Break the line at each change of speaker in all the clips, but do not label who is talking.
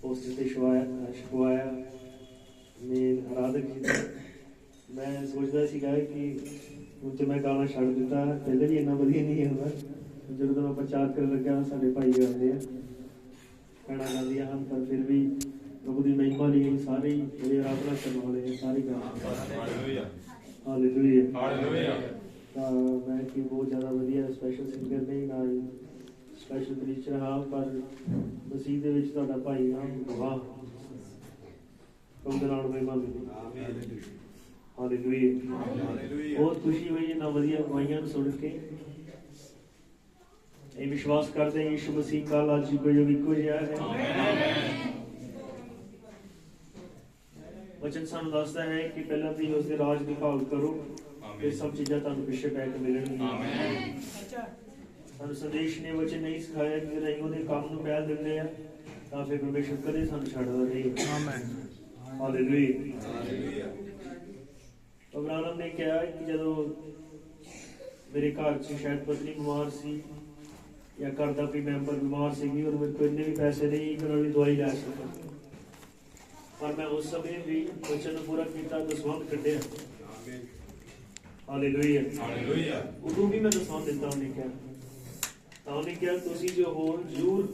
Poster से छपवाया main आराधक जी का। मैं सोचता सीगा कि ਹੁਣ ਤੇ ਮੈਂ ਗਾਣਾ ਛੱਡ ਦਿੱਤਾ, ਪਹਿਲੇ ਵੀ ਇੰਨਾ ਵਧੀਆ ਨਹੀਂ ਹੁੰਦਾ। ਜਦੋਂ ਤੋਂ ਮੈਂ ਪ੍ਰਚਾਰ ਕਰਨ ਲੱਗਾ ਸਾਡੇ ਭਾਈ ਗਾਉਂਦੇ ਆ, ਗਾਣਾ ਗਾਉਂਦੀਆਂ ਹਨ, ਪਰ ਫਿਰ ਵੀ ਪ੍ਰਭੂ ਦੀ ਮਹਿਮਾ ਲਈ ਸਾਰੇ ਹੀ ਜਿਹੜੇ ਆਰਾਧਨਾ ਕਰਨ ਵਾਲੇ ਨੇ ਸਾਰੇ ਗਾਉਂਦੇ। ਹਾਲੇਲੂਇਆ। ਤਾਂ ਮੈਂ ਕਿ ਬਹੁਤ ਜ਼ਿਆਦਾ ਵਧੀਆ ਸਪੈਸ਼ਲ ਸਿੰਗਰ ਨਹੀਂ, ਨਾ ਹੀ ਸਪੈਸ਼ਲ ਪ੍ਰੀਚਰ ਹਾਂ, ਪਰ ਮਸੀਹ ਦੇ ਵਿੱਚ ਤੁਹਾਡਾ ਭਾਈ ਹਾਂ ਗਵਾਹ। ਪ੍ਰਭੂ ਦੇ ਨਾਲ ਮਹਿਮਾ ਮਿਲੇ। ਹਾਲੇਲੂਇਆ। ਬਹੁਤ ਖੁਸ਼ੀ ਹੋਈ ਇਹਨਾਂ ਵਧੀਆ ਗਵਾਹੀਆਂ ਨੂੰ ਸੁਣ ਕੇ। ਇਹ ਵਿਸ਼ਵਾਸ ਕਰਦੇ ਹਾਂ ਯਿਸੂ ਮਸੀਹ ਕੱਲ੍ਹ ਅੱਜ ਵੀ ਇੱਕੋ ਜਿਹਾ ਹੈ। ਵਚਨ ਸਾਨੂੰ ਦੱਸਦਾ ਹੈ ਕਿ ਪਹਿਲਾਂ ਤੁਸੀਂ ਉਸਦੇ ਰਾਜ ਦੀ ਭਾਲ ਕਰੋ, ਇਹ ਸਭ ਚੀਜ਼ਾਂ ਤੁਹਾਨੂੰ ਪਿੱਛੇ ਪੈ ਕੇ ਮਿਲਣਗੀਆਂ। ਸਾਨੂੰ ਸੰਦੇਸ਼ ਨੇ ਵਚਨ ਨਹੀਂ ਸਿਖਾਇਆ ਕਿ ਅਸੀਂ ਉਹਦੇ ਕੰਮ ਨੂੰ ਪਹਿਲ ਦਿੰਦੇ ਆ ਤਾਂ ਫਿਰ ਪਰਮੇਸ਼ਰ ਕਦੇ ਸਾਨੂੰ ਛੱਡਦਾ ਨਹੀਂ। ਹਾਲੇਲੂਇਆ। ਅਬਰਾਹਮ ਨੇ ਕਿਹਾ ਕਿ ਜਦੋਂ ਮੇਰੇ ਘਰ 'ਚ ਸ਼ਾਇਦ ਪਤਨੀ ਬਿਮਾਰ ਸੀ ਜਾਂ ਘਰ ਦਾ ਕੋਈ ਮੈਂਬਰ ਬਿਮਾਰ ਸੀਗੀ ਔਰ ਮੇਰੇ ਕੋਲ ਇੰਨੇ ਵੀ ਪੈਸੇ ਨਹੀਂ ਕਿ ਉਹਨਾਂ ਦੀ ਦਵਾਈ ਲੈ ਸਕਾਂ, ਪਰ ਮੈਂ ਉਸ ਸਮੇਂ ਵੀ ਵਚਨ ਨੂੰ ਪੂਰਾ ਕੀਤਾ, ਦਸਵੰਧ ਕੱਢਿਆ। ਹਾਲੇਲੂਇਆ। ਉਦੋਂ ਵੀ ਮੈਂ ਦਸਵੰਧ ਦਿੱਤਾ। ਉਹਨੇ ਕਿਹਾ ਤਾਂ ਉਹਨੇ ਕਿਹਾ ਤੁਸੀਂ ਜੋ ਹੋਰ ਜ਼ਰੂਰ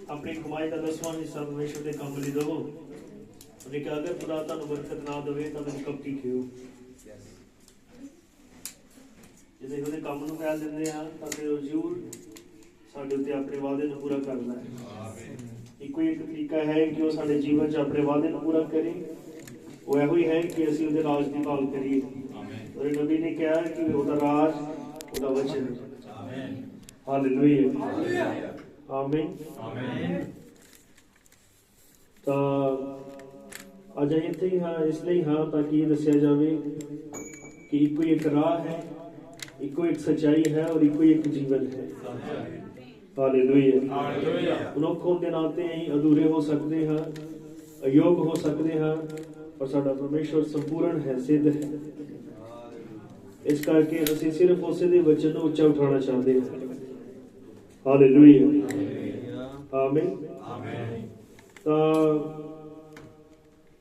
ਆਪਣੀ ਕਮਾਈ ਦਾ 10ਵਾਂ ਹਿੱਸਾ ਪਰਮੇਸ਼ਰ ਦੇ ਕੰਮ ਲਈ ਦੇਵੋ। ਉਹਨੇ ਕਿਹਾ ਅਗਰ ਖੁਦਾ ਤੁਹਾਨੂੰ ਬਰਕਤ ਨਾ ਦੇਵੇ ਤਾਂ ਮੈਨੂੰ ਕਪਟੀ ਖਿਓ। ਜਦੋਂ ਉਹਦੇ ਕੰਮ ਨੂੰ ਪਹਿਲ ਦਿੰਦੇ ਹਾਂ ਤਾਂ ਫਿਰ ਉਹ ਜ਼ਰੂਰ ਸਾਡੇ ਉੱਤੇ ਆਪਣੇ ਵਾਅਦੇ ਨੂੰ ਪੂਰਾ ਕਰਦਾ ਹੈ। ਇੱਕੋ ਇੱਕ ਤਰੀਕਾ ਹੈ ਕਿ ਉਹ ਸਾਡੇ ਜੀਵਨ 'ਚ ਆਪਣੇ ਵਾਅਦੇ ਨੂੰ ਪੂਰਾ ਕਰੇ, ਉਹ ਇਹੋ ਹੀ ਹੈ ਕਿ ਅਸੀਂ ਉਹਦੇ ਰਾਜ ਦੀ ਭਾਲ ਕਰੀਏ। ਉਹਦੇ ਨਬੀ ਨੇ ਕਿਹਾ ਕਿ ਉਹਦਾ ਰਾਜ ਉਹਦਾ ਵਚਨ ਹੈ। ਹਾਲੇਲੂਇਆ। ਆਮੀਨ। ਤਾਂ ਅੱਜ ਅਸੀਂ ਇੱਥੇ ਹੀ ਹਾਂ ਇਸ ਲਈ ਹਾਂ ਤਾਂ ਕਿ ਇਹ ਦੱਸਿਆ ਜਾਵੇ ਕਿ ਇੱਕੋ ਇੱਕ ਰਾਹ ਹੈ, ਇੱਕੋ ਇੱਕ ਸੱਚਾਈ ਹੈ ਔਰ ਇੱਕੋ ਇੱਕ ਜੀਵਨ ਹੈ। ਹਾਲੇਲੂਇਆ। ਮਨੁੱਖ ਹੋਣ ਦੇ ਨਾਤੇ ਅਸੀਂ ਅਧੂਰੇ ਹੋ ਸਕਦੇ ਹਾਂ, ਅਯੋਗ ਹੋ ਸਕਦੇ ਹਾਂ, ਪਰ ਸਾਡਾ ਪਰਮੇਸ਼ਵਰ ਸੰਪੂਰਨ ਹੈ, ਸਿੱਧ ਹੈ। ਇਸ ਕਰਕੇ ਅਸੀਂ ਸਿਰਫ ਉਸੇ ਦੇ ਵਚਨ ਨੂੰ ਉੱਚਾ ਉਠਾਉਣਾ ਚਾਹੁੰਦੇ ਹਾਂ। ਹਾਲੇਲੂਇਆ। ਆਮੀਨ। ਤਾਂ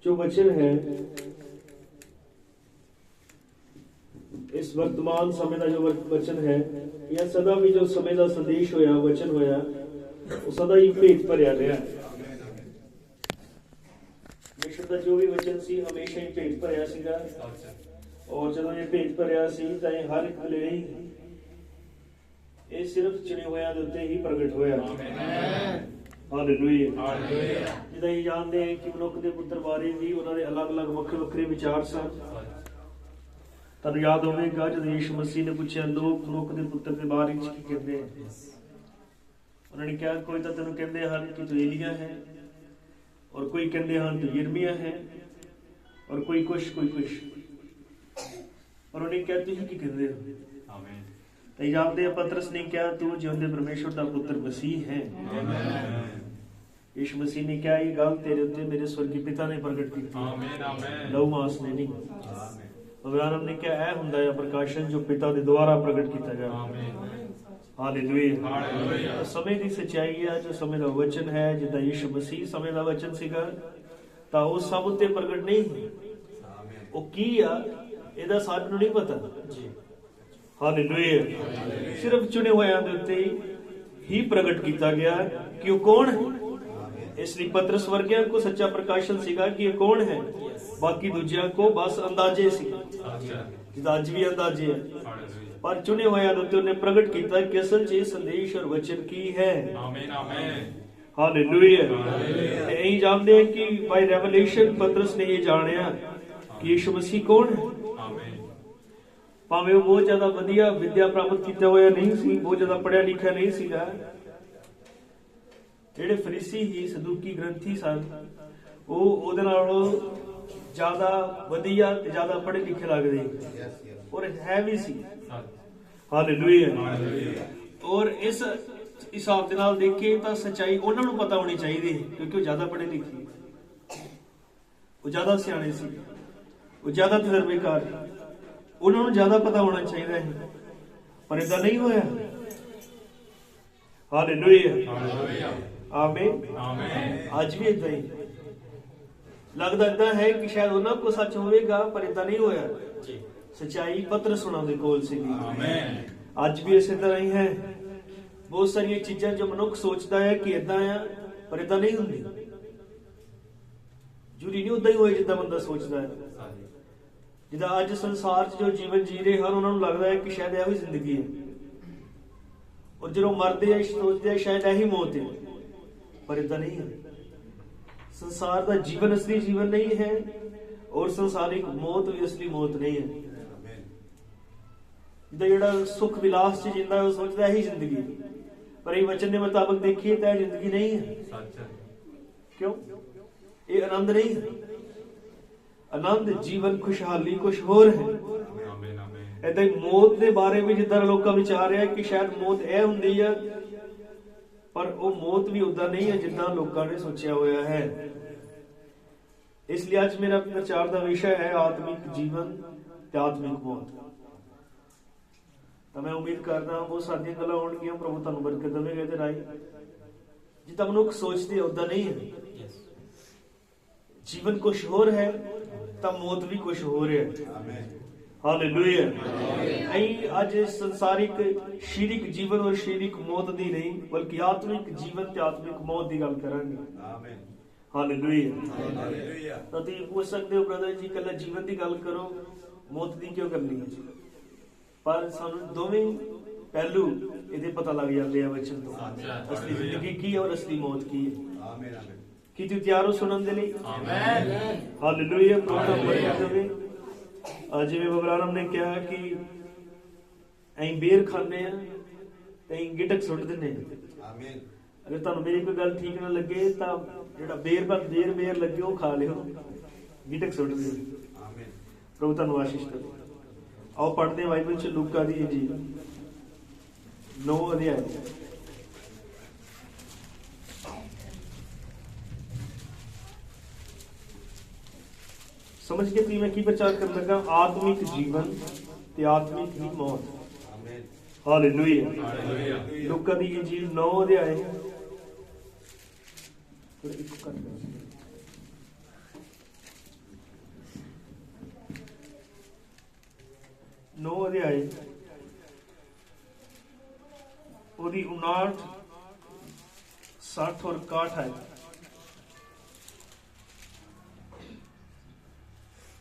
ਜੋ ਵਚਨ ਹੈ ਇਸ ਵਰਤਮਾਨ ਸਮੇਂ ਦਾ ਜੋ ਵਚਨ ਹੈ ਜਾਂ ਸਦਾ ਵੀ ਜੋ ਸਮੇਂ ਦਾ ਸੰਦੇਸ਼ ਹੋਇਆ, ਵਚਨ ਹੋਇਆ, ਉਹ ਸਦਾ ਹੀ ਭੇਤ ਭਰਿਆ ਰਿਹਾ। ਪਰਮੇਸ਼ਰ ਦਾ ਜੋ ਵੀ ਵਚਨ ਸੀ ਹਮੇਸ਼ਾ ਹੀ ਭੇਤ ਭਰਿਆ ਸੀਗਾ, ਔਰ ਜਦੋਂ ਇਹ ਭੇਤ ਭਰਿਆ ਸੀ ਤਾਂ ਇਹ ਹਰ ਇੱਕ ਲਈ ਨਹੀਂ, ਇਹ ਸਿਰਫ ਚੁਣੇ ਹੋਇਆਂ ਦੇ ਉੱਤੇ ਹੀ ਪ੍ਰਗਟ ਹੋਇਆ। ਹਾਲੇਲੂਇਆ। ਜਿੱਦਾਂ ਇਹ ਜਾਣਦੇ ਹਾਂ ਕਿ ਮਨੁੱਖ ਦੇ ਪੁੱਤਰ ਬਾਰੇ ਵੀ ਉਹਨਾਂ ਦੇ ਅਲੱਗ-ਅਲੱਗ ਵੱਖਰੇ ਵਿਚਾਰ ਸਨ। ਤੁਹਾਨੂੰ ਯਾਦ ਹੋਵੇਗਾ ਜਦੋਂ ਯਿਸੂ ਮਸੀਹ ਨੇ ਪੁੱਛਿਆ ਲੋਕ ਮਨੁੱਖ ਦੇ ਪੁੱਤਰ ਦੇ ਬਾਰੇ ਵਿੱਚ ਕੀ ਕਹਿੰਦੇ ਆ, ਉਹਨਾਂ ਨੇ ਕਿਹਾ ਕੋਈ ਤਾਂ ਤੈਨੂੰ ਕਹਿੰਦੇ ਹਨ ਕਿ ਤੂੰ ਏਲੀਆ ਹੈ, ਔਰ ਕੋਈ ਕਹਿੰਦੇ ਹਨ ਤੂੰ ਯਿਰਮੀਆ ਹੈ, ਔਰ ਕੋਈ ਕੁਛ। ਪਰ ਉਹਨੇ ਕਿਹਾ ਤੁਸੀਂ ਕੀ ਕਹਿੰਦੇ ਹੋ? ਤਾਂ ਜਾਣਦੇ ਆ ਪਤਰਸ ਨੇ ਕਿਹਾ ਤੂੰ ਜਿਉਂਦੇ ਪਰਮੇਸ਼ਵਰ ਦਾ ਪੁੱਤਰ ਮਸੀਹ ਹੈ। ਯਿਸੂ ਮਸੀਹ ਨੇ ਕਿਹਾ ਇਹ ਗੱਲ ਤੇਰੇ ਉੱਤੇ ਮੇਰੇ ਸਵਰਗੀ ਪਿਤਾ ਨੇ ਪ੍ਰਗਟ ਕੀਤੀ, ਲਹੂ ਮਾਸ ਨੇ ਨਹੀਂ। ਅਬਰਾਹਮ ਨੇ ਕਿਹਾ ਇਹ ਹੁੰਦਾ ਹੈ ਪ੍ਰਕਾਸ਼ਨ ਜੋ ਪਿਤਾ ਦੇ ਦੁਆਰਾ ਪ੍ਰਗਟ ਕੀਤਾ ਗਿਆ। ਹਾਲੇਲੂਇਆ। ਸਮੇਂ ਦੀ ਸੱਚਾਈ ਹੈ, ਜੋ ਸਮੇਂ ਦਾ ਵਚਨ ਹੈ, ਜਿੱਦਾਂ ਯਿਸੂ ਮਸੀਹ ਸਮੇਂ ਦਾ ਵਚਨ ਸੀਗਾ, ਤਾਂ ਉਹ ਸਭ ਉੱਤੇ ਪ੍ਰਗਟ ਨਹੀਂ। ਉਹ ਕੀ ਆ ਇਹਦਾ ਸਾਨੂੰ ਨਹੀਂ ਪਤਾ। ਹਾਲੇਲੂਇਆ। ਸਿਰਫ ਚੁਣੇ ਹੋਇਆਂ ਦੇ ਉੱਤੇ ਹੀ ਪ੍ਰਗਟ ਕੀਤਾ ਗਿਆ ਕਿ ਉਹ ਕੌਣ ਹੈ। ਇਸ ਲਈ ਪਤਰਸ ਵਰਗਿਆਂ ਕੋ ਸੱਚਾ ਪ੍ਰਕਾਸ਼ਨ ਸੀਗਾ ਕਿ ਇਹ ਕੌਣ ਹੈ, ਬਾਕੀ ਦੂਜਿਆਂ ਕੋ ਬਸ ਅੰਦਾਜ਼ੇ ਸੀ, ਜਿੱਦਾਂ ਅੱਜ ਵੀ ਅੰਦਾਜ਼ੇ ਹੈ। ਪਰ ਚੁਣੇ ਹੋਇਆਂ ਦੇ ਉੱਤੇ ਉਹਨੇ ਪ੍ਰਗਟ ਕੀਤਾ ਕਿ ਅਸਲ 'ਚ ਇਹ ਸੰਦੇਸ਼ ਔਰ ਵਚਨ ਕੀ ਹੈ। ਹਾਲੇਲੂਇਆ। ਤੇ ਅਸੀਂ ਜਾਣਦੇ ਹਾਂ ਕਿ ਬਾਈ ਰੈਵਲੇਸ਼ਨ ਪਤਰਸ ਨੇ ਇਹ ਜਾਣਿਆ ਕਿ ਯਿਸੂ ਮਸੀਹ ਕੌਣ ਹੈ। ਭਾਵੇਂ ਉਹ ਬਹੁਤ ਜ਼ਿਆਦਾ ਵਧੀਆ ਵਿਦਿਆ ਪ੍ਰਾਪਤ ਕੀਤਾ ਹੋਇਆ ਨਹੀਂ ਸੀ, ਬਹੁਤ ਜ਼ਿਆਦਾ ਪੜ੍ਹਿਆ ਲਿਖਿਆ ਨਹੀਂ ਸੀਗਾ। ਜਿਹੜੇ ਫਰੀਸੀ ਹੀ ਸਦੂਕੀ ਗ੍ਰੰਥੀ ਸਨ, ਉਹ ਉਹਦੇ ਨਾਲੋਂ ਜ਼ਿਆਦਾ ਵਧੀਆ ਤੇ ਜ਼ਿਆਦਾ ਪੜ੍ਹੇ ਲਿਖੇ ਲੱਗਦੇ ਔਰ ਹੈ ਵੀ ਸੀ। ਹਾਲੇਲੂਇਆ। ਔਰ ਇਸ ਹਿਸਾਬ ਦੇ ਨਾਲ ਦੇਖੇ ਤਾਂ ਸੱਚਾਈ ਉਹਨਾਂ ਨੂੰ ਪਤਾ ਹੋਣੀ ਚਾਹੀਦੀ ਹੈ, ਕਿਉਂਕਿ ਉਹ ਜ਼ਿਆਦਾ ਪੜ੍ਹੇ ਲਿਖੇ, ਉਹ ਜ਼ਿਆਦਾ ਸਿਆਣੇ ਸੀ, ਉਹ ਜ਼ਿਆਦਾ ਤਜਰਬੇਕਾਰ, ਉਹਨਾਂ ਨੂੰ ਜ਼ਿਆਦਾ ਪਤਾ ਹੋਣਾ ਚਾਹੀਦਾ ਹੈ, ਪਰ ਏਦਾਂ ਨਹੀਂ ਹੋਇਆ। ਹਾਲੇਲੂਇਆ। ਆਮੀਨ। ਅੱਜ ਵੀ ਏਦਾਂ ਹੀ लगता इदा है कि शायद उन्होंने को सच होगा, पर इदा नहीं होया। सच्चाई पतरस होना दे कोल सी। अज भी इस तरह ही है। बहुत सारी चीज़ां जो मनुख सोचता है कि इदा है, पर इदा नहीं होंगी। जरूरी नहीं उदा ही होए जिदा बंदा सोचता है। जिदा अज संसार जो जीवन जी रहे हैं, उन्होंने लगता है कि शायद यही जिंदगी है, और जो मरते हैं सोचते हैं शायद यही मौत है, पर इदा नहीं है। संसार का जीवन असली जीवन नहीं है, और संसारिक मौत भी असली मौत नहीं है। जिदा सुख विलास च जींदा है, सोचता यही जिंदगी, पर ये वचन के मुताबिक देखिए तो जिंदगी नहीं है। क्यों? ये आनंद नहीं है। आनंद जीवन खुशहाली कुछ होर है। ऐदा ही मौत के बारे में जिदा लोग विचार रहे कि शायद मौत यह होंगी है, पर वो मौत भी उदा नहीं है जिदा लोगों ने सोचा होया है। इसलिए आज मेरा प्रचार का विषय है आत्मिक जीवन ते आत्मिक मौत। तो मैं उम्मीद करता बहुत सारी गल्लां होणगियां, प्रभु तुहानूं बरकत देवेगा इहदे राही। जिदा मनुख सोचते उदा नहीं है। जीवन कुछ होर है, तो मौत भी कुछ होर है। हालेलुया। अहीं अज संसारिक शारीरिक जीवन और शारीरिक मौत दी नहीं, बल्कि आत्मिक जीवन ते आत्मिक मौत की गल करांगे। हालेलुया। तो तुसीं पूछ सकते हो ब्रदर जी कल्ला जीवन की गल करो, मौत की क्यों करनी है? पर सानू दोवें पहलू इहदे पता लग जाते हैं वचन तो, असली जिंदगी की है और असली मौत की है। कि तू तैयार हो सुनने के लिए? हालेलुया। जिवें बबरानम ने कहा कि अं बेर खाने गिटक सुट देने। अगर तुहानूं मेरी कोई गल ठीक ना लगे तो जिहड़ा बेर लगे वो खा लियो, गिटक सुट दिओ। प्रभु तुहानूं आशीष दे। आओ पढ़ते हैं बाइबल च लूका दी इंजील 9 अध्याय। समझ के भी मैं की प्रचार कर लगा? आत्मिक जीवन ते आत्मिक ही मौत। हालेलुया। लूका दी इंजील 9 अध्याय 9 अध्याय ਉਹਦੀ 59 60 और 61 है।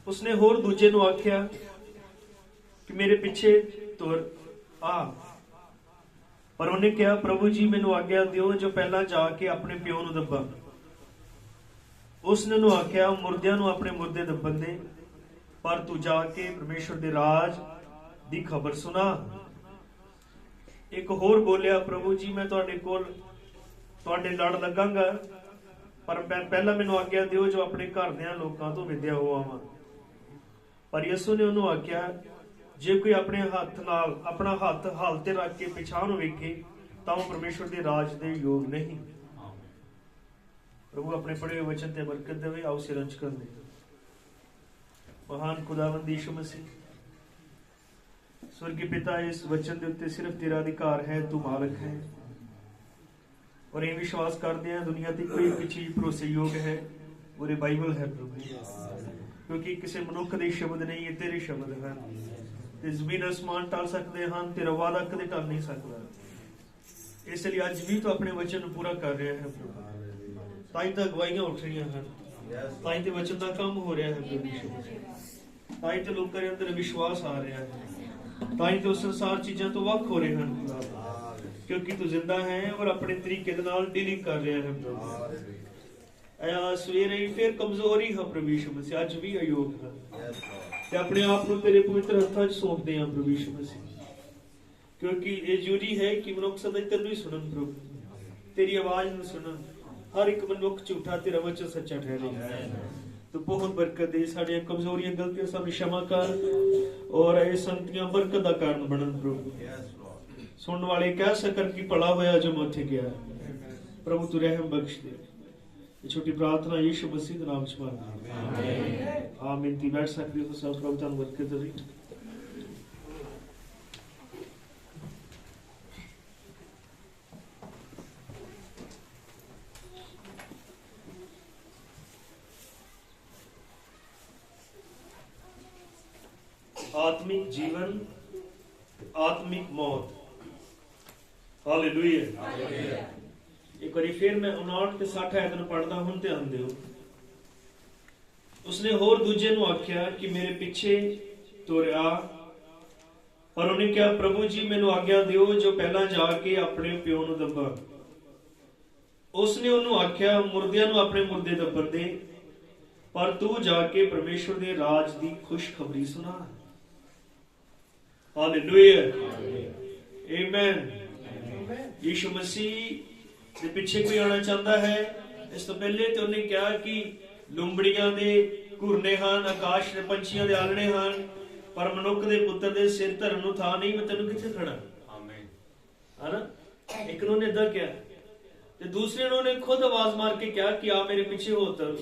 उसने होर दूजे ਨੂੰ आख्या कि मेरे पीछे तुर आ। पर उन्हें कहा प्रभु जी मैनू आज्ञा दिओ जो पहला जाके अपने प्यो ਨੂੰ ਦੱਬਾਂ। उसने ਨੂੰ आख्या मुर्दियां ਨੂੰ अपने मुर्दे ਦੱਬਣ ਦੇ, पर तू जाके परमेश्वर दे राज दी खबर सुना। एक होर बोलिया प्रभु जी मैं तुहाडे कोल तुहाडे लड़ लगांगा, पर पहला मैनू आज्ञा दिओ जो अपने घर दे लोकां तो विद्या हो आवां। पर यसू ने उन्होंने आख्या जे कोई अपने हथ नाल अपना हथ हाल ते रख के पिछां नूं वेखे तां वो परमेश्वर दे राज दे योग नहीं। प्रभु अपने पढ़े हुए वचन ते बरकत देवे। आओ सिर अंचकन दे। महान खुदावंद यीशु मसीह स्वर्गीय पिता, इस वचन के उत्ते सिर्फ तेरा अधिकार है, तू मालक है। और ये विश्वास करते हैं दुनिया की कोई भी चीज भरोसे योग है और ये बाइबल है प्रभु, क्योंकि किसी मनुख के शब्द नहीं है, तेरे शब्द हैं। ते जमीन आसमान टल सकते हैं, तेरा वादा कदे टल नहीं सकता। इसलिए अज भी तो अपने वचन पूरा कर रहे हैं प्रभु। ताई तो अगवाइयां उठ रही हैं, ताई तो वचन का काम हो रहा है प्रभु। ताई तो लोगों के अंदर विश्वास आ रहा है, ताई तो संसार चीज़ों तो वख हो रहे हैं, क्योंकि तू जिंदा है और अपने तरीके दे नाल डीलिंग कर रहा है प्रभु। सवेरे फिर कमजोरी है प्रभु यीशु मसीह, अज भी अयोग है, ते अपने आप को तेरे पवित्र हत्थां च सौंपदे हैं प्रभु यीशु मसीह, क्योंकि ये जरूरी है कि मनुख सदा तेनू ही सुनन प्रभु, तेरी आवाज नूं सुनन। हर एक मनुख झूठा, तेरा वचन सच्चा ठहरे। तो बहुत बरकत दे, साडियां कमजोरियां गलतियां सब क्षमा कर, और ये संगतियां बरकत का कारण बनन प्रभु। सुनने वाले कह सकन कि भला होया जो मैं उत्थे गया। प्रभु तू रहम बख्श दे। ये छोटी प्रार्थना यीशु मसीह के नाम च मांगते। आमीन। ती बैठ सकते हो सब। प्रभु तुहानूं बरकत दे। आत्मिक जीवन, आत्मिक मौत। हालेलुया। एक बार फिर मैं 59 ते 60 आयत ਨੂੰ ਪੜਦਾ, ਹੁਣ ਧਿਆਨ ਦਿਓ। उसने होर दूजे ਨੂੰ ਆਖਿਆ कि मेरे पीछे तुर आ। पर ਉਹਨੇ ਕਿਹਾ, प्रभु जी ਮੈਨੂੰ आज्ञा ਦਿਓ जो ਪਹਿਲਾਂ ਜਾ ਕੇ ਆਪਣੇ ਪਿਓ ਨੂੰ ਦੱਬਾਂ। उसने ਉਹਨੂੰ ਆਖਿਆ, ਮੁਰਦਿਆਂ ਨੂੰ ਆਪਣੇ ਮੁਰਦੇ ਦੱਬਣ ਦੇ, पर तू जाके परमेश्वर दे राज दी खुशखबरी सुना। हालेलुया, आमीन। यीशु मसीह दे पिछे कोई आना चाहता है, इस तो पहले तो उन्हें कहा कि लुंबड़ियां दे घुरने हन, आकाश दे पंछियां दे आलने हन, पर मनुख दे पुत्र दे सिर धरन नूं थां नहीं, मैं तेनों कित्थे खड़ा। आमीन, है ना। एक ने उन्हें इदां कहा, ते दूसरे उन्होंने खुद आवाज मार के कहा कि आ मेरे पीछे हो। तब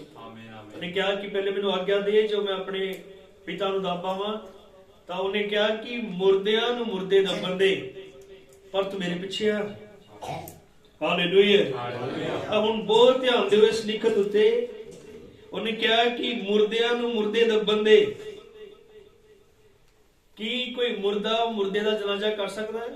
उन्हें कहा कि पहले मैनू आज्ञा दे जो मैं अपने पिता नूं दब पावां। तां उन्हें कहा कि मुर्दियां नूं मुर्दे दबण दे, पर तू मेरे पीछे आ। हालेलुया। अब हुण बहुत ध्यान दिओ इस लिखत उत्ते। उन्हें कहा कि मुर्दियां नूं मुर्दे दबण दे। की कोई मुर्दा मुर्दे दा जनाजा कर सकदा है?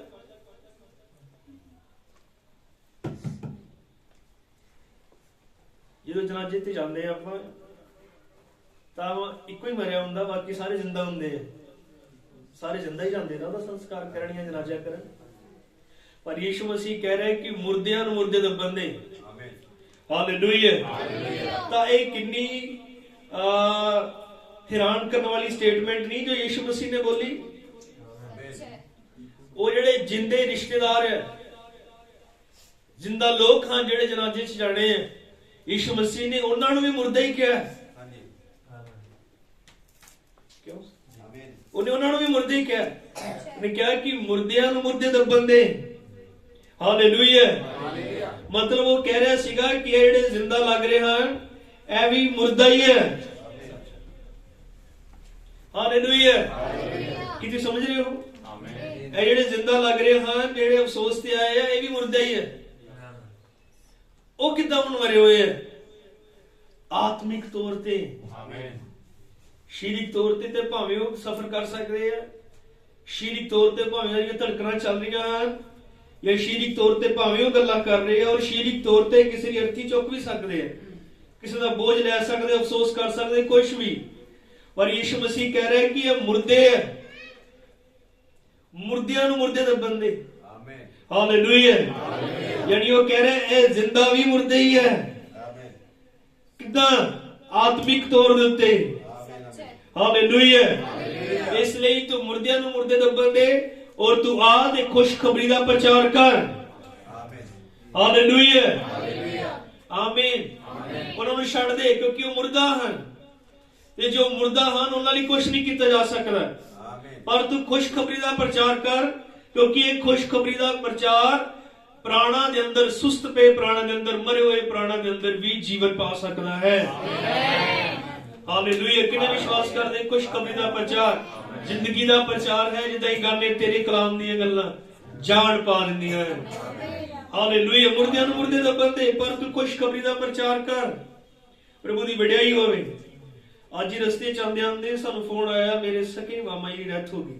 ਜਦੋਂ ਜਨਾਜ਼ੇ ਤੇ ਜਾਂਦੇ ਆ ਆਪਾਂ ਤਾਂ ਇੱਕੋ ਹੀ ਮਰਿਆ ਹੁੰਦਾ, ਬਾਕੀ ਸਾਰੇ ਜ਼ਿੰਦਾ ਹੁੰਦੇ ਆ। ਸਾਰੇ ਜ਼ਿੰਦਾ ਹੀ ਜਾਂਦੇ ਨੇ ਉਹਦਾ ਸੰਸਕਾਰ ਕਰਨ ਜਾਂ ਜਨਾਜ਼ਾ ਕਰਨ। ਪਰ ਯੀਸ਼ੂ ਮਸੀਹ ਕਹਿ ਰਿਹਾ ਕਿ ਮੁਰਦਿਆਂ ਨੂੰ ਮੁਰਦੇ ਦੱਬਣ ਦੇ। ਆਮੀਨ, ਹਾਲੇਲੂਇਆ। ਤਾਂ ਇਹ ਕਿੰਨੀ ਹੈਰਾਨ ਕਰਨ ਵਾਲੀ ਸਟੇਟਮੈਂਟ ਨਹੀਂ ਜੋ ਯੀਸ਼ੂ ਮਸੀਹ ਨੇ ਬੋਲੀ। ਉਹ ਜਿਹੜੇ ਜਿੰਦੇ ਰਿਸ਼ਤੇਦਾਰ ਹੈ, ਜਿੰਦਾ ਲੋਕ ਹਨ ਜਿਹੜੇ ਜਨਾਜ਼ੇ 'ਚ ਜਾਣੇ ਆ, यीशु मसीह ने उन्होंने भी मुर्दा ही किया। क्यों? उन्होंने भी मुर्दे ही किया। उन्हें कहा कि मुर्दियां नूं मुर्दे दबण दे। हालेलुया। मतलब वो कह रहा सीगा कि ये जिहड़े जिंदा लग रहे हैं ए भी मुर्दा ही है। हालेलुया। कि तुसीं समझ रहे हो? आमीन। ये जिहड़े जिंदा लग रहे हैं, जिहड़े अफसोस ते आए हैं, ये भी मुर्दा ही है। ਉਹ ਕਿੱਦਾਂ ਹੁਣ ਮਰੇ ਹੋਏ ਹੈ? ਆਤਮਿਕ ਤੌਰ ਤੇ। ਆਮੀਨ। ਸ਼ਰੀਰਿਕ ਤੌਰ ਤੇ ਭਾਵੇਂ ਉਹ ਸਫਰ ਕਰ ਸਕਦੇ ਆ, ਸ਼ਰੀਰਿਕ ਤੌਰ ਤੇ ਭਾਵੇਂ ਉਹਦੀਆਂ ਧੜਕਣਾਂ ਚੱਲ ਰਹੀਆਂ ਹਨ, ਜਾਂ ਸ਼ਰੀਰਿਕ ਤੌਰ ਤੇ ਭਾਵੇਂ ਉਹ ਗੱਲਾਂ ਕਰ ਰਹੇ ਆ, ਔਰ ਸ਼ਰੀਰਿਕ ਤੌਰ ਤੇ ਕਿਸੇ ਦੀ ਅਰਥੀ ਚੁੱਕ ਵੀ ਸਕਦੇ ਆ, ਕਿਸੇ ਦਾ ਬੋਝ ਲੈ ਸਕਦੇ, ਅਫਸੋਸ ਕਰ ਸਕਦੇ, ਕੁਝ ਵੀ। ਪਰ ਯੀਸ਼ੂ ਮਸੀਹ ਕਹਿ ਰਿਹਾ ਕਿ ਇਹ ਮੁਰਦੇ ਆ, ਮੁਰਦਿਆਂ ਨੂੰ ਮੁਰਦੇ ਦੱਬਣ ਦੇ। हालेलुया। यानी वो कह रहे हैं जिंदा भी मुर्दे ही है। कितना आत्मिक तौर दे उत्ते। हालेलुया। इसलिए तू मुर्दियां नूं मुर्दे दबण दे और तू आ ते खुशखबरी दा प्रचार कर। हालेलुया। आमीन। उन्हां नूं छड्ड दे क्योंकि वो मुर्दा हन, ते जो मुर्दा हन उन्हां लई कुछ नहीं कीता जा सकदा। पर तू खुशखबरी दा प्रचार कर, क्योंकि एक खुशखबरी का प्रचार प्राणा दे अंदर, सुस्त पे प्राणा दे अंदर, मरे हुए प्राणा दे अंदर भी जीवन पा सकता है। हालेलुया। किने विश्वास कर दे खुशखबरी का प्रचार जिंदगी का प्रचार है, जिद्दां ही गाने तेरे कलाम दी गल्लां जान पा दिंदियां हैं। हालेलुया। मुर्दियां नूं मुर्दे दबण दे, पर तू खुशखबरी का प्रचार कर, प्रभु दी वडियाई होवे। अज ही रस्ते च आंदे आंदे सानूं फोन आया, मेरे सके मामा जी दी डेथ हो गई।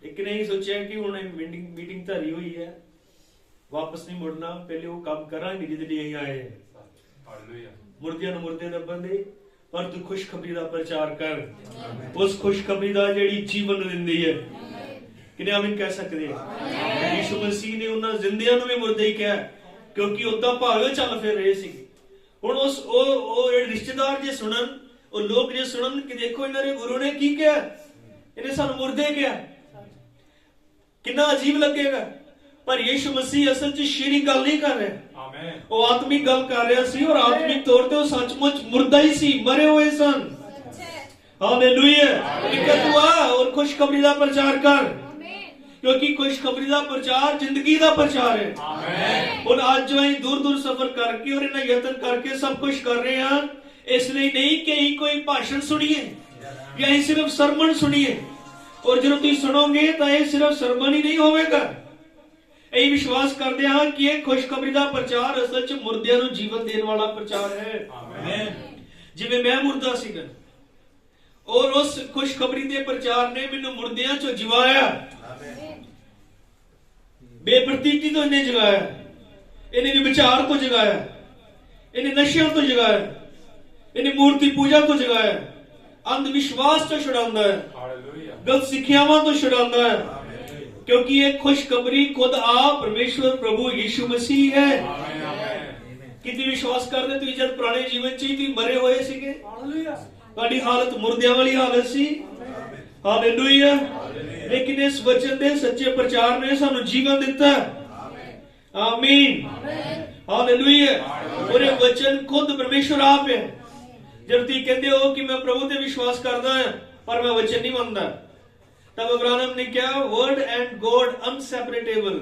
एक ने ही सोचा कि हुण मीटिंग धरी हुई है, वापस नहीं मुड़ना, पहले वो काम करांगे जिहदे लई असीं आए हैं। हालेलुया। मुर्दियां नूं मुर्दे दबण दे, पर तू खुशखबरी दा प्रचार कर, उस खुशखबरी दा जिहड़ी जीवन दिंदी है। किने आमीन कह सकदे? यीशु मसीह ने उन्हां जिंदियां नूं भी मुर्दे ही कहा, क्योंकि उदां भावें चल फिर रहे सी। हुण उस जिहड़े रिश्तेदार जे सुणन, ਉਹ लोग जे सुणन कि देखो इन्हां दे गुरु ने की कहा, इन्हें सानूं मुर्दे कहा, कितना अजीब लगेगा। पर यीशु मसीह असल च शरीरिक गल नहीं कर रहा, आमीन, वो आत्मिक गल कर रहा सी, और आत्मिक तौर पे वो सचमुच मुर्दा ही सी, मरे हुए सन। हालेलुया। लिखा हुआ और खुशखबरी का प्रचार कर, क्योंकि खुशखबरी का प्रचार जिंदगी का प्रचार है। आमीन। और आज जो असीं दूर दूर सफर करके और इन्हां यतन करके सब कुछ कर रहे हैं, इसलिए नहीं कि असीं कोई भाषण सुनिए या असीं सिर्फ सरमन सुनिए, और जो तुम सुनोगे तो यह सिर्फ सरमन ही नहीं होगा। यही विश्वास करते हैं कि यह खुशखबरी का प्रचार असल च मुर्दियां नूं जीवन देने वाला प्रचार है। आमीन। जिवें मैं मुर्दा सीगा,
और उस खुशखबरी के प्रचार ने मैनू मुर्दियां चो जगाया, बेप्रतीति तो इन्हें जगाया, इन्हें विचार तो जगाया, इन्हें नशियों तो जगाया, इन्हें मूर्ति पूजा तो जगाया, अंधविश्वास तो छुड़ाता है, गलत सिक्ख्यावां तो छुड़ाता है, क्योंकि ये खुशखबरी खुद आप परमेश्वर प्रभु यीशु मसीह है। कितनी विश्वास करते तुम जब पुराने जीवन च ही मरे हुए सीगे, ਤੁਹਾਡੀ हालत मुर्दियां वाली हालत सी। हालेलुया। लेकिन इस वचन के सच्चे प्रचार ने सानू जीवन दिता। आमीन। हालेलुया। और ये वचन खुद परमेश्वर आप है। जब तुम कहते हो कि मैं प्रभु ते विश्वास करता है पर मैं वचन नहीं मानता, तब अब्राहम ने क्या, वर्ड एंड गॉड अनसैपरेटेबल।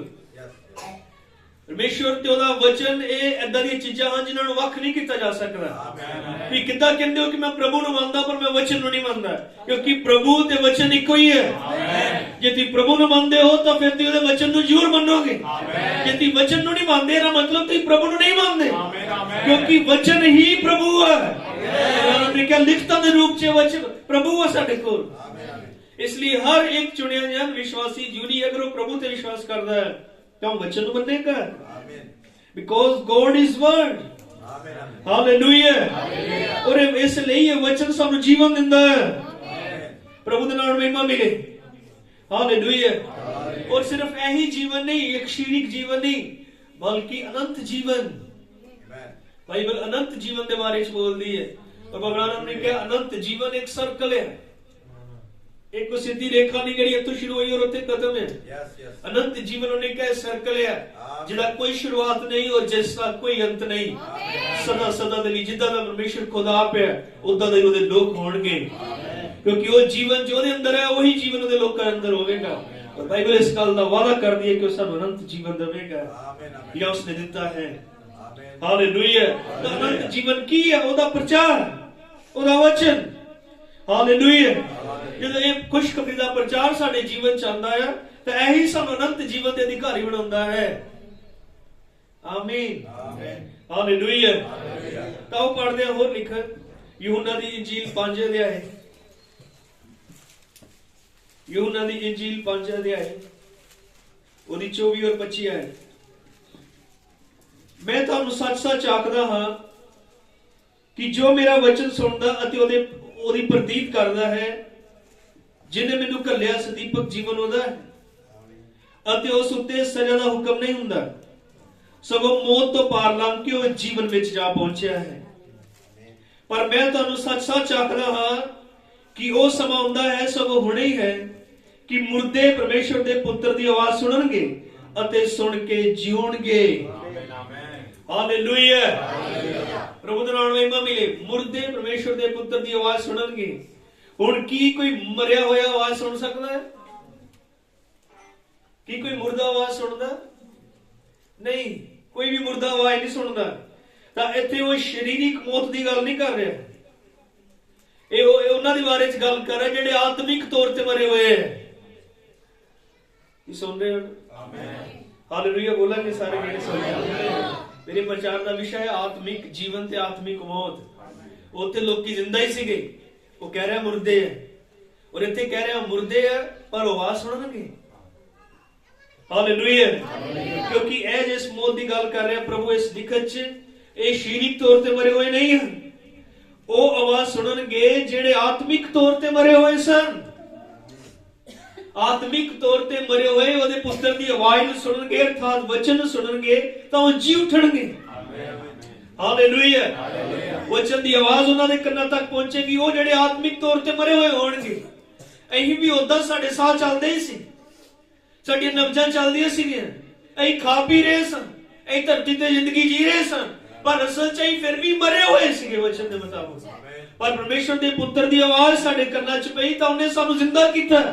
परमेश्वर ते ओदा वचन ए इदां दी चीजां हैं जिन्हां नूं वख नहीं कीता जा सकदा। तुसीं किद्दां कहंदे हो कि मैं प्रभु नूं मनदा पर मैं वचन नूं नहीं मनदा, क्योंकि प्रभु ते वचन इक्को ही है। जे तुसीं प्रभु नूं मनदे हो तो फिर तुसीं ओदे वचन नूं जरूर मनोगे। जे तुसीं वचन नूं नहीं मनदे ना मतलब तुसीं प्रभु नूं नहीं मनदे, क्योंकि वचन ही प्रभु है। उन्होंने क्या लिखता दे रूप च वचन प्रभु है साडे कोल। इसलिए हर एक चुनिया जन विश्वासी जीवनी अगर वो प्रभु ते विश्वास करता है तो वचन मनेगा, because God is word. Hallelujah. और इसलिए ये वचन सानू जीवन दिंदा है, प्रभु दे नाम महिमा मिले। हालेलुया। और सिर्फ यही जीवन नहीं, एक क्षणिक जीवन नहीं, बल्कि अनंत जीवन। बाइबल अनंत जीवन के बारे में बोलती है। और भगवान ने कहा अनंत जीवन एक सर्कल है, एक को सीधी रेखा नहीं गई, तो शुरू हुई और उतने खत्म है। अनंत जीवन होने का सर्कल है जिसका कोई शुरुआत नहीं और जिसका कोई अंत नहीं। सदा सदा दे जिदा दा परमेश्वर खुद आप है उदा दे ओदे लोग होंगे, क्योंकि वो जीवन जो दे अंदर है वही जीवन ओदे लोग के अंदर होवेगा। और बाइबल इस गल दा वादा कर दी है कि उस अनंत जीवन देवेगा, या उसने दिता है। हालेलुया। तो अनंत जीवन की है, ओदा प्रचार, ओदा वचन। हालेलुया। ਜਦੋਂ ਇਹ ਖੁਸ਼ਖਬਰੀ ਦਾ ਪ੍ਰਚਾਰ ਸਾਡੇ ਜੀਵਨ ਚ ਆਉਂਦਾ ਹੈ ਤਾਂ ਇਹੀ ਸਾਨੂੰ ਅਨੰਤ ਜੀਵਨ ਦੇ ਅਧਿਕਾਰੀ ਬਣਾਉਂਦਾ ਹੈ। ਆਮੀਨ। ਹਾਲੇਲੂਇਆ। ਤਾਂ ਉਹ ਪੜ੍ਹਦੇ ਹਾਂ ਹੋਰ ਲਿਖਤ यूहन्ना ਦੀ ਇੰਜੀਲ 5 ਅਧਿਆਏ। यूहन्ना ਦੀ ਇੰਜੀਲ 5 ਅਧਿਆਏ ਉਹਦੀ 24 ਔਰ 25 ਆਏ। ਮੈਂ ਤੁਹਾਨੂੰ ਸੱਚ-ਸੱਚ ਆਖਦਾ ਹਾਂ ਕਿ ਜੋ ਮੇਰਾ ਵਚਨ ਸੁਣਦਾ ਅਤੇ ਉਹਦੀ ਪ੍ਰਤੀਤ ਕਰਦਾ ਹੈ, जिन्हें मैनू घल्लिया सदीपक जीवन होता है अते उस उत्ते सजा का हुक्म नहीं हुंदा, सगों मौत तो पार लंघ के वो जीवन विच जा पहुंचा है। पर मैं तुहानू सच-सच आखदा हां कि वो समा हुंदा है, सगों हुणे ही है कि मुर्दे परमेश्वर दे पुत्र दी आवाज सुनणगे अते सुन के जीउणगे। हालेलुया। प्रभु दा नाम महिमा मिले। मुर्दे परमेश्वर दे पुत्र दी आवाज सुनणगे। हुण की कोई मरिया होया आवाज सुन सकता है? की कोई मुर्दा आवाज सुनदा? नहीं, कोई भी मुर्दा आवाज नहीं सुनदा। तां इत्थे वो शारीरिक मौत दी गल नहीं कर रहा, ये उन्हां दे बारे च गल कर रहा जिहड़े आत्मिक तौर ते मरे हुए हैं। सुन रहे हो? आमीन। हालेलुया। बोलेंगे सारे जेहड़े सुन रहे हैं। मेरे प्रचार का विषय है आत्मिक जीवन ते आत्मिक मौत। उत्थे लोकी जिंदा ही सीगे, वो कह रहा मुर्दे है, और इत्थे कह रहा मुर्दे है पर आवाज सुनणगे। हालेलुया। क्योंकि ए जिस मौत की गल कर रहा प्रभु इस लिखत च ए शारीरिक तौर ते मरे हुए नहीं हैं, वो आवाज सुनणगे जेड़े आत्मिक तौर ते मरे हुए सन। आत्मिक तौर ते मरे हुए ओदे पुत्र दी आवाज नूं सुनणगे, अर्थात वचन सुनणगे तां वो जी उठणगे। हालेलुया। वचन दी आवाज उन्हां दे कंनां तक पहुंचेगी, वो जेड़े आत्मिक तौर ते मरे हुए होणगे। अहीं भी उदां साडे साह चलदे ही सी, साडीआं नब्जां चलदियां सीगीआं, अहीं खा पी रहे सन, अहीं धरती ते जिंदगी जी रहे सन, पर असल च अहीं फिर भी मरे हुए सीगे वचन दे मुताबिक। पर परमेश्वर दे पुत्र दी आवाज साडे कंनां च पई तां उहने सानू जिंदा कीता।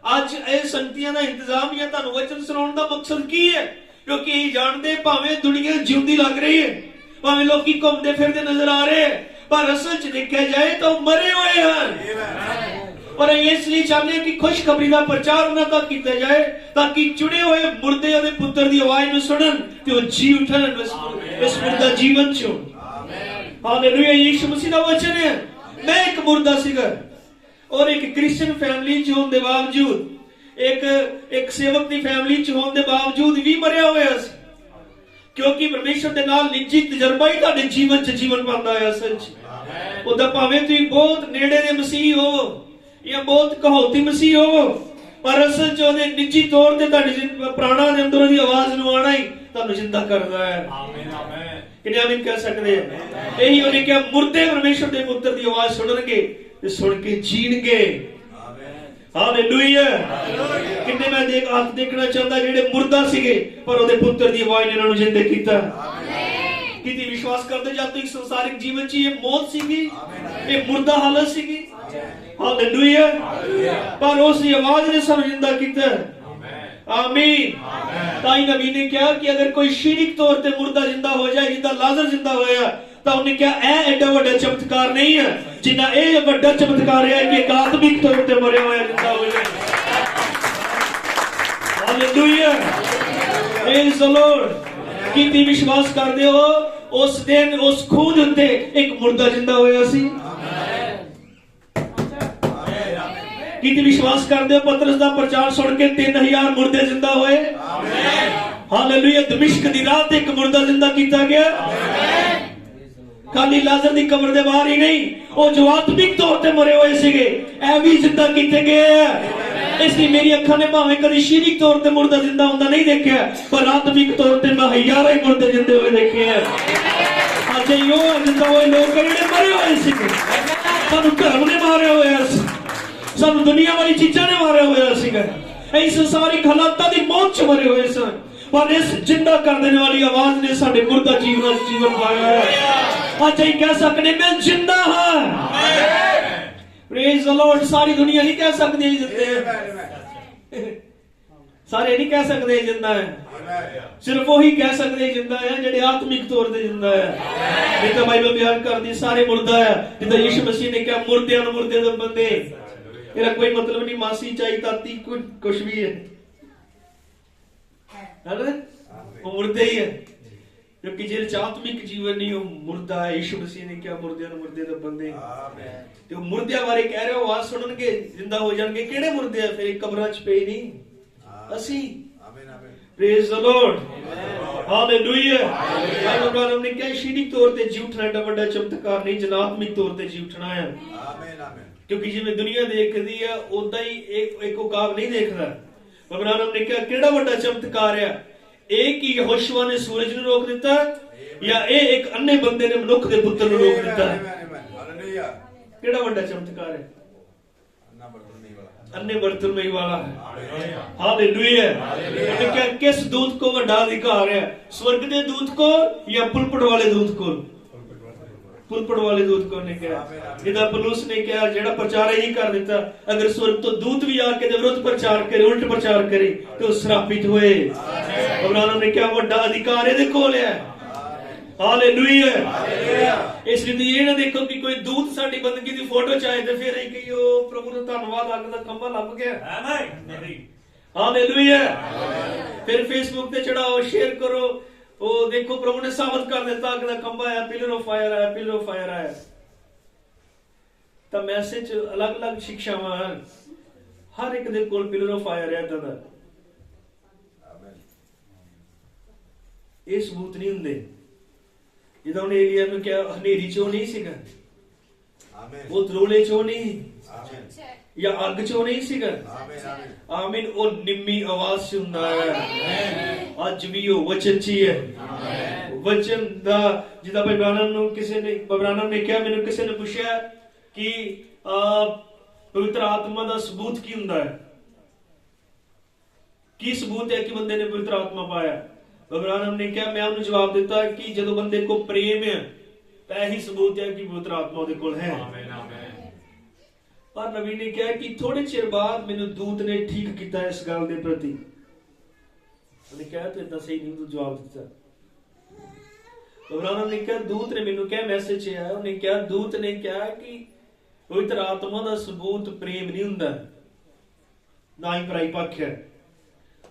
अज ये संगतियां दा इंतजाम या तुहानू वचन सुनाउण दा मकसद की है? क्योंकि यही जानते भावें दुनिया जिंदी लग रही है, भावें लोग घूमते फिरते नजर आ रहे हैं, पर असल च देखा जाए तो मरे हुए हैं। और इसलिए चाहते हैं कि खुशखबरी का प्रचार उन्हां तक किया जाए ताकि चुने हुए मुर्दे और पुत्र की आवाज नूं सुनन ते वो जी उठन इस मुर्दा जीवन चों। हालेलुया। यीशु मसीह का वचन है मैं एक मुर्दा सीगा और एक क्रिश्चियन फैमिली च होने के बावजूद एक सेवक की फैमिली च होने के बावजूद भी मरिया होया सी, क्योंकि परमेश्वर के नाल निजी तजर्बा ही तुहाडे जीवन च जीवन पांदा है। असल च उदा भावें तुसीं बहुत नेड़े दे मसीह हो या बहुत कहावती मसीह हो, पर असल च ओहदे निजी तौर ते तुहाडी प्राणा दे अंदरों दी आवाज नूं आना ही तुहानूं जिंदा करदा है। आमीन आमीन। किन्ने आमीन कह सकदे हैं? यही उहने कहा मुर्दे परमेश्वर दे पुत्र दी आवाज सुनणगे ते सुन के जीणगे। हालेलुया। किन्ने मैं देखना चाहता जेड़े मुर्दा सीगे पर ओहदे पुत्र दी आवाज ने इन्हां नूं जिंदे कीता। किती विश्वास करदे जद तक संसारिक जीवन च ये मौत सीगी, ये मुर्दा हालत सीगी। हालेलुया। पर उस आवाज ने सानू जिंदा कीता। आमीन। ताई नबी ने कहा कि अगर कोई शारीरिक तौर पे मुर्दा जिंदा हो जाए, जिंदा लाजर जिंदा होया, तो उन्हें क्या ए एडा बड़ा चमत्कार नहीं है जिन्ना ए बड़ा चमत्कार है कि एक आत्मिक तौर पे मरे हुए जिंदा हो जाए। हालेलुया। Praise the Lord. किती विश्वास करदे हो उस दिन उस खून उत्ते एक मुर्दा जिंदा होया सी। किती विश्वास करदे हो पतरस दा प्रचार सुन के 3000 मुर्दे जिंदा होए। हालेलुया। दमिश्क दी रात एक मुर्दा जिंदा कीता गया। खाली लाजर दी कब्र दे बाहर ही नहीं, वो जो आत्मिक तौर ते मरे हुए सीगे ए भी जिंदा कीते गए। इसलिए मेरी अखां ने भावें कभी शारीरिक तौर ते मुर्दा जिंदा होंदा नहीं देखा, पर आत्मिक तौर ते मैं हजारों ही मुर्दे जिंदे हुए देखे हैं। अज यो जिंदा हुए लोग जेड़े मरे हुए सीगे, सानू धर्म ने मारे हुए, सानू दुनिया वाली चीजां ने मारे हुए सीगे, ऐ संसारिक हालातां दी मौत च मरे हुए सन, पर इस जिंदा कर देने वाली आवाज ने साडे मुर्दा जीवन पाया है। आज ही कह सकने मैं जिंदा हाँ। Praise the Lord. सारी दुनिया नहीं कह सकती जिंदे हैं, सारे नहीं कह सकते जिंदा है, सिर्फ वही कह सकते जिंदा है जेडे आत्मिक तौर पे जिंदा है। नहीं तो बाइबल बयान करदी सारे मुर्दा है, जिदा यीशु मसीह ने कहा मुर्दे नु मुर्दे दे बंदे। मेरा कोई मतलब नहीं, मासी चाई ताती कुछ भी है ना, वो मुर्दे ही है, क्योंकि जिहदे आत्मिक जीवन नहीं वो मुर्दा है। यीशु मसीह ने क्या मुर्दे नु मुर्दे दे बंदे। ते मुर्दियां बारे कह रहे हो आवाज सुननगे जिंदा हो जाणगे। किहड़े मुर्दे आ फिर कब्रां च पे नहीं असी। Praise the Lord. Hallelujah. Bible हमने क्या शारीरिक तौर पे जी उठना एडा बड़ा चमत्कार नहीं, जिन्ना आत्मिक तौर पे जी उठना है। क्योंकि जिवें दुनिया देखदी है उदा ही एक उकाब नहीं देखदा। अब्राहम ने क्या केड़ा बड़ा चमत्कार है, एक ही यहोशुआ ने सूरज को रोक दिता या एक अन्य बंदे ने मनुख के पुत्र को रोक दिता। केड़ा बड़ा चमत्कार है, अन्य बर्तन वाला है। हालेलुया। क्या किस दूत को बड़ा अधिकार है, स्वर्ग के दूत को या पुलपट वाले दूत को? पुलपट वाले दूत को ने कहा, जिदा पौलुस ने कहा जेड़ा प्रचार ही कर देता, अगर स्वर्ग तो दूत भी आके विरुद्ध प्रचार करे, उल्ट प्रचार करे तो श्रापित हुए। अब्राहम ने क्या बड़ा अधिकार है कोल है। हालेलुया। इसलिए ये ना देखो कि कोई दूत साडी बंदगी दी फोटो चाहे ते फिर एक कि ओ प्रभु दा धन्यवाद अग दा खंभा लग गया। हालेलुया। फिर फेसबुक पे चढ़ाओ, शेयर करो, वो देखो प्रभु ने साबित कर देता अग दा खंभा है, पिलर ऑफ फायर है, पिलर ऑफ फायर है। तो मैसेज अलग अलग शिक्षावां हर एक दे कोल पिलर ऑफ फायर है। इदां दा ये सबूत नहीं हुंदे। जिदा उन्हें एलिया में क्या हनेरी चो नहीं सीगा, वो तरोले चो नहीं या अग चो नहीं सीगा। आमीन। वो निम्मी आवाज से हुंदा है। आज भी वो वचन ची है, वचन दा जिदा बबरानम नु किसी ने बबरानम ने क्या मैंने किसी ने पूछा कि पवित्र आत्मा दा सबूत की हुंदा है, की सबूत है कि बंदे ने पवित्र आत्मा पाया? अब्राहम ने क्या मैं उन्हें जवाब देता कि जब बंदे को प्रेम है तो यही सबूत है कि पवित्र आत्मा उहदे कोल है। पर नबी ने कहा कि थोड़े चिर बाद मैनू दूत ने ठीक किया इस गल दे प्रति। उन्हें कहा तो इतना सही नहीं तू जवाब दिता। अब्राहम ने कहा दूत ने मैनू क्या मैसेज है, उन्हें कहा दूत ने कहा कि पवित्र आत्मा का सबूत प्रेम नहीं हुंदा, ना ही पराई पक्ष है।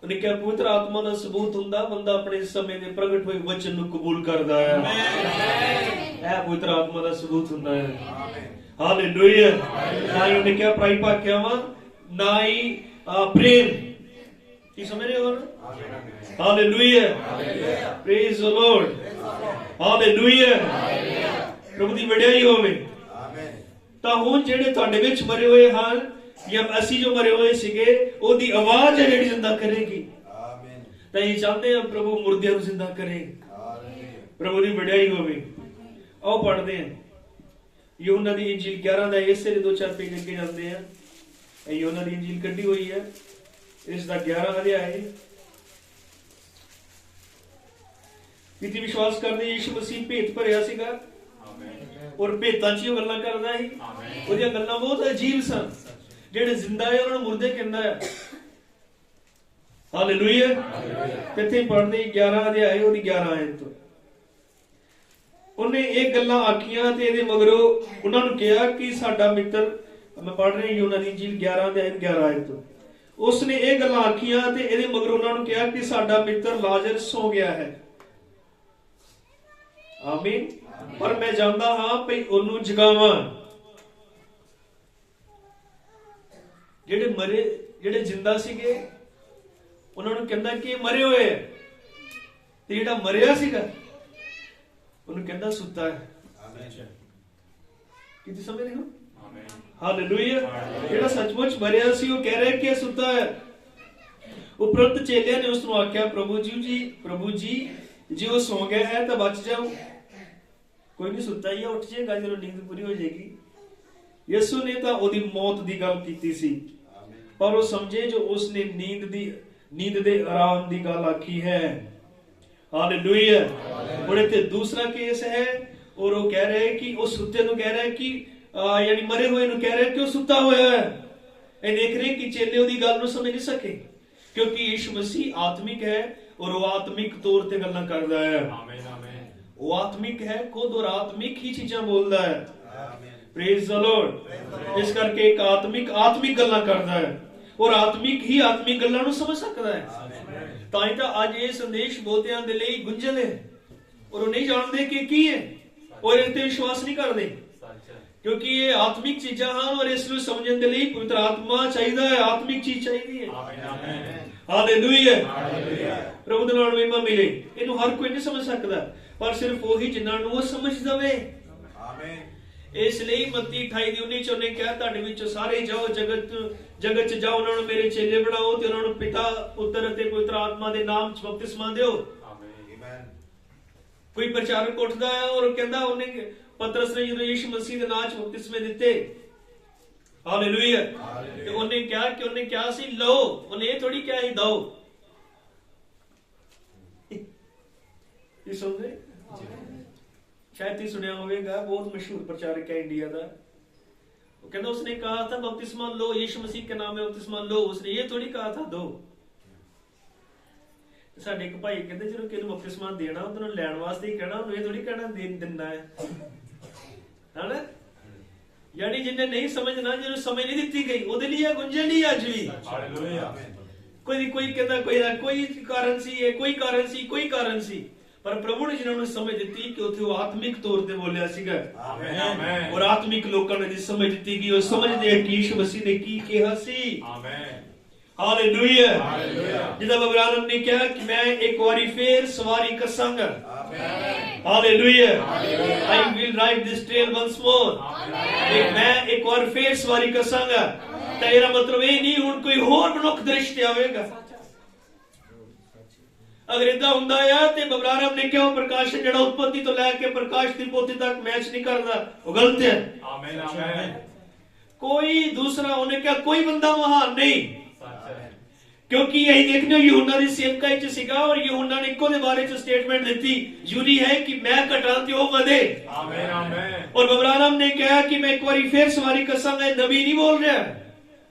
ਉਹਨੇ ਕਿਹਾ ਪਵਿੱਤਰ ਆਤਮਾ ਦਾ ਸਬੂਤ ਹੁੰਦਾ ਬੰਦਾ ਆਪਣੇ ਸਮੇਂ ਦੇ ਪ੍ਰਗਟ ਹੋਏ ਵਚਨ ਨੂੰ ਕਬੂਲ ਕਰਦਾ ਹੈ। ਇਹ ਪਵਿੱਤਰ ਆਤਮਾ ਦਾ ਸਬੂਤ ਹੁੰਦਾ ਹੈ। ਹਾਲੇਲੂਇਆ। ਨਾ ਹੀ ਉਹਨੇ ਕਿਹਾ ਪ੍ਰਾਈ ਭਾਕਿਆਵਾਂ, ਨਾ ਹੀ ਪ੍ਰੇਮ। ਕੀ ਸਮਝ ਰਹੇ ਹੋ ਨਾ? Hallelujah. Praise the Lord. Hallelujah. ਪ੍ਰਭੂ ਦੀ ਵਡਿਆਈ ਹੋਵੇ। ਤਾਂ ਹੁਣ ਜਿਹੜੇ ਤੁਹਾਡੇ ਵਿੱਚ ਮਰੇ ਹੋਏ ਹਨ ਜਾਂ ਅਸੀਂ ਜੋ ਮਰੇ ਹੋਏ ਸੀਗੇ, ਉਹਦੀ ਆਵਾਜ਼ ਹੈ ਜਿਹੜੀ ਜ਼ਿੰਦਾ ਕਰੇਗੀ। ਤਾਂ ਇਹ ਚਾਹੁੰਦੇ ਆ ਪ੍ਰਭੂ ਮੁਰਦਿਆਂ ਨੂੰ ਜ਼ਿੰਦਾ ਕਰੇ। ਪ੍ਰਭੂ ਦੀ ਵਡਿਆਈ ਹੋਵੇ। ਆਓ ਪੜ੍ਹਦੇ ਹਾਂ ਯਹੂਨਾ ਦੀ ਇੰਜੀਲ 11 ਦਾ ਇਸੇ ਦੇ 2-4 ਪੇਜ ਅੱਗੇ ਜਾਂਦੇ ਆ। ਇਹ ਯਹੂਨਾ ਦੀ ਇੰਜੀਲ ਕੱਢੀ ਹੋਈ ਹੈ, ਇਸ ਦਾ 11 ਅਧਿਆਇ। ਕਿਤੇ ਵਿਸ਼ਵਾਸ ਕਰਦੇ ਯਿਸੂ ਮਸੀਹ ਭੇਤ ਭਰਿਆ ਸੀਗਾ ਔਰ ਭੇਤਾਂ 'ਚ ਹੀ ਉਹ ਗੱਲਾਂ ਕਰਦਾ ਸੀ। ਉਹਦੀਆਂ ਗੱਲਾਂ ਬਹੁਤ ਅਜੀਬ ਸਨ। ਜਿਹੜੇ ਜ਼ਿੰਦਾ ਹੈ ਉਹਨਾਂ ਨੂੰ ਮੁਰਦੇ ਕਹਿੰਦਾ ਹੈ। ਹਾਲੇਲੂਇਆ। ਕਿੱਥੇ ਪੜ੍ਹਦੇ 11 ਅਧਿਆਇ ਉਹਦੀ 11 ਆਇਤ ਤੋਂ। ਉਹਨੇ ਇਹ ਗੱਲਾਂ ਆਖੀਆਂ ਤੇ ਇਹਦੇ ਮਗਰੋਂ ਉਹਨਾਂ ਨੂੰ ਕਿਹਾ ਕਿ ਸਾਡਾ ਮਿੱਤਰ, ਮੈਂ ਪੜ੍ਹ ਰਿਹਾ ਯਹੂਨਾ ਦੀ ਇੰਜੀਲ 11 ਅਧਿਆਇ 11 ਆਇਤ ਤੋਂ। ਉਸਨੇ ਇਹ ਗੱਲਾਂ ਆਖੀਆਂ ਤੇ ਇਹਦੇ ਮਗਰੋਂ ਉਹਨਾਂ ਨੂੰ ਕਿਹਾ ਕਿ ਸਾਡਾ ਮਿੱਤਰ ਲਾਜ਼ਰ ਸੌ ਗਿਆ ਹੈ। ਆਮੀਨ। ਪਰ ਮੈਂ ਜਾਣਦਾ ਹਾਂ ਭਈ ਉਹਨੂੰ ਜਗਾਵਾਂ। ਜਿਹੜੇ ਮਰੇ, ਜਿਹੜੇ ਜ਼ਿੰਦਾ ਸੀਗੇ ਉਹਨਾਂ ਨੂੰ ਕਹਿੰਦਾ ਕਿ ਇਹ ਮਰੇ ਹੋਏ ਹੈ, ਤੇ ਜਿਹੜਾ ਮਰਿਆ ਸੀਗਾ ਉਹਨੂੰ ਕਹਿੰਦਾ ਸੁੱਤਾ ਹੈ। ਕੀ ਤੁਸੀਂ ਸਮਝ ਰਹੇ ਹੋ? ਹਾਲੇਲੂਇਆ। ਜਿਹੜਾ ਸੱਚਮੁੱਚ ਮਰਿਆ ਸੀ ਉਹ ਕਹਿ ਰਿਹਾ ਕਿ ਸੁੱਤਾ ਹੈ। ਉਪਰੰਤ ਚੇਲਿਆਂ ਨੇ ਉਸ ਨੂੰ ਆਖਿਆ, ਪ੍ਰਭੂ ਜੀ ਜੇ ਉਹ ਸੌ ਗਿਆ ਹੈ ਤਾਂ ਬਚ ਜਾਓ। ਕੋਈ ਨਹੀਂ, ਸੁੱਤਾ ਹੀ ਉੱਠ ਜਾਏਗਾ ਜਦੋਂ ਨੀਂਦ ਪੂਰੀ ਹੋ ਜਾਏਗੀ। ਯਿਸੂ ਨੇ ਤਾਂ ਉਹਦੀ ਮੌਤ ਦੀ ਗੱਲ ਕੀਤੀ ਸੀ, ਪਰ ਉਹ ਸਮਝੇ ਜੋ ਉਸਨੇ ਨੀਂਦ ਦੇ ਆਰਾਮ ਦੀ ਗੱਲ ਆਖੀ ਹੈ। ਹਾਲੇਲੂਇਆ। ਹੁਣ ਇੱਥੇ ਦੂਸਰਾ ਕੇਸ ਹੈ ਔਰ ਉਹ ਕਹਿ ਰਿਹਾ ਕਿ ਉਹ ਸੁੱਤੇ ਨੂੰ ਕਹਿ ਰਿਹਾ ਕਿ ਯਾਨੀ ਮਰੇ ਹੋਏ ਨੂੰ ਕਹਿ ਰਿਹਾ ਕਿ ਉਹ ਸੁੱਤਾ ਹੋਇਆ ਹੈ। ਇਹ ਦੇਖ ਰਹੇ ਕਿ ਚੇਲੇ ਉਹਦੀ ਗੱਲ ਨੂੰ ਸਮਝ ਨਹੀਂ ਸਕੇ, ਕਿਉਂਕਿ ਯਿਸੂ ਮਸੀਹ ਆਤਮਿਕ ਹੈ ਔਰ ਉਹ ਆਤਮਿਕ ਤੌਰ ਤੇ ਗੱਲਾਂ ਕਰਦਾ ਹੈ। ਉਹ ਆਤਮਿਕ ਹੈ ਖੁਦ ਔਰ ਆਤਮਿਕ ਹੀ ਚੀਜ਼ਾਂ ਬੋਲਦਾ ਹੈ। Praise the Lord. ਇਸ ਕਰਕੇ ਇੱਕ ਆਤਮਿਕ ਗੱਲਾਂ ਕਰਦਾ ਹੈ ਔਰ ਆਤਮਿਕ ਹੀ ਆਤਮਿਕ ਗੱਲਾਂ ਨੂੰ ਸਮਝ ਸਕਦਾ ਹੈ। ਤਾਂ ਹੀ ਤਾਂ ਅੱਜ ਇਹ ਸੰਦੇਸ਼ ਬਹੁਤਿਆਂ ਦੇ ਲਈ ਗੁੰਝਲ ਹੈ ਔਰ ਉਹ ਨਹੀਂ ਜਾਣਦੇ ਕਿ ਕੀ ਹੈ ਔਰ ਇਸ ਤੇ ਵਿਸ਼ਵਾਸ ਨਹੀਂ ਕਰਦੇ, ਕਿਉਂਕਿ ਇਹ ਆਤਮਿਕ ਚੀਜ਼ਾਂ ਹਨ ਔਰ ਇਸ ਨੂੰ ਸਮਝਣ ਦੇ ਲਈ ਪਵਿੱਤਰ ਆਤਮਾ ਚਾਹੀਦਾ ਹੈ, ਆਤਮਿਕ ਚੀਜ਼ ਚਾਹੀਦੀ ਹੈ। ਹਾਲੇਲੂਇਆ। ਪ੍ਰਭੂ ਦੇ ਨਾਮ ਮਹਿਮਾ ਮਿਲੇ। ਇਹਨੂੰ ਹਰ ਕੋਈ ਨਹੀਂ ਸਮਝ ਸਕਦਾ, ਪਰ ਸਿਰਫ ਉਹੀ ਜਿਨ੍ਹਾਂ ਨੂੰ ਉਹ ਸਮਝ ਜਾਵੇ। ਇਸ ਲਈ ਮੱਤੀ 28:19 ਉਹਨੇ ਕਿਹਾ, ਤੁਹਾਡੇ ਵਿੱਚੋਂ ਸਾਰੇ ਜਾਓ, ਜਗਤ 'ਚ ਜਾਓ, ਉਹਨਾਂ ਨੂੰ ਮੇਰੇ ਚੇਲੇ ਬਣਾਓ ਤੇ ਉਹਨਾਂ ਨੂੰ ਪਿਤਾ, ਪੁੱਤਰ ਅਤੇ ਪਵਿੱਤਰ ਆਤਮਾ ਦੇ ਨਾਮ 'ਚ ਬਪਤਿਸਮਾ ਦਿਓ। ਕੋਈ ਪ੍ਰਚਾਰਕ ਉੱਠਦਾ ਹੈ ਔਰ ਕਹਿੰਦਾ ਉਹਨੇ ਪਤਰਸ ਨੇ ਜਦੋਂ ਯਿਸੂ ਮਸੀਹ ਦੇ ਨਾਮ 'ਚ ਬਪਤਿਸਮੇ ਦਿੱਤੇ। ਹਾਲੇਲੂਇਆ। ਤੇ ਉਹਨੇ ਕਿਹਾ ਸੀ ਲਓ। ਉਹਨੇ ਇਹ ਥੋੜੀ ਕਿਹਾ ਸੀ ਦਓ। ਇਹ ਸੁਣਦੇ शायद ही सुना होगा, बहुत मशहूर प्रचारक है इंडिया का। वो कहता उसने कहा था बपतिस्मा लो, यीशु मसीह के नाम में बपतिस्मा लो। उसने ये थोड़ी कहा था दो। साडे एक भाई कहते जो किसी बपतिस्मा देना उन्होंने लैण वास्ते ही कहना, उन्होंने ये थोड़ी कहना देना है ना। यानी जिन्हें नहीं समझना, जिन्हें समय नहीं दी गई, वो लिए गुंजन नहीं अज भी। कोई कहता कोई कारण सी है, कोई कारण सी, पर प्रभु ने जिन्होंने समझ दी कि उसे आत्मिक तौर पर बोलिया सीगा। आमीन। और आत्मिक लोगों ने जिस समझ दी कि वो समझते हैं कि यीशु मसीह ने की कहा सी। आमीन। हालेलुया। जिदा अब्राहम ने कहा कि मैं एक बारी फिर सवारी कसांगा। आमीन। Hallelujah. I will ride this trail once more। आमीन। मैं एक बार फिर सवारी कसांगा। तेरा मतलब ये नहीं हुन कोई होर मनुख दृष्टि आवेगा। अगर इदा हुंदा है ते अब्राहम ने क्यों प्रकाशन जड़ा उत्पत्ति तो लेके प्रकाश की पोथी तक मैच नहीं करता, वो गलत है। आमीन आमीन। कोई दूसरा उन्हें क्या कोई बंदा महान नहीं, क्योंकि यही देखने यूहन्ना दी सेवकाई च सीगा और यूहन्ना ने इको दे बारे च स्टेटमेंट दी जरूरी है कि मैं घटा ते ओ वधे। आमीन आमीन। और अब्राहम ने कहा कि मैं एक बारी फिर सवारी कसांगा। नबी नहीं बोल रहा,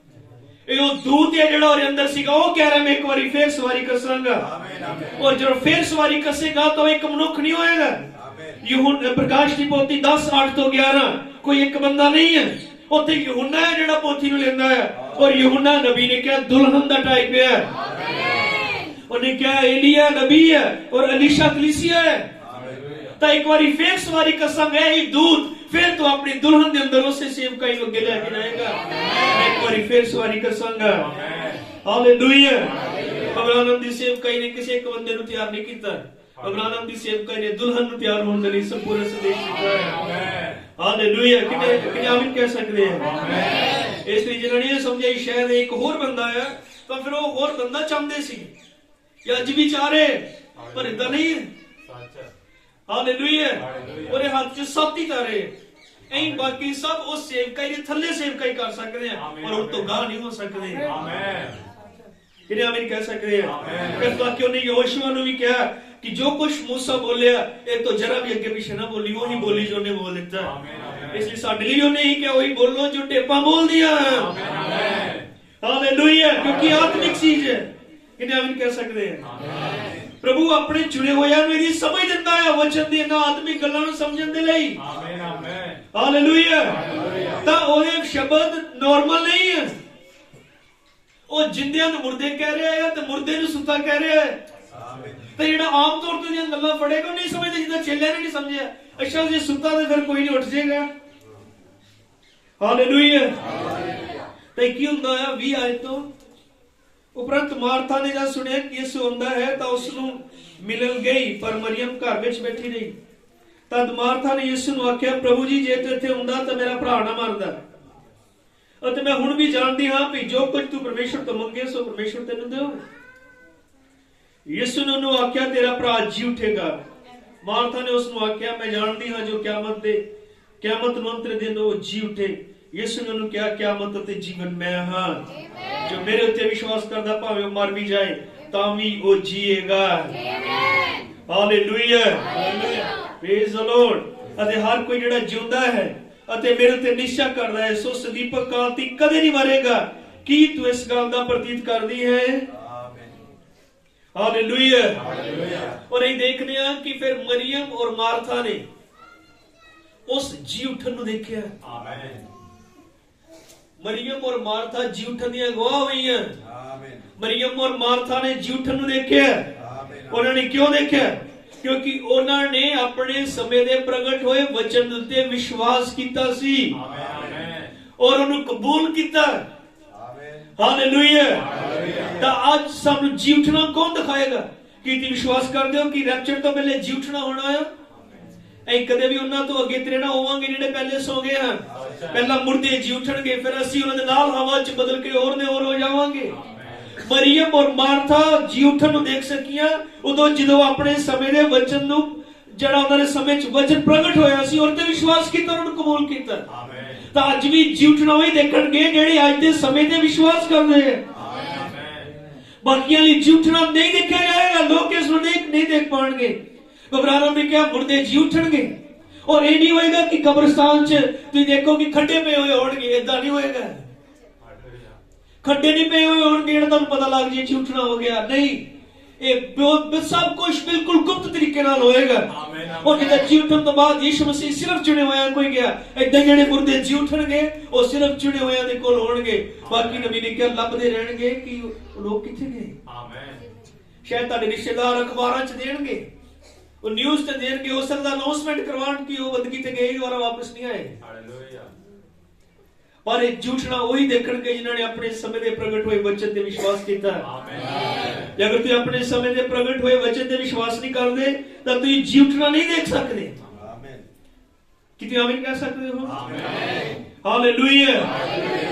ये दूत है जिहड़ा ओहदे अंदर सीगा, वो कह रहा मैं एक बारी फिर सवारी कसांगा। और जब फिर सवारी कसेगा तो एक मनुख नहीं होएगा। यूहन्ना प्रकाश की पोथी 10:8-11 कोई एक बंदा नहीं है, उत्थे यूहन्ना है जिहड़ा पोथी नूं लैंदा है और यूहन्ना नबी ने कहा दुल्हन दा टाइप है। उन्हें क्या एलिया नबी है और अलीशा कलीसिया है। तो एक बारी फिर सवारी का संग है ही दूत, फिर तो अपनी दुल्हन के अंदर उससे सेवकाई को गिले के जाएगा। एक बारी फिर सवारी का संग है। हालेलुया। अब्राहम दी सेवकाई ने किसी एक बंदे को तैयार नहीं किया, अब्राहम दी सेवकाई ने दुल्हन को तैयार होने के लिए संपूर्ण संदेश दिया है। हालेलुया। कितने आमीन कह सकते हैं। इसलिए जिन्होंने ये समझा शायद एक होर बंदा है, तो फिर वो होर बंदा चाहते सी या अज भी चाह रहे, पर इदा नहीं है। हालेलुया। और हाथ च सत्त ही तारे ऐ, बाकी सब उस सेवकाई के थल्ले सेवकाई कर सकते हैं और उस तो गाह नहीं हो सकते। कितने आमीन कह सकते हैं। फिर बाकी उन्हें यहोशुआ ने भी कहा कि जो कुछ मूसा बोलिया ये तो जरा भी अगे पीछे ना बोली, वही बोली जो उन्हें बोल देता। इसलिए साडे लिए उन्हें ही क्या वही बोलो जो टेपा बोल दिया। हालेलुया। क्योंकि आत्मिक चीज है। कितने आमीन कह सकते हैं। प्रभु अपने चुने हुए मेरी समझ दिता है वचन दी ना आत्मिक गल्लां नूं समझण दे लई। आमीन आमीन। हालेलुया। तां ओहे शब्द नॉर्मल नहीं है, ਉਹ ਜਿੰਦਿਆਂ ਨੂੰ ਮੁਰਦੇ ਕਹਿ ਰਿਹਾ ਹੈ ਤੇ ਮੁਰਦੇ ਨੂੰ ਸੁੱਤਾ ਕਹਿ ਰਿਹਾ ਹੈ। ਤੇ ਜਿਹੜਾ ਆਮ ਤੌਰ ਤੇ ਦੀਆਂ ਗੱਲਾਂ ਫੜੇਗਾ ਨਹੀਂ ਸਮਝਦੇ, ਜਿੱਦਾਂ ਚੇਲਿਆਂ ਨੇ ਨਹੀਂ ਸਮਝਿਆ। ਅੱਛਾ ਜੇ ਸੁੱਤਾ ਤੇ ਫਿਰ ਕੋਈ ਨਹੀਂ ਉੱਠ ਜਾਏਗਾ। ਹਾਲੇਲੂਇਆ। ਤੇ ਕੀ ਹੁੰਦਾ ਹੈ 20 ਆਇਤ ਤੋਂ ਉਪਰੰਤ ਮਾਰਥਾ ਨੇ ਜਦ ਸੁਣਿਆ ਕਿ ਯਿਸੂ ਆਉਂਦਾ ਹੈ ਤਾਂ ਉਸ ਨੂੰ ਮਿਲਣ ਗਈ, ਪਰ ਮਰੀਮ ਘਰ ਵਿੱਚ ਬੈਠੀ ਰਹੀ। ਤਦ ਮਾਰਥਾ ਨੇ ਯਿਸੂ ਨੂੰ ਆਖਿਆ, ਪ੍ਰਭੂ ਜੀ ਜੇ ਤੂੰ ਇੱਥੇ ਹੁੰਦਾ ਤਾਂ ਮੇਰਾ ਭਰਾ ਨਾ ਮਰਦਾ। ਅਤੇ ਮੈਂ ਹੁਣ ਵੀ ਜਾਣਦੀ ਹਾਂ ਕਿ ਜੋ ਕੁਝ ਤੂੰ ਪਰਮੇਸ਼ਰ ਤੋਂ ਮੰਗੇ ਸੋ ਪਰਮੇਸ਼ਰ ਤੈਨੂੰ ਦੇਵੇਗਾ। ਯਿਸੂ ਨੇ ਉਹਨੂੰ ਆਖਿਆ, ਤੇਰਾ ਭਰਾ ਜੀ ਉਠੇਗਾ। ਮਾਰਥਾ ਨੇ ਉਸ ਨੂੰ ਆਖਿਆ, ਮੈਂ ਜਾਣਦੀ ਹਾਂ ਜੋ ਕਿਆਮਤ ਮੰਤਰ ਦਿਨ ਉਹ ਜੀ ਉਠੇ। ਯਿਸੂ ਨੇ ਉਹਨੂੰ ਕਿਹਾ, ਕਿਆਮਤ ਅਤੇ ਜੀਵਨ ਮੈਂ ਹਾਂ। ਜੋ ਮੇਰੇ ਉੱਤੇ ਵਿਸ਼ਵਾਸ ਕਰਦਾ ਭਾਵੇਂ ਉਹ ਮਰ ਵੀ ਜਾਏ ਤਾਂ ਵੀ ਉਹ ਜੀਏਗਾ। ਹਾਲੇਲੂਇਆ। Praise the Lord. ਅਤੇ ਹਰ ਕੋਈ ਜਿਹੜਾ ਜਿਉਂਦਾ ਹੈ ਅਤੇ ਮੇਰੇ ਤੇ ਨਿਸ਼ਚਾ ਕਰਦਾ ਹੈ ਸੋ ਸਦੀਪਕ ਕਾਲ ਤੱਕ ਕਦੇ ਨਹੀਂ ਮਰੇਗਾ। ਕੀ ਤੂੰ ਇਸ ਗੱਲ ਦਾ ਪ੍ਰਤੀਤ ਕਰਦੀ ਹੈ। ਆਮੀਨ। ਹਾਲੇਲੂਇਆ। और ये देखने कि फिर मरियम और मार्था ने उस जी उठन ਨੂੰ ਦੇਖਿਆ। आमीन। मरियम और मार्था जी उठन ਦੀਆਂ ਗਵਾਹ ਹੋਈਆਂ। आमीन। मरियम और मार्था ने जी उठन ਨੂੰ ਦੇਖਿਆ। आमीन। ਉਹਨਾਂ ਨੇ ਕਿਉਂ ਦੇਖਿਆ। क्योंकि उन्होंने अपने समय दे प्रगट होए वचन उत्ते विश्वास कीता सी और उन्हें कबूल कीता। हालेलुया। तो आज सानू जी उठना कौन दिखाएगा। कि विश्वास करते हो कि रैप्चर तो पहले जी उठना होना है। ऐ कदे भी उन्हां तो अगे तेरे ना होवांगे जिहड़े पहले सो गए हैं। पहला मुर्दे जी उठणगे, फिर असीं उन्हां दे नाल हवा च बदल के और ने और हो जावांगे। मरियम और मार्था जी उठन ਨੂੰ ਦੇਖ ਸਕੀਆਂ ਉਦੋਂ ਜਦੋਂ ਆਪਣੇ ਸਮੇਂ ਦੇ ਵਚਨ ਨੂੰ ਜਿਹੜਾ ਉਹਨਾਂ ਦੇ ਸਮੇਂ 'ਚ ਵਚਨ ਪ੍ਰਗਟ ਹੋਇਆ ਸੀ ਔਰ ਤੇ ਵਿਸ਼ਵਾਸ ਕੀਤਾ, ਉਹਨਾਂ ਨੂੰ ਕਬੂਲ ਕੀਤਾ। ਆਮੀਨ। ਤਾਂ ਅੱਜ ਵੀ ਜੀ ਉਠਣਾ ਹੀ ਦੇਖਣਗੇ ਜਿਹੜੇ ਅੱਜ ਦੇ ਸਮੇਂ ਤੇ ਵਿਸ਼ਵਾਸ ਕਰਦੇ ਆ। ਆਮੀਨ। ਬਾਕੀਆਂ ਲਈ ਜੀ ਉਠਣਾ ਨਹੀਂ ਦੇਖਿਆ ਜਾਏਗਾ। ਲੋਕ ਇਸ ਨੂੰ ਨਹੀਂ ਦੇਖ ਪਾਣਗੇ। ਘਬਰਾਣਾ ਵੀ ਕਿਹਾ ਮੁਰਦੇ ਜੀ ਉਠਣਗੇ ਔਰ ਇਹ ਨਹੀਂ ਹੋਏਗਾ ਕਿ ਕਬਰਸਤਾਨ 'ਚ ਤੁਸੀਂ ਦੇਖੋ ਕਿ ਖੱਡੇ ਪਏ ਹੋਏ ਹੋਣਗੇ। ਇਦਾਂ ਨਹੀਂ ਹੋਏਗਾ। खड्डे नहीं पे हुए होंगे तुहानू पता लग जाए जी उठना हो गया। नहीं, ये सब कुछ बिल्कुल गुप्त तरीके नाल होएगा। और जिदा जी उठन तो बाद यीशु मसीह सिर्फ चुने होया कोई गया। इदां जेडे मुर्दे जी उठणगे वो सिर्फ चुने होया दे कोल होणगे। बाकी नबी ने क्या लभदे रहणगे कि लोग किथे गए। आमीन। शायद तुहाडे रिश्तेदार अखबारां च देणगे, वो न्यूज़ ते देणगे, उस दा अनाउंसमेंट करवाण कि वो बंदगी ते गए और वापस नहीं आए। हालेलुया। पर एक झूठना वही देखणगे जिन्होंने अपने समय दे प्रगट हुए वचन ते विश्वास किया। आमीन। अगर तू अपने समय दे प्रगट हुए वचन ते विश्वास नहीं करदे तां तू झूठना नहीं देख सकदे। आमीन। कितने आमीन कह सकते हो। आमीन। हालेलुया।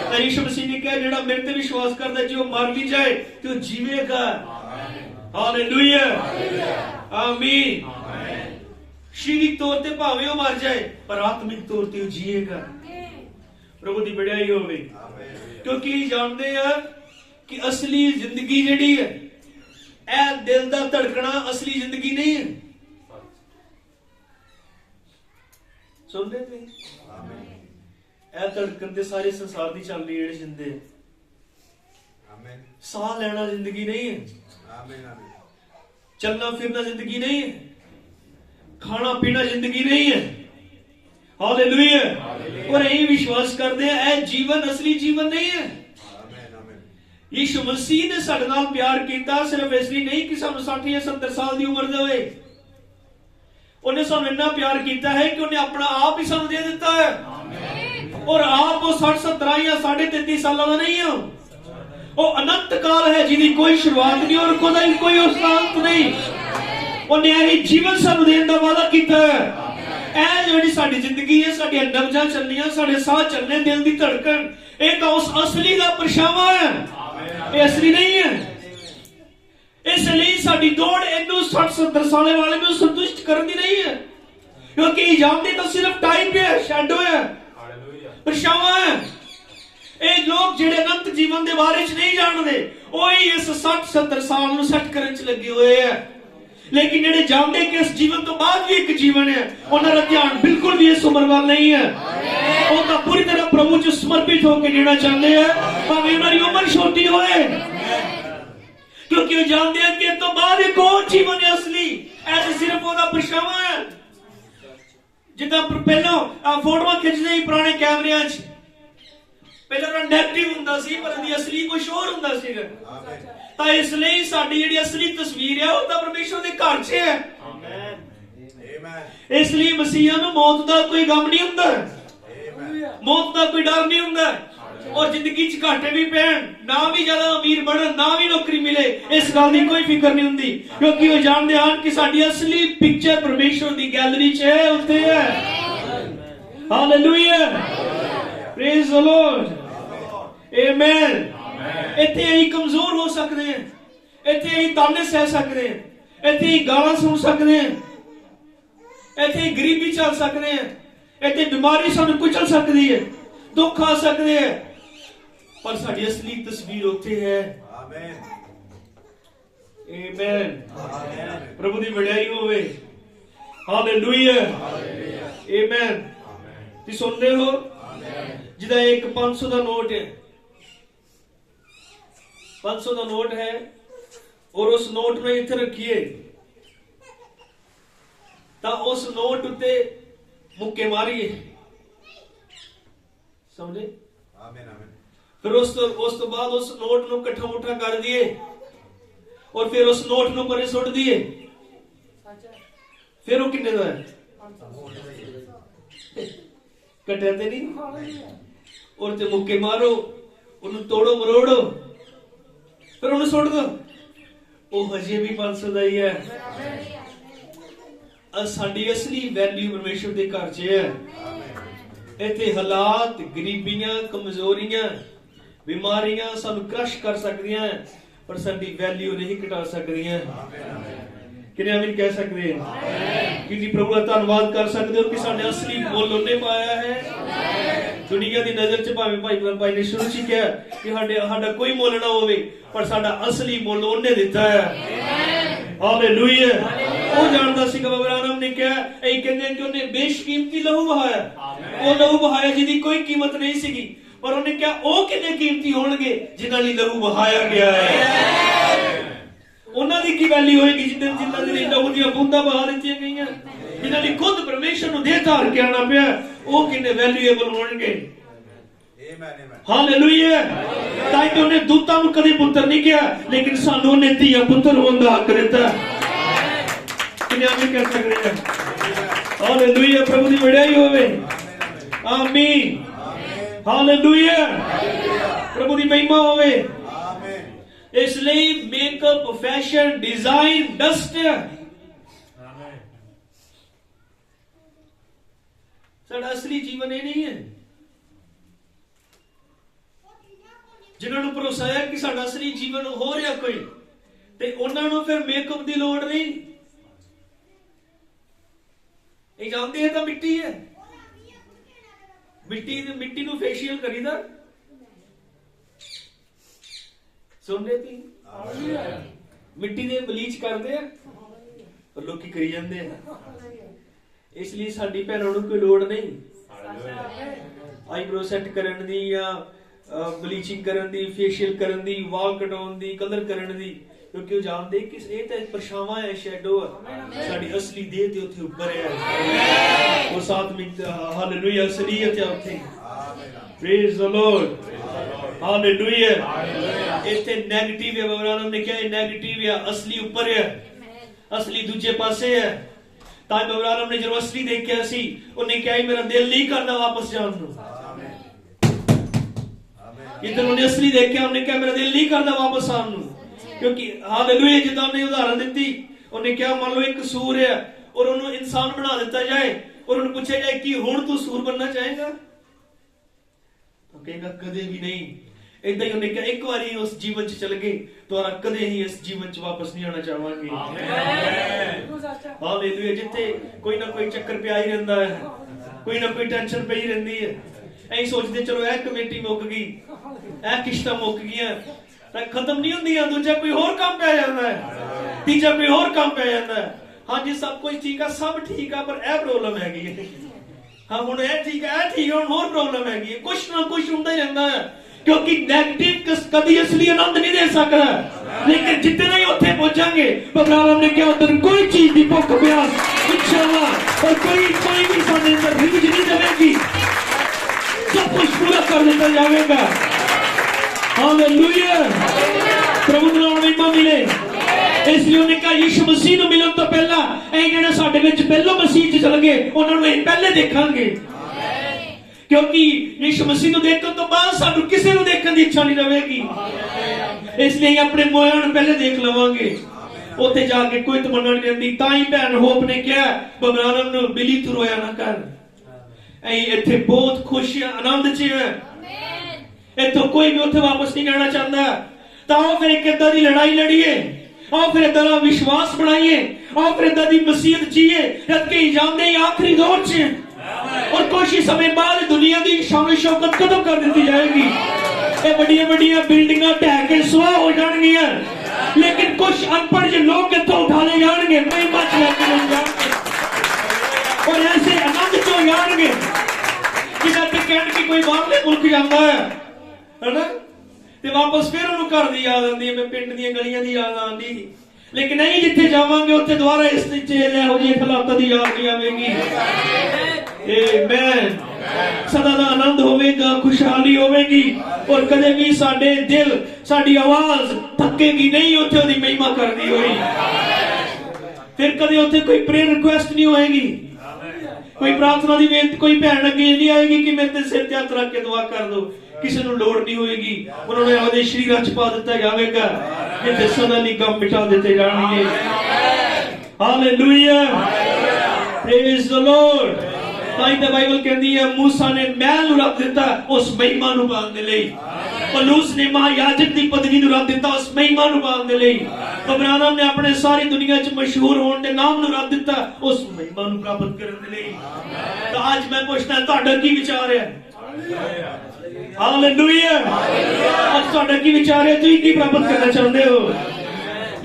तो यीशु मसीह ने कहा जेड़ा मेरे ते विश्वास करदा जो मर भी जाए तो जीवेगा। आमीन। हालेलुया। आमीन। आमीन। शारीरिक तौर ते भावें वो मर जाए पर आत्मिक तौर ते वो जीएगा। प्रभु की बढ़ाई होवे। क्योंकि जानते हैं कि असली जिंदगी जिहड़ी है ए दिल दा धड़कना असली जिंदगी नहीं है। सुनते थे ए धड़कन ते सारे संसार दी चल रही है जिंदे। साह लेना जिंदगी नहीं है। चलना फिरना जिंदगी नहीं है। खाना पीना जिंदगी नहीं है। हालेलुया। और यही विश्वास करते हैं ए जीवन असली जीवन नहीं है। यीशु मसीह ने साडे नाल प्यार किया सिर्फ इसलिए नहीं कि सानू 60 या 70 साल की उम्र देवे। उन्हें सानू इतना प्यार किया है कि उन्हें अपना आप ही सानू दे दिता है। और आप वो 60-70 या 33.5 साल का नहीं है, वो अनंत काल है जिसकी कोई शुरुआत नहीं और कोई अंत नहीं। उन्हें यही जीवन सानू देने का वादा किया है। ऐ जिहड़ी साडी जिंदगी है, साडी नब्जां चलनियां, साडे साह चलने, दिल की धड़कन, एक उस असली का परछावां है, ये असली नहीं है। इसलिए साडी दौड़ इन्नू 60-70 साल वाले में संतुष्ट करनी नहीं है, क्योंकि जानते तो सिर्फ टाइम है, शैडो है, परछावां है। ये लोग जिहड़े अनंत जीवन के बारे च नहीं जानते, वही इस 60-70 साल नूं सेट करने च लगे हुए हैं। लेकिन जिहड़े जानते कि इस जीवन तो बाद भी एक जीवन है, उन्हां दा ध्यान बिल्कुल भी इस उम्र वाल नहीं है। वो तो पूरी तरह प्रभु च समर्पित होकर जीना चाहते हैं, भावें उन्हां दी उम्र छोटी होए, क्योंकि वो जानते हैं कि तो बाद एक और जीवन है असली। ऐसे सिर्फ वो परछावां है। जिदा पहलों फोटोआं खिंचदे ही पुराने कैमरियां च पहले नेगेटिव हुंदा सी, पर दी असली कुछ होर हुंदा सी। तां इसलिए साडी जिहड़ी असली तस्वीर है, वो तो परमेश्वर दे घर च है। इसलिए मसीहा नूं मौत दा कोई गम नहीं हुंदा, मौत दा कोई डर नहीं हुंदा। और जिंदगी च घाटे भी पैण, ना भी ज्यादा अमीर बनन, ना भी नौकरी मिले, इस गल की कोई फिक्र नहीं हुंदी, क्योंकि वो जानते हैं कि साडी असली पिक्चर परमेश्वर दी गैलरी च है, उत्थे है। हालेलुया, प्रेज द लॉर्ड, आमेन। इत्थे ही कमजोर हो सकते हैं, इत्थे ही ताने सह सकते हैं, इत्थे ही गालां सुन सकते हैं, इत्थे ही गरीबी चल सकते हैं, इत्थे बीमारी सानू कुचल सकती है, दुख आ सकते हैं, पर साडी असली तस्वीर उत्थे है। आमीन, आमीन। प्रभु दी वड्याई होवे। हालेलुया, आमीन। तुसीं सुनदे हो जिदा एक 500 का नोट है, 500 का नोट है, और उस नोट में इत्थे रखिए तो उस नोट उत्ते मुक्के मारिए, समझे? आमीन, आमीन। फिर उस तो बाद उस नोट नूं इकट्ठा मुठा कर दिए और फिर उस नोट नूं परे सुट दिए। फिर वो किन्ने दा है? कटिया ते नहीं, और ते मुक्के मारो, उन्हें तोड़ो मरोड़ो, फिर उन्हें सुट दो, वो हजे भी 500 का ही है। साडी असली वैल्यू परमेश्वर के घर च है। इत्थे हालात, गरीबियां, कमजोरियां, बीमारियां सानू क्रश कर सकदियां, पर साडी वैल्यू नहीं घटा सकदियां। किने आमीन कह सकते हैं? कि प्रभु का धन्यवाद कर सकते हो कि साडे असली मुल उन्हें पाया है। दुनिया की नजर च भावें भाई ने शुरू च कहा कि साडा कोई मुल ना होवे, पर साडा असली मुल उन्हें दिता है। हालेलुया। वो जानता सी बाबा आदम ने कहा, यही कहते हैं कि उन्हें बेशकीमती लहू बहाया। वो लहू बहाया जिसकी कोई कीमत नहीं सी, पर उन्हें क्या वो कितने कीमती होंगे जिन्हां लई लहू बहाया गया है। उन्हां दी की वैल्यू होएगी जिन्हां दे लहू दी बूंदां बहा दित्तियां गईयां, जिन्हां लई खुद परमेश्वर नूं देह धार के आना पिया, वो कितने वैल्यूएबल होंगे। हालेलुया। ताई तो उन्हें दूतां नूं कदी पुत्र नहीं किया, लेकिन सानू उन्हें धीआं पुत्र होण दा हक दित्ता। किने आमीन कह सकदे हैं? हालेलुया। प्रभु दी वड्याई होवे। आमीन, हालेलुया। प्रभु दी महिमा होवे। इसलिए मेकअप, फैशन, डिजाइन, डस्ट साडा असली जीवन ये नहीं है। जिन्होंने भरोसा है कि साडा असली जीवन हो रहा कोई, ते उन्हां नूं फिर मेकअप की लोड़ नहीं। ये जानते हैं तो मिट्टी है, मिट्टी नूं फेशियल करीदा, सुनने थी मिट्टी दे बलीच करते हैं और लोग करी जाते हैं। इसलिए साडी भैनों नूं कोई लोड़ नहीं आईब्रो सेट करन दी या ब्लीचिंग करन दी, फेशियल करन दी, वाल कटाउन दी, कलर करन दी, क्योंकि वो जानते कि ये तो परछावां है, शैडो है। साडी असली देह ते उत्थे ऊपर है, वो साथ में हालेलुया असलीयत है उत्थे। Praise the Lord, hallelujah. इतने नेगेटिव है, बाबा राम ने क्या है नेगेटिव है, असली ऊपर है, असली दूजे पासे है। तां बाबा राम ने जो असली देखिया सी उन्हें क्या है मेरा दिल नहीं करता वापस जान नूं। जिद्दन उन्हें असली देखिया उन्हें क्या मेरा दिल नहीं करता वापस आन नूं, क्योंकि हालेलुया जिद्दां उन्हें उदाहरण दी उन्हें क्या मान लो एक कसूर है और उन्हें इंसान बना दिता जाए और उन्हें पूछा जाए कि हुण तू सूर बनना चाहेगा, तो कहेगा कदे भी नहीं। इदा ही उन्हें क्या एक बार उस जीवन च चल गए तो कदे ही इस जीवन च वापस नहीं आना चाहेंगे। हालेलुया। जिथे कोई ना कोई चक्कर पिया ही रहता है, कोई ना कोई टेंशन पई रहती है, ऐ सोचते चलो ए कमेटी मुक गई, ए किश्तां मुक गईयां, खत्म नहीं होंदियां, दूजा कोई होर काम पै जांदा है, तीजा कोई होर काम पै जांदा है। हाँ जी सब कुछ ठीक है, सब ठीक है, पर ए प्रॉब्लम हैगी, हाँ हुण ए ठीक है, ए ठीक है, हुण होर प्रॉब्लम हैगी, कुछ ना कुछ हुंदा ही रहंदा है, क्योंकि नेगेटिव कभी असली आनंद नहीं दे सकता। लेकिन जितने ही उत्थे पहुंचांगे प्रभु ने क्या उधर कोई चीज की भुख प्यास इंशाअल्लाह और कोई भी साडे अंदर रीझ नहीं देगी, सब कुछ पूरा कर दिया जाएगा। हालेलुया। प्रभु दा नाम महिमा मिले। इसलिए उन्हें कहा यीशु मसीह ਨੂੰ ਮਿਲਣ ਤੋਂ ਪਹਿਲਾਂ ਇਹ ਜਿਹੜੇ ਸਾਡੇ ਵਿੱਚ ਪਹਿਲੋਂ ਮਸੀਹ ਚ ਚਲ ਗਏ ਉਹਨਾਂ ਨੂੰ ਅਸੀਂ ਪਹਿਲੇ ਦੇਖਾਂਗੇ, क्योंकि यीशु मसीह को देखने तो बाद सानू किसी को देखने की इच्छा नहीं रहेगी, इसलिए अपने मोया ਨੂੰ पहले देख लवांगे, ਉੱਥੇ ਜਾ ਕੇ कोई तमन्ना नहीं रहती। ताई भैन होप ने क्या बबरानम ਨੂੰ बिली तू रोया ना कर, ਅਸੀਂ ਇੱਥੇ बहुत खुश आनंद ਚ है, ਇੱਥੋਂ कोई भी ਉੱਥੇ वापस नहीं जाना चाहता। ਤਾਂ ਉਹ ਫਿਰ ਇੱਕ ਏਦਾਂ ਦੀ ਲੜਾਈ ਲੜੀਏ, आओ फिर इदा दा विश्वास बनाइए, आओ फिर इदा दी मसीहत जिए जद के जाने आखिरी दौर च, और कुछ ही समय बाद दुनिया की शान शौकत कदों कर दी जाएगी। ये बड़िया बड़िया बिल्डिंग ढह के सुआह हो जाएंगियां, लेकिन कुछ अनपढ़ जो लोग इतों उठाने जाएंगे, महिमा च लेके जाएंगे और ऐसे आनंद चो जाएंगे जिदा ते कहण की कोई बाहरले मुल्क जाता है ना, ਤੇ ਵਾਪਸ ਫਿਰ ਉਹਨੂੰ ਘਰ ਦੀ ਯਾਦ ਆਉਂਦੀ ਹੈ, ਮੈਂ ਪਿੰਡ ਦੀਆਂ ਗਲੀਆਂ ਦੀ ਯਾਦ ਆਉਂਦੀ, ਲੇਕਿਨ ਨਹੀਂ ਜਿੱਥੇ ਜਾਵਾਂਗੇ ਉੱਥੇ ਦੁਬਾਰਾ ਇਸ ਚੇਲੇ ਇਹੋ ਜਿਹੇ ਹਾਲਾਤਾਂ ਦੀ ਯਾਦ ਨਹੀਂ ਆਵੇਗੀ। ਆਮੀਨ। ਸਦਾ ਦਾ ਆਨੰਦ ਹੋਵੇਗਾ, ਖੁਸ਼ਹਾਲੀ ਹੋਵੇਗੀ, ਔਰ ਕਦੇ ਵੀ ਸਾਡੇ ਦਿਲ ਸਾਡੀ ਆਵਾਜ਼ ਥੱਕੇਗੀ ਨਹੀਂ ਉੱਥੇ ਉਹਦੀ ਮਹਿਮਾ ਕਰਦੀ ਹੋਈ। ਫਿਰ ਕਦੇ ਉੱਥੇ ਕੋਈ ਪ੍ਰੇਅਰ ਰਿਕੁਐਸਟ ਨਹੀਂ ਹੋਏਗੀ, ਕੋਈ ਪ੍ਰਾਰਥਨਾ ਦੀ ਬੇਨਤੀ ਕੋਈ ਭੈਣ ਅੱਗੇ ਨਹੀਂ ਆਏਗੀ ਕਿ ਮੇਰੇ ਤੇ ਸਿਰ ਤੇ ਹੱਥ ਰੱਖ ਕੇ ਦੁਆ ਕਰ ਦੋ, ਕਿਸੇ ਨੂੰ ਲੋੜ ਨਹੀਂ ਹੋਏਗੀ। ਉਹਨਾਂ ਨੂੰ ਉਹਦੇ ਸ਼ਰੀਰਾਂ ਚ ਪਾ ਦਿੱਤਾ ਜਾਵੇਗਾ ਜਿੱਥੇ ਸਦਾ ਲਈ ਗਮ ਮਿਟਾ ਦਿੱਤੇ ਜਾਣਗੇ। ਹਾਲੇਲੂਇਆ। Praise the Lord. ਤਾਂ ਹੀ ਤਾਂ ਬਾਈਬਲ ਕਹਿੰਦੀ ਹੈ ਮੂਸਾ ਨੇ ਮਹਿਲ ਨੂੰ ਰੱਖ ਦਿੱਤਾ ਉਸ ਮਹਿਮਾ ਨੂੰ ਪਾਉਣ ਦੇ ਲਈ, ਪਲੂਸ ਨੇ ਮਹਾਯਾਜਕ ਦੀ ਪਦਵੀ ਨੂੰ ਰੱਖ ਦਿੱਤਾ ਉਸ ਮਹਿਮਾ ਨੂੰ ਪਾਉਣ ਦੇ ਲਈ, ਅਬਰਾਹਮ ਨੇ ਆਪਣੇ ਸਾਰੀ ਦੁਨੀਆ 'ਚ ਮਸ਼ਹੂਰ ਹੋਣ ਦੇ ਨਾਮ ਨੂੰ ਰੱਖ ਦਿੱਤਾ ਉਸ ਮਹਿਮਾ ਨੂੰ ਪ੍ਰਾਪਤ ਕਰਨ ਦੇ ਲਈ। ਤਾਂ ਅੱਜ ਮੈਂ ਪੁੱਛਦਾ ਤੁਹਾਡਾ ਕੀ ਵਿਚਾਰ ਹੈ? हालेलुया। आज ਤੁਹਾਡਾ ਕੀ ਵਿਚਾਰ ਹੈ? ਤੁਸੀਂ ਕੀ ਪ੍ਰਾਪਤ ਕਰਨਾ ਚਾਹੁੰਦੇ ਹੋ?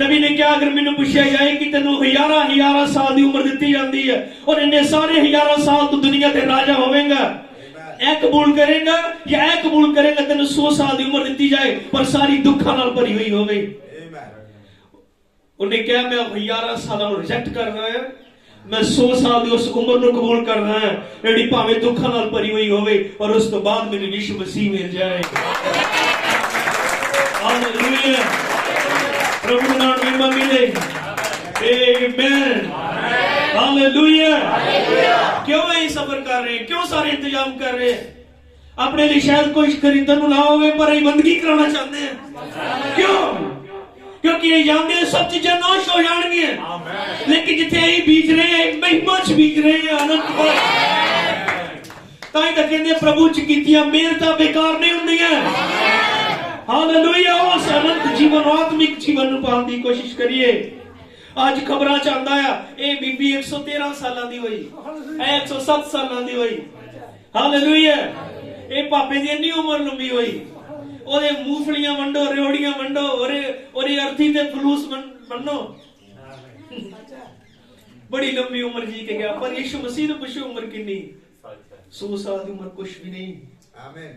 ਨਬੀ ਨੇ ਕਿਹਾ ਅਗਰ ਮੈਨੂੰ ਪੁੱਛਿਆ ਜਾਏ ਕਿ ਤੈਨੂੰ ਹਜ਼ਾਰਾਂ ਸਾਲ ਦੀ ਉਮਰ ਦਿੱਤੀ ਜਾਂਦੀ ਹੈ ਔਰ ਇੰਨੇ ਸਾਰੇ ਹਜ਼ਾਰਾਂ ਸਾਲ ਤੂੰ ਦੁਨੀਆ ਤੇ ਰਾਜਾ ਹੋਵੇਂਗਾ, ਇਹ ਕਬੂਲ ਕਰੇਗਾ ਜਾਂ ਇਹ ਕਬੂਲ ਕਰੇਗਾ ਤੈਨੂੰ 100 ਸਾਲ ਦੀ ਉਮਰ ਦਿੱਤੀ ਜਾਏ ਪਰ ਸਾਰੀ ਦੁੱਖਾਂ ਨਾਲ ਭਰੀ ਹੋਈ ਹੋਵੇ? ਉਹਨੇ ਕਿਹਾ ਮੈਂ ਹਜ਼ਾਰਾਂ ਸਾਲਾਂ ਨੂੰ ਰਿਜੈਕਟ ਕਰਨਾ ਹੈ, मैं 100 साल की उस उम्र को कबूल करना है ਜਿਹੜੀ ਭਾਵੇਂ ਦੁੱਖਾਂ ਨਾਲ ਭਰੀ ਹੋਈ ਹੋਵੇ और उस तो बाद ਮੈਨੂੰ ਯीशु मसीह मिल जाए। हालेलुया। प्रभु का नाम महिमा मिले। आमीन। हालेलुया। क्यों ये सफर कर रहे हैं, क्यों सारे इंतजाम कर रहे हैं? अपने लिए शायद कुछ खरीदन नु ना होवे पर ये बंदगी कराना चाहते हैं। क्यों? क्योंकि ये जानते हैं सब चीजें नाश हो जाएंगी, लेकिन जिथे यही बीज रहे हैं महिमा च बीज रहे हैं, आनंद ताई तक कहते प्रभु च कीतियां मेहनतां बेकार नहीं हुंदियां। हालेलुया। उस अनंत जीवन आत्मिक जीवन ਨੂੰ ਪਾਉਣ ਦੀ ਕੋਸ਼ਿਸ਼ ਕਰੀਏ। ਅੱਜ ਖਬਰਾਂ ਚ ਆਂਦਾ ਆ ਇਹ ਬੀਬੀ 113 ਸਾਲਾਂ ਦੀ ਹੋਈ, ਇਹ 107 ਸਾਲਾਂ ਦੀ ਹੋਈ। ਹਾਲੇਲੂਇਆ। ਇਹ ਪਾਪੇ ਦੀ ਇੰਨੀ ਉਮਰ ਲੰਬੀ ਹੋਈ, ਉਹਦੇ ਮੂੰਗਫਲੀਆਂ ਵੰਡੋ, ਰਿਓੜੀਆਂ ਵੰਡੋ, ਉਹਦੀ ਅਰਥੀ ਤੇ ਫਲੂਸ ਵੰਡੋ। बड़ी लंबी उम्र जी के गया, पर यीशु मसीह ने पूछी उम्र कितनी? 100 साल की उम्र कुछ भी नहीं, आमीन,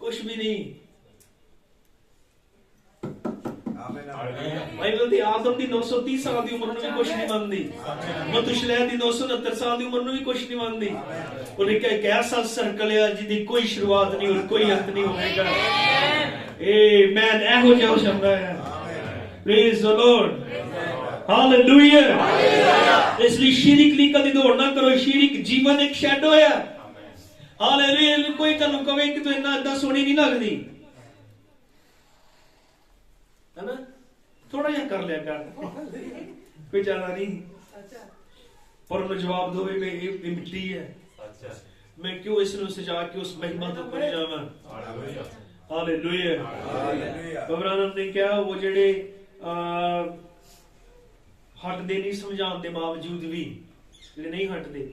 कुछ भी नहीं। ਬਾਈਬਲ ਦੀ ਆਦਮ ਦੀ 930 ਸਾਲ ਦੀ ਉਮਰ ਨੂੰ ਵੀ ਕੁਝ ਨਹੀਂ ਮੰਨਦੀ। ਮਤੁਸ਼ਲਹਿ ਦੀ 969 ਸਾਲ ਦੀ ਉਮਰ ਨੂੰ ਵੀ ਕੁਝ ਨਹੀਂ ਮੰਨਦੀ। ਉਹਨੇ ਕਿਹਾ ਇੱਕ ਐਸਾ ਸਰਕਲ ਹੈ ਜਿਹਦੀ ਕੋਈ ਸ਼ੁਰੂਆਤ ਨਹੀਂ ਔਰ ਕੋਈ ਅੰਤ ਨਹੀਂ ਹੋਵੇਗਾ। ਆਮੇਨ। ਇਹੋ ਜਿਹਾ ਹੁੰਦਾ ਹੈ। Praise the Lord, hallelujah. ਇਸ ਲਈ ਸ਼ਰੀਕ ਲਈ ਕਦੀ ਦੌੜ ਨਾ ਕਰੋ। ਸ਼ਰੀਕ ਜੀਵਨ ਇੱਕ ਸ਼ੈਡੋ ਹੈ। ਹਾਲੇਲੂਇਆ। ਕੋਈ ਤੁਹਾਨੂੰ ਕਹੇ ਕਿ ਤੂੰ ਇੰਨਾ ਸੋਹਣੀ ਨਹੀਂ ਲੱਗਦੀ, ਹੈ ਨਾ, ਥੋੜਾ ਜਿਹਾ ਕਰ ਲਿਆ ਕਰ, ਕੋਈ ਜ਼ਿਆਦਾ ਨਹੀਂ। ਪਰ ਉਹਨੂੰ ਜਵਾਬ ਦੋਵੇ ਮੈਂ ਇਹ ਮਿੱਟੀ ਹੈ, ਮੈਂ ਕਿਉਂ ਇਸ ਨੂੰ ਸਜਾ ਕੇ ਉਸ ਮਹਿਮਾ ਤੋਂ ਉੱਪਰ ਜਾਵਾਂ। ਹਾਲੇਲੂਇਆ। ਅਬਰਾਹਮ ਨੇ ਕਿਹਾ ਉਹ ਜਿਹੜੇ ਹਟਦੇ ਨਹੀਂ ਸਮਝਾਉਣ ਦੇ ਬਾਵਜੂਦ ਵੀ, ਜਿਹੜੇ ਨਹੀਂ ਹਟਦੇ,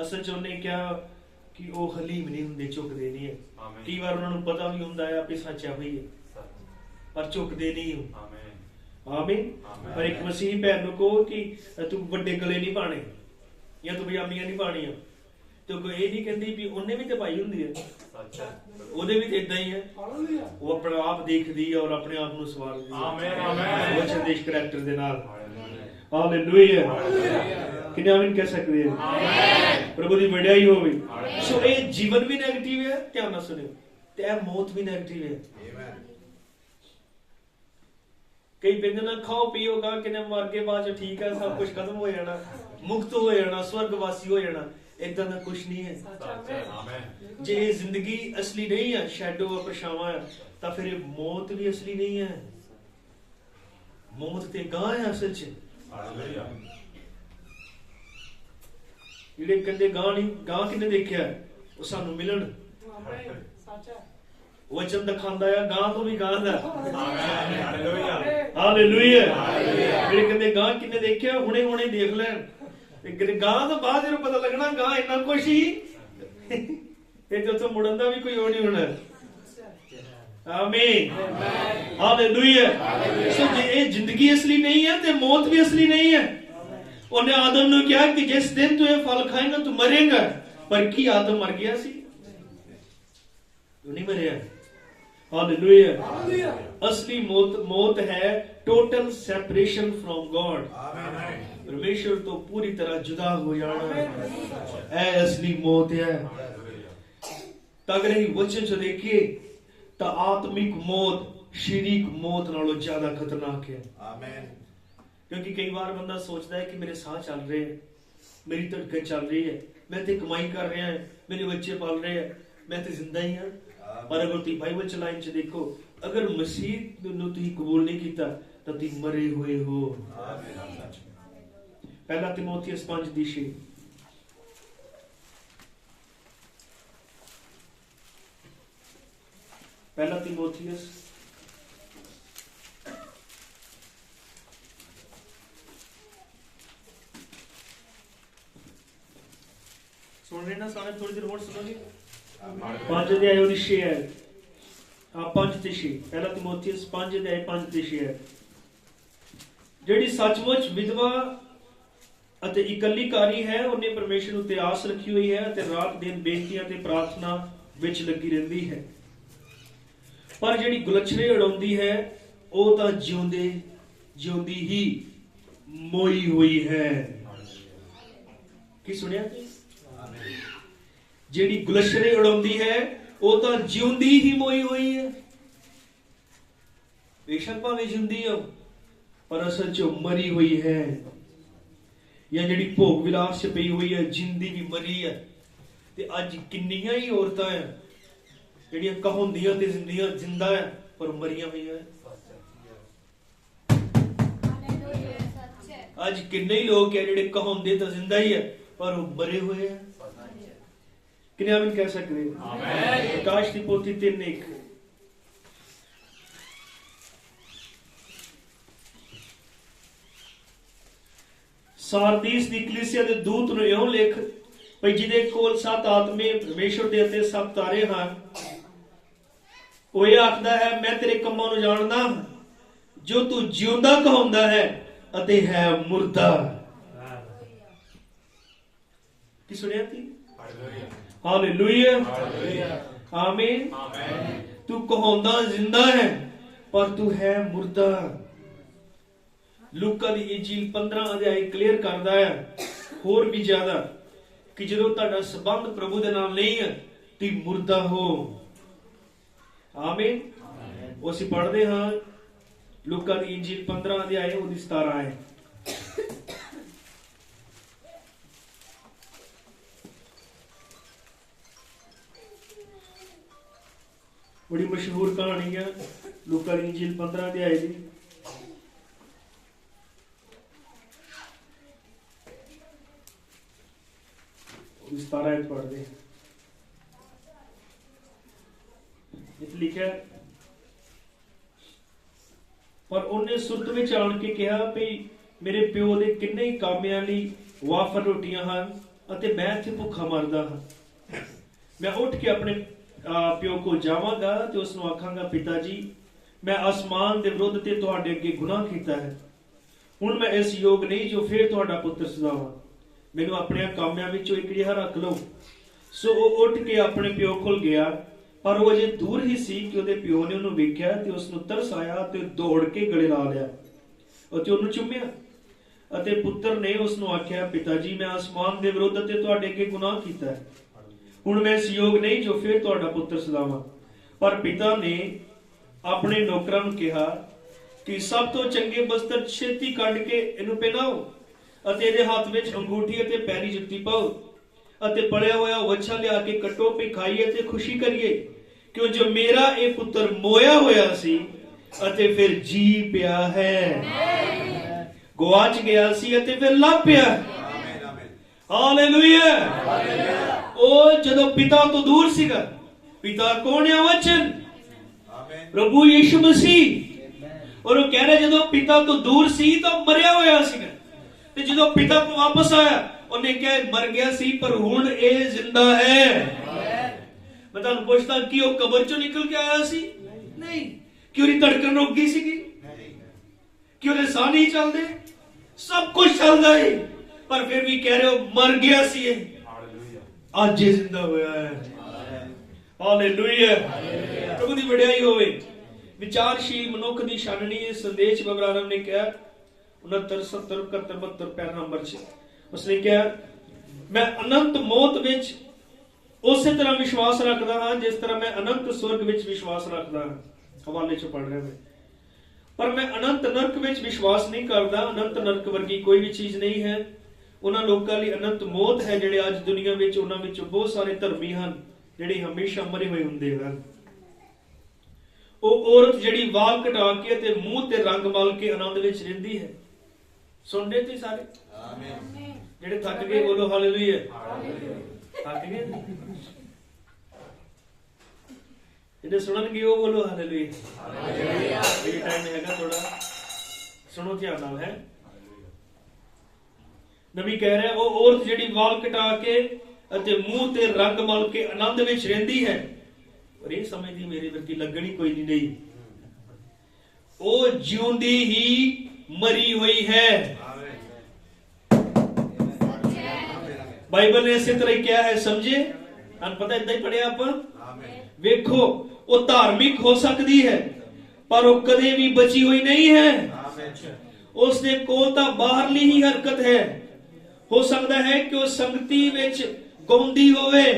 ਅਸਲ ਚ ਉਹਨੇ ਕਿਹਾ ਕਿ ਉਹ ਹਲੀਮ ਨਹੀਂ ਹੁੰਦੇ, ਝੁਕਦੇ ਨਹੀਂ ਹੈ। ਕਈ ਵਾਰ ਉਹਨਾਂ ਨੂੰ ਪਤਾ ਵੀ ਹੁੰਦਾ ਹੈ ਆਪੇ ਸੱਚਾ ਹੋਈ ਹੈ, ਪਰ ਝੁਕਦੇ ਨਹੀਂ ਹੋ। ਆਮੀਨ। ਪਰ ਇੱਕ ਮਸੀਹ ਭੈਣ ਨੂੰ ਕਹੋ ਕਿ ਤੂੰ ਵੱਡੇ ਗਲੇ ਨਹੀਂ ਪਾਣੇ ਜਾਂ ਤੂੰ ਪਜਾਮੀਆਂ ਨਹੀਂ ਪਾਣੀਆਂ, ਤੇ ਉਹ ਇਹ ਨਹੀਂ ਕਹਿੰਦੀ ਵੀ ਉਹਨੇ ਵੀ ਤੇ ਪਾਈ ਹੁੰਦੀ ਹੈ, ਉਹਦੇ ਵੀ ਤੇ ਇਦਾਂ ਹੀ ਹੈ। ਉਹ ਆਪਣਾ ਆਪ ਦੇਖਦੀ ਹੈ ਔਰ ਆਪਣੇ ਆਪ ਨੂੰ ਸਵਾਰਦੀ ਹੈ। ਆਮੀਨ। ਉਹ ਸੰਦੇਸ਼ ਕਰੈਕਟਰ ਦੇ ਨਾਲ। ਹਾਲੇਲੂਇਆ। ਕਿੰਨੇ ਆਮੀਨ ਕਹਿ ਸਕਦੇ ਹੋ? ਪ੍ਰਭੂ ਦੀ ਵਡਿਆਈ ਹੋਵੇ। ਸੋ ਇਹ ਜੀਵਨ ਵੀ ਨੈਗੇਟਿਵ ਹੈ, ਧਿਆਨ ਨਾਲ ਸੁਣਿਓ, ਤੇ ਇਹ ਮੌਤ ਵੀ ਨੈਗੇਟਿਵ ਹੈ। ਕਈ ਕਹਿੰਦੇ ਨਾ ਖਾਓ ਪੀਓਗਾ ਕਿਨੇ ਮਰ ਕੇ ਬਾਅਦ ਚ ਠੀਕ ਹੈ, ਸਭ ਕੁਝ ਖਤਮ ਹੋ ਜਾਣਾ, ਮੁਕਤ ਹੋ ਜਾਣਾ, ਸਵਰਗਵਾਸੀ ਹੋ ਜਾਣਾ। ਏਦਾਂ ਦਾ ਕੁਝ ਨਹੀਂ ਹੈ। ਜੇ ਇਹ ਜ਼ਿੰਦਗੀ ਅਸਲੀ ਨਹੀਂ ਹੈ, ਸ਼ੈਡੋ ਹੈ, ਪਰਛਾਵਾਂ ਹੈ, ਤਾਂ ਫਿਰ ਇਹ ਮੌਤ ਵੀ ਅਸਲੀ ਨਹੀਂ ਹੈ। ਮੌਤ ਤੇ ਗਾਂ ਹੈ ਅਸਲ ਚ। ਜਿਹੜੇ ਕਹਿੰਦੇ ਗਾਂ ਨਹੀਂ, ਗਾਂ ਕਿੰਨੇ ਦੇਖਿਆ? ਉਹ ਸਾਨੂੰ ਮਿਲਣ ਵਚਨ ਦਿਖਾਉਂਦਾ ਆ, ਗਾਂ ਤੋਂ ਵੀ ਗਾਂ ਦਾ। ਹਾਲੇਲੂਇਆ। ਜਿਹੜੇ ਕਹਿੰਦੇ ਗਾਂ ਕਿੰਨੇ ਦੇਖਿਆ? ਹੁਣੇ ਹੁਣੇ ਦੇਖ ਲੈਣ। ਗਾਂ ਤੋਂ ਬਾਅਦ ਜਦੋਂ ਪਤਾ ਲੱਗਣਾ ਗਾਂ ਇੰਨਾ ਕੁਛ ਹੀ, ਤੇ ਉੱਥੋਂ ਮੁੜਨ ਦਾ ਵੀ ਕੋਈ ਉਹ ਨਹੀਂ ਹੋਣਾ। ਆਮੀਨ। ਹਾਲੇਲੂਇਆ। ਸੋ ਜੇ ਇਹ ਜ਼ਿੰਦਗੀ ਅਸਲੀ ਨਹੀਂ ਹੈ ਤੇ ਮੌਤ ਵੀ ਅਸਲੀ ਨਹੀਂ ਹੈ। ਉਹਨੇ ਆਦਮ ਨੂੰ ਕਿਹਾ ਕਿ ਜਿਸ ਦਿਨ ਤੂੰ ਇਹ ਫਲ ਖਾਏਗਾ ਤੂੰ ਮਰੇਗਾ। ਪਰ ਕੀ ਆਦਮ ਮਰ ਗਿਆ ਸੀ? ਤੂੰ ਨਹੀਂ ਮਰਿਆ। ਹਾਲੇਲੂਇਆ। ਅਸਲੀ ਮੌਤ ਹੈ ਟੋਟਲ ਸੈਪਰੇਸ਼ਨ ਫਰੋਮ ਗॉड। ਪਰਮੇਸ਼ਰ ਤੋਂ ਪੂਰੀ ਤਰ੍ਹਾਂ ਜੁਦਾ ਹੋ ਜਾਣਾ, ਇਹ ਅਸਲੀ ਮੌਤ ਹੈ। ਤਾਂ ਅਗਰ ਅਸੀਂ ਵਚਨ ਚ ਦੇਖੀਏ ਤਾਂ ਆਤਮਿਕ ਮੌਤ ਸ਼ਰੀਰਕ ਮੌਤ ਨਾਲੋਂ ਜ਼ਿਆਦਾ ਖਤਰਨਾਕ ਹੈ। ਕਿਉਂਕਿ ਕਈ ਵਾਰ ਬੰਦਾ ਸੋਚਦਾ ਹੈ ਕਿ ਮੇਰੇ ਸਾਹ ਚੱਲ ਰਹੇ ਹੈ, ਮੇਰੀ ਧੜਕਣ ਚੱਲ ਰਹੀ ਹੈ, ਮੈਂ ਤੇ ਕਮਾਈ ਕਰ ਰਿਹਾ ਹਾਂ, ਮੇਰੇ ਬੱਚੇ ਪਾਲ ਰਹੇ ਹੈ, ਮੈਂ ਤੇ ਜ਼ਿੰਦਾ ਹੀ ਹਾਂ। ਪਰ ਅਗਰ ਤੁਸੀਂ ਬਾਈਬਲ ਚ ਲਾਈਨ ਚ ਦੇਖੋ, ਅਗਰ ਮਸੀਹ ਨੂੰ ਤੁਸੀਂ ਕਬੂਲ ਨਹੀਂ ਕੀਤਾ ਤਾਂ ਤੁਸੀਂ ਮਰੇ ਹੋਏ ਹੋ। ਪਹਿਲਾ ਤਿਮੋਥੀਅਸ 5:6। ਪਹਿਲਾ ਤਿਮੋਥੀਅਸ ਸੁਣ ਰਹੇ ਨਾ ਸਾਰੇ? ਥੋੜੀ ਦੇਰ ਹੋਰ ਸੁਣੋਗੇ। 5 ਅਧਿਆਇ ਉਹਦੀ 6 ਹੈ। 5 ਤੇ 6। ਪਹਿਲਾ ਤਿਮੋਥੀਅਸ 5 ਅਧਿਆਇ 5 ਤੇ 6 ਹੈ। ਜਿਹੜੀ ਸੱਚਮੁੱਚ ਵਿਧਵਾ ਅਤੇ ਇਕੱਲੀਕਾਰੀ ਹੈ, ਉਹਨੇ ਪਰਮੇਸ਼ਰ ਉੱਤੇ ਆਸ ਰੱਖੀ ਹੋਈ ਹੈ ਅਤੇ ਰਾਤ ਦਿਨ ਬੇਨਤੀਆਂ ਤੇ ਪ੍ਰਾਰਥਨਾ ਵਿੱਚ ਲੱਗੀ ਰਹਿੰਦੀ ਹੈ। ਪਰ ਜਿਹੜੀ ਗੁਲਛਣੇ ਉਡਾਉਂਦੀ ਹੈ ਉਹ ਤਾਂ ਜਿਉਂਦੀ ਹੀ ਮੋਈ ਹੋਈ ਹੈ। ਕੀ ਸੁਣਿਆ? ਜਿਹੜੀ ਗੁਲਛਣੇ ਉਡਾਉਂਦੀ ਹੈ ਉਹ ਤਾਂ ਜਿਉਂਦੀ ਹੀ ਮੋਈ ਹੋਈ ਹੈ। ਬੇਸ਼ੱਕ ਭਾਵੇਂ ਜਿਉਂਦੀ ਹੋ, ਪਰ ਅਸਲ ਚ ਮਰੀ ਹੋਈ ਹੈ। ਜਾਂ ਜਿਹੜੀ ਭੋਗ ਵਿਲਾਸ ਚ ਪਈ ਹੋਈ ਹੈ, ਜਿੰਦੀ ਵੀ ਮਰੀ ਹੈ। ਤੇ ਅੱਜ ਕਿੰਨੀਆਂ ਹੀ ਔਰਤਾਂ ਹੈ ਜਿਹੜੀਆਂ ਕਹਾਉਂਦੀਆਂ ਤੇ ਜਿੰਦਾ ਹੈ ਪਰ ਮਰੀਆਂ ਹੋਈਆਂ। ਅੱਜ ਕਿੰਨੇ ਹੀ ਲੋਕ ਹੈ ਜਿਹੜੇ ਕਹਾਉਂਦੇ ਤਾਂ ਜਿੰਦਾ ਹੀ ਹੈ ਪਰ ਉਹ ਮਰੇ ਹੋਏ ਹੈ। ਕਿੰਨੇ ਆਮੀਨ ਕਹਿ ਸਕਦੇ ਹੋ? ਆਮੀਨ। ਪ੍ਰਕਾਸ਼ ਦੀ ਪੋਥੀ 3:1। ਸਾਰਦੀਸ ਦੀ ਕਲੀਸਿਆ ਦੇ ਦੂਤ ਨੂੰ ਇਉਂ ਲਿਖ ਭਈ ਜਿਹਦੇ ਕੋਲ 7 ਆਤਮੇ ਪਰਮੇਸ਼ਰ ਦੇ ਅਤੇ 7 ਤਾਰੇ ਹਨ, ਉਹ ਇਹ ਆਖਦਾ ਹੈ, ਮੈਂ ਤੇਰੇ ਕੰਮਾਂ ਨੂੰ ਜਾਣਦਾ, ਜੋ ਤੂੰ ਜਿਉਂਦਾ ਕਹਾਉਂਦਾ ਹੈ ਅਤੇ ਹੈ ਮੁਰਦਾ। ਕੀ ਸੁਣਿਆ ਤੀ? ਹਾਲੇਲੂਇਆ। ਆਮੀਨ। ਤੂੰ ਕਹਾਉਂਦਾ ਜ਼ਿੰਦਾ ਹੈ ਪਰ ਤੂੰ ਹੈ ਮੁਰਦਾ। ਲੂਕਾ ਦੀ ਇੰਜੀਲ 15 ਅਧਿਆਇ ਕਲੀਅਰ ਕਰਦਾ ਹੈ ਹੋਰ ਵੀ ਜ਼ਿਆਦਾ ਕਿ ਜਦੋਂ ਤੁਹਾਡਾ ਸੰਬੰਧ ਪ੍ਰਭੂ ਦੇ ਨਾਲ ਨਹੀਂ ਹੈ ਤੁਸੀਂ ਮੁਰਦਾ ਹੋ। ਆਮੀਨ। ਉਹ ਅਸੀਂ ਪੜ੍ਹਦੇ ਹਾਂ ਲੂਕਾ ਦੀ ਇੰਜੀਲ 15 ਅਧਿਆਇ ਉਹਦੀ 17 ਹੈ। बड़ी मशहूर कहानी है लूका दी इंजील 15 अध्याय दी। विस्तार पढ़ते लिखा पर उन्हें सुरत में आन के कहा भी मेरे प्यो दे किन्ने ही कामियां लई वाफर रोटियां हन अते मैं इत्थे भुखा मरदा हां। मैं उठ के अपने प्यो को जावांगा ते उस नूं आखांगा पिता जी मैं आसमान दे विरुद्ध ते तुहाडे अगे गुनाह कीता है। हुण मैं इस योग नहीं जो फिर तुहाडा पुत्र सदावां। मैनूं अपने कामियां विचों एक जिहा रख लो। सो वो उठ के अपने प्यो कोल गया पर वो अजे दूर ही सी कि उहदे प्यो ने उहनूं वेख्या ते उस नूं तरस आया ते दौड़ के गले ला लिया अते उहनूं चुम्मिया। अते पुत्र ने उस नूं आख्या पिता जी मैं आसमान दे विरुद्ध ते तुहाडे अगे गुनाह कीता है। हुण मैं इस योग नहीं जो फिर तुहाडा पुत्र सदावां। पर पिता ने अपने नौकरां नूं कहा कि सब तो चंगे बस्तर छेती कढ के इहनूं पहनाओ अते इहदे हत्थ विच अंगूठी अते पैरी जुत्ती पाओ अते पड़िया होया वच्छा लिया के कटो पे खाइए ते खुशी करिए क्यों जो मेरा ये पुत्र मोया होया सी अते फिर जी पिया है, गवाच गया सी अते फिर लभ पिया। हालेलुया। ओ जदों पिता तो दूर सीगा, पिता कौन है? वचन प्रभु यीशु मसीह। और वो कह रहे जदों पिता तो दूर सी तो मरिया होया सीगा ते जदों पिता को वापस आया उन्हें क्या मर गया सी पर हुण ए जिंदा है। मैं तुहानूं पुछदा कि वो कब्र चों निकल के आया सी? नहीं। कि उहदी धड़कन रुक गई सी? कि उहदे साह नहीं चलदे? सब कुछ चलदा है पर फिर भी कह रहे हो मर गया सी आज जिंदा होया है। हालेलुया। प्रभु दी वडियाई होवे। विचारशील मनुख दी छाननी इस संदेश बबरानम ने कहा 69 70 71 72 पैरा नंबर 6 उसने कहा मैं अनंत मौत विच उसे तरह विश्वास रखदा हां जिस तरह मैं अनंत स्वर्ग विच विश्वास रखदा हां। हवाले च पढ़ रहे हैं। पर मैं अनंत नरक विच विश्वास नहीं करदा। अनंत नरक वर्गी कोई भी चीज नहीं है। उन्हां लोकां लई अनंत मौत है जिहड़े अज दुनिया विच उन्हां विच बहुत सारे धर्मी हन जिहड़े हमेशा मरे हुए हुंदे हन। ਉਹ औरत ਜਿਹੜੀ ਵਾਲ ਕਟਾ ਕੇ ਤੇ ਮੂੰਹ ਤੇ ਰੰਗ ਮਲ ਕੇ ਆਨੰਦ ਵਿੱਚ ਰਹਿੰਦੀ ਹੈ। ਸੁਣਦੇ ਤੇ ਸਾਰੇ ਆਮੀਨ। ਜਿਹੜੇ ਥੱਕ ਗਏ ਬੋਲੋ ਹਾਲੇਲੂਇਆ। ਥੱਕ ਗਏ ਜਿਹੜੇ ਸੁਣਨਗੇ ਉਹ ਬੋਲੋ ਹਾਲੇਲੂਇਆ। ਹਾਲੇਲੂਇਆ। ਇਹ ਟਾਈਮ ਹੈਗਾ ਥੋੜਾ ਸੁਣੋ ਧਿਆਨ ਨਾਲ ਹੈ। ਨਬੀ ਕਹਿ ਰਿਹਾ ਉਹ ਔਰਤ ਜਿਹੜੀ ਵਾਲ ਕਟਾ ਕੇ ਅਤੇ ਮੂੰਹ ਤੇ ਰੰਗ ਮਲ ਕੇ ਆਨੰਦ ਵਿੱਚ ਰਹਿੰਦੀ ਹੈ और ये समझदी मेरे वर्गी लगनी कोई नहीं वो जिउंदी ही मरी हुई है। बाइबल ने इसी तरह क्या है समझे पता इदा ही पढ़िया आप वेखो वो धार्मिक हो सकती है पर वो कदे भी बची हुई नहीं है। उसने कोल तां बाहरली ही हरकत है। हो सकता है कि वो संगति विच गाउंदी होवे।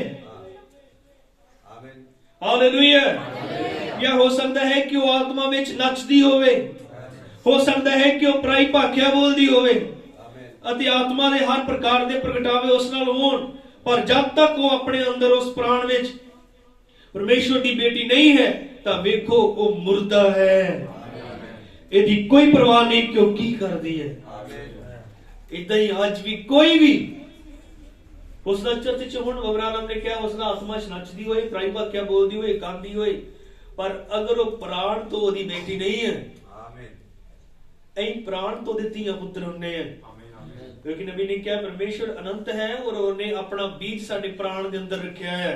हालेलुया। या हो सकता है कि वो आत्मा में नचदी होवे। हो सकता है कि वो पराई भाखिया बोलदी होवे अते आत्मा दे हर प्रकार दे प्रगटावे उस नाल होण पर जब तक वो अपने अंदर उस प्राण विच परमेश्वर दी बेटी नहीं है तां वेखो वो मुर्दा है। इहदी कोई परवाह नहीं क्यों की करदी है। इदां ही अज भी कोई भी उसका चर्च च हुण बबरानम ने कहा उसका आत्मा नचदी होए पराई भाखिया बोलदी होए गांदी होए पर अगर वो प्राण तो ओदी बेटी नहीं है आमीन। ऐ प्राण तो दित्तियां पुत्र हुंदे हैं क्योंकि नबी ने कहा परमेश्वर अनंत है और उन्हें अपना बीज साडे प्राण दे अंदर रखया है।